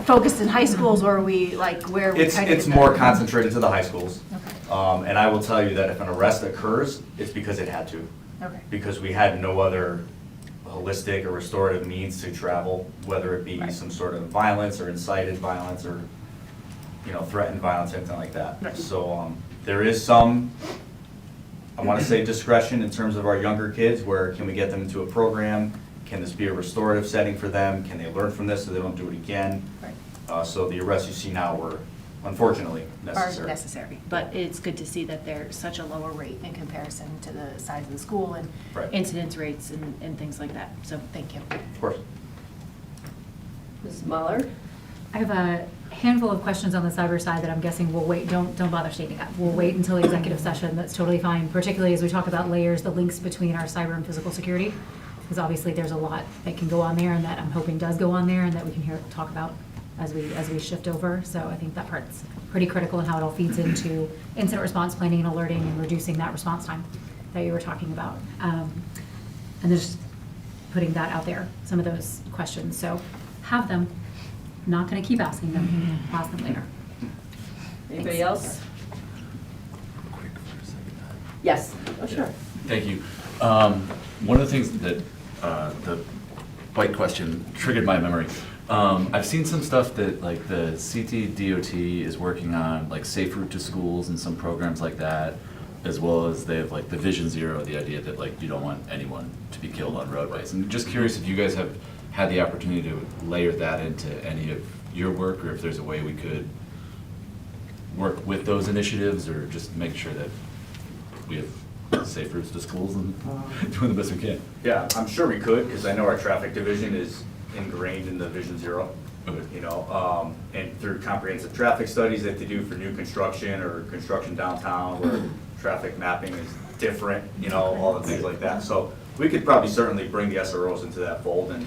focused in high schools, or are we like where are we kind of? It's more concentrated to the high schools. Okay. And I will tell you that if an arrest occurs, it's because it had to. Okay. Because we had no other holistic or restorative means to travel, whether it be some sort of violence or incited violence or, threatened violence, anything like that. Right. So there is some, I want to say, discretion in terms of our younger kids, where can we get them into a program? Can this be a restorative setting for them? Can they learn from this so they don't do it again? Right. So the arrests you see now were, unfortunately, necessary. Are necessary, but it's good to see that they're such a lower rate in comparison to the size of the school and incidence rates and things like that. So thank you. Of course. Ms. Mahler? I have a handful of questions on the cyber side that I'm guessing we'll wait, don't bother stating that. We'll wait until the executive session, that's totally fine, particularly as we talk about layers, the links between our cyber and physical security. Because obviously there's a lot that can go on there and that I'm hoping does go on there and that we can talk about as we shift over. So I think that part's pretty critical in how it all feeds into incident response planning and alerting and reducing that response time that you were talking about. And just putting that out there, some of those questions. So have them. Not going to keep asking them. Ask them later. Anybody else? Yes. Oh, sure. Thank you. One of the things that the bike question triggered my memory. I've seen some stuff that like the CTDOT is working on, like safe route to schools and some programs like that, as well as they have like the Vision Zero, the idea that like you don't want anyone to be killed on roadways. And just curious if you guys have had the opportunity to layer that into any of your work, or if there's a way we could work with those initiatives, or just make sure that we have safe routes to schools and doing the best we can. Yeah, I'm sure we could, because I know our traffic division is ingrained in the Vision Zero. Okay. You know, and through comprehensive traffic studies that they do for new construction or construction downtown, where traffic mapping is different, you know, all the things like that. So we could probably certainly bring the SROs into that fold and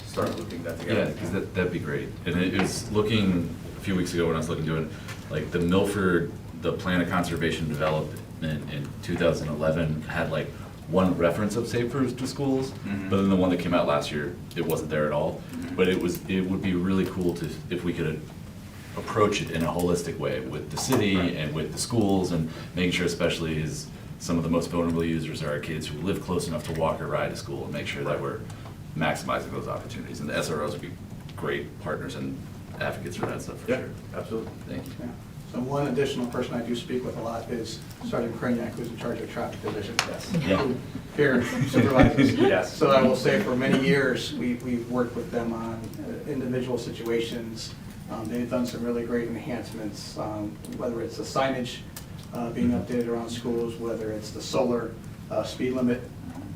start looping that together. Yeah, because that'd be great. And it was looking, a few weeks ago when I was looking doing, like the Milford, the Plan of Conservation Development in 2011 had like one reference of safe routes to schools, but then the one that came out last year, it wasn't there at all. But it would be really cool to, if we could approach it in a holistic way with the city and with the schools, and making sure especially is some of the most vulnerable users are our kids who live close enough to walk or ride to school, and make sure that we're maximizing those opportunities. And the SROs would be great partners and advocates for that stuff for sure. Absolutely. Thank you. Yeah. So one additional person I do speak with a lot is Sergeant Kraniak, who's in charge of traffic division. Yes. Yeah. Here supervises. Yes. So I will say for many years, we've worked with them on individual situations. They've done some really great enhancements, whether it's the signage being updated around schools, whether it's the solar speed limit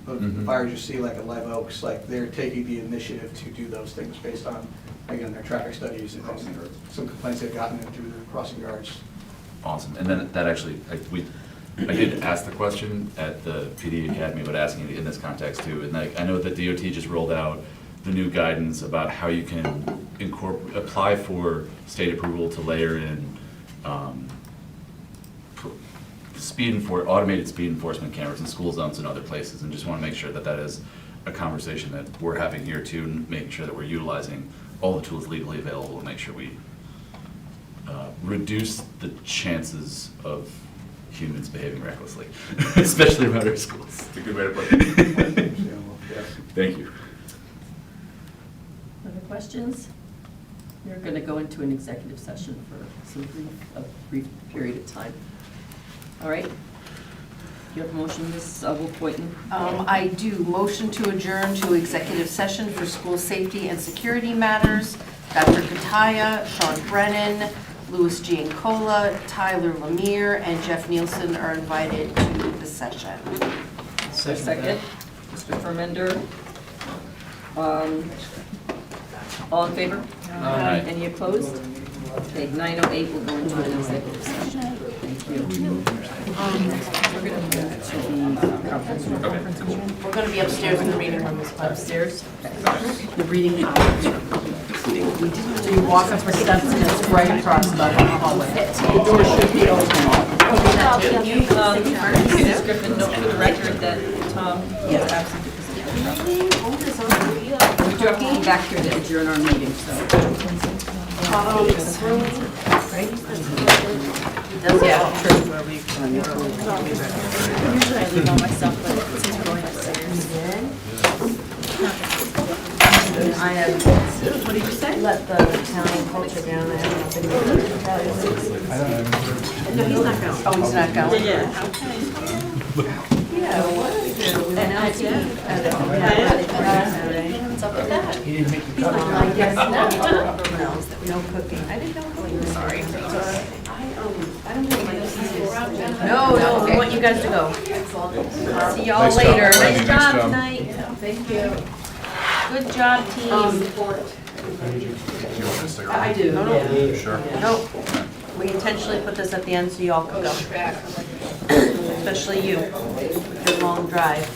of fires you see like at Live Oaks, like they're taking the initiative to do those things based on, again, their traffic studies and some complaints they've gotten through the crossing guards. Awesome. And then that actually, I did ask the question at the PD Academy, but asking it in this context too. And like, I know that DOT just rolled out the new guidance about how you can apply for state approval to layer in automated speed enforcement cameras in school zones and other places, and just want to make sure that that is a conversation that we're having here too, and making sure that we're utilizing all the tools legally available to make sure we reduce the chances of humans behaving recklessly, especially around our schools. It's a good way to put it. Thank you. Other questions? We're going to go into an executive session for a brief period of time. All right. Do you have a motion, Ms. Wolf-Boynton? I do. Motion to adjourn to executive session for school safety and security matters. Dr. Kataya, Sean Brennan, Louis Giancola, Tyler Lemire, and Jeff Nielsen are invited to the session. Second. Mr. Fermender. All in favor? Aye. Any opposed? Okay, 9:08, we'll go into an executive session. Thank you. We're going to move to the conference room. We're going to be upstairs in the reading room this time. Upstairs? The reading conference room. So you walk up the steps and it's right across the hallway. The door should be open. Ms. Griffin, note for the record that Tom is absent because of the We do have to come back here to adjourn our meeting, so. Yeah, true. Usually I leave all my stuff, but since we're going upstairs. I have, what did you say? Let the Italian culture down. I have nothing to do. No, he's not going. Oh, he's not going? Yeah, what is it? And I what's up with that? He didn't make the cut. I guess not. No cooking. I didn't know cooking. Sorry. I don't think my No, we want you guys to go. See y'all Nice job. later. Wendy, Nice nice job job. tonight. Thank you. Good job, team. I do. No. Sure. Nope. We intentionally put this at the end so y'all can go. Especially you. Your long drive.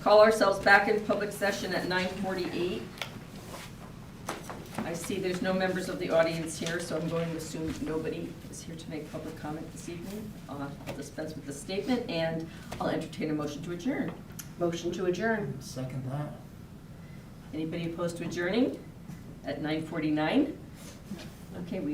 Call ourselves back in public session at 9:48. I see there's no members of the audience here, so I'm going to assume nobody is here to make public comment this evening. I'll dispense with the statement, and I'll entertain a motion to adjourn. Motion to adjourn. Second that. Anybody opposed to adjourning at 9:49? Okay, we are.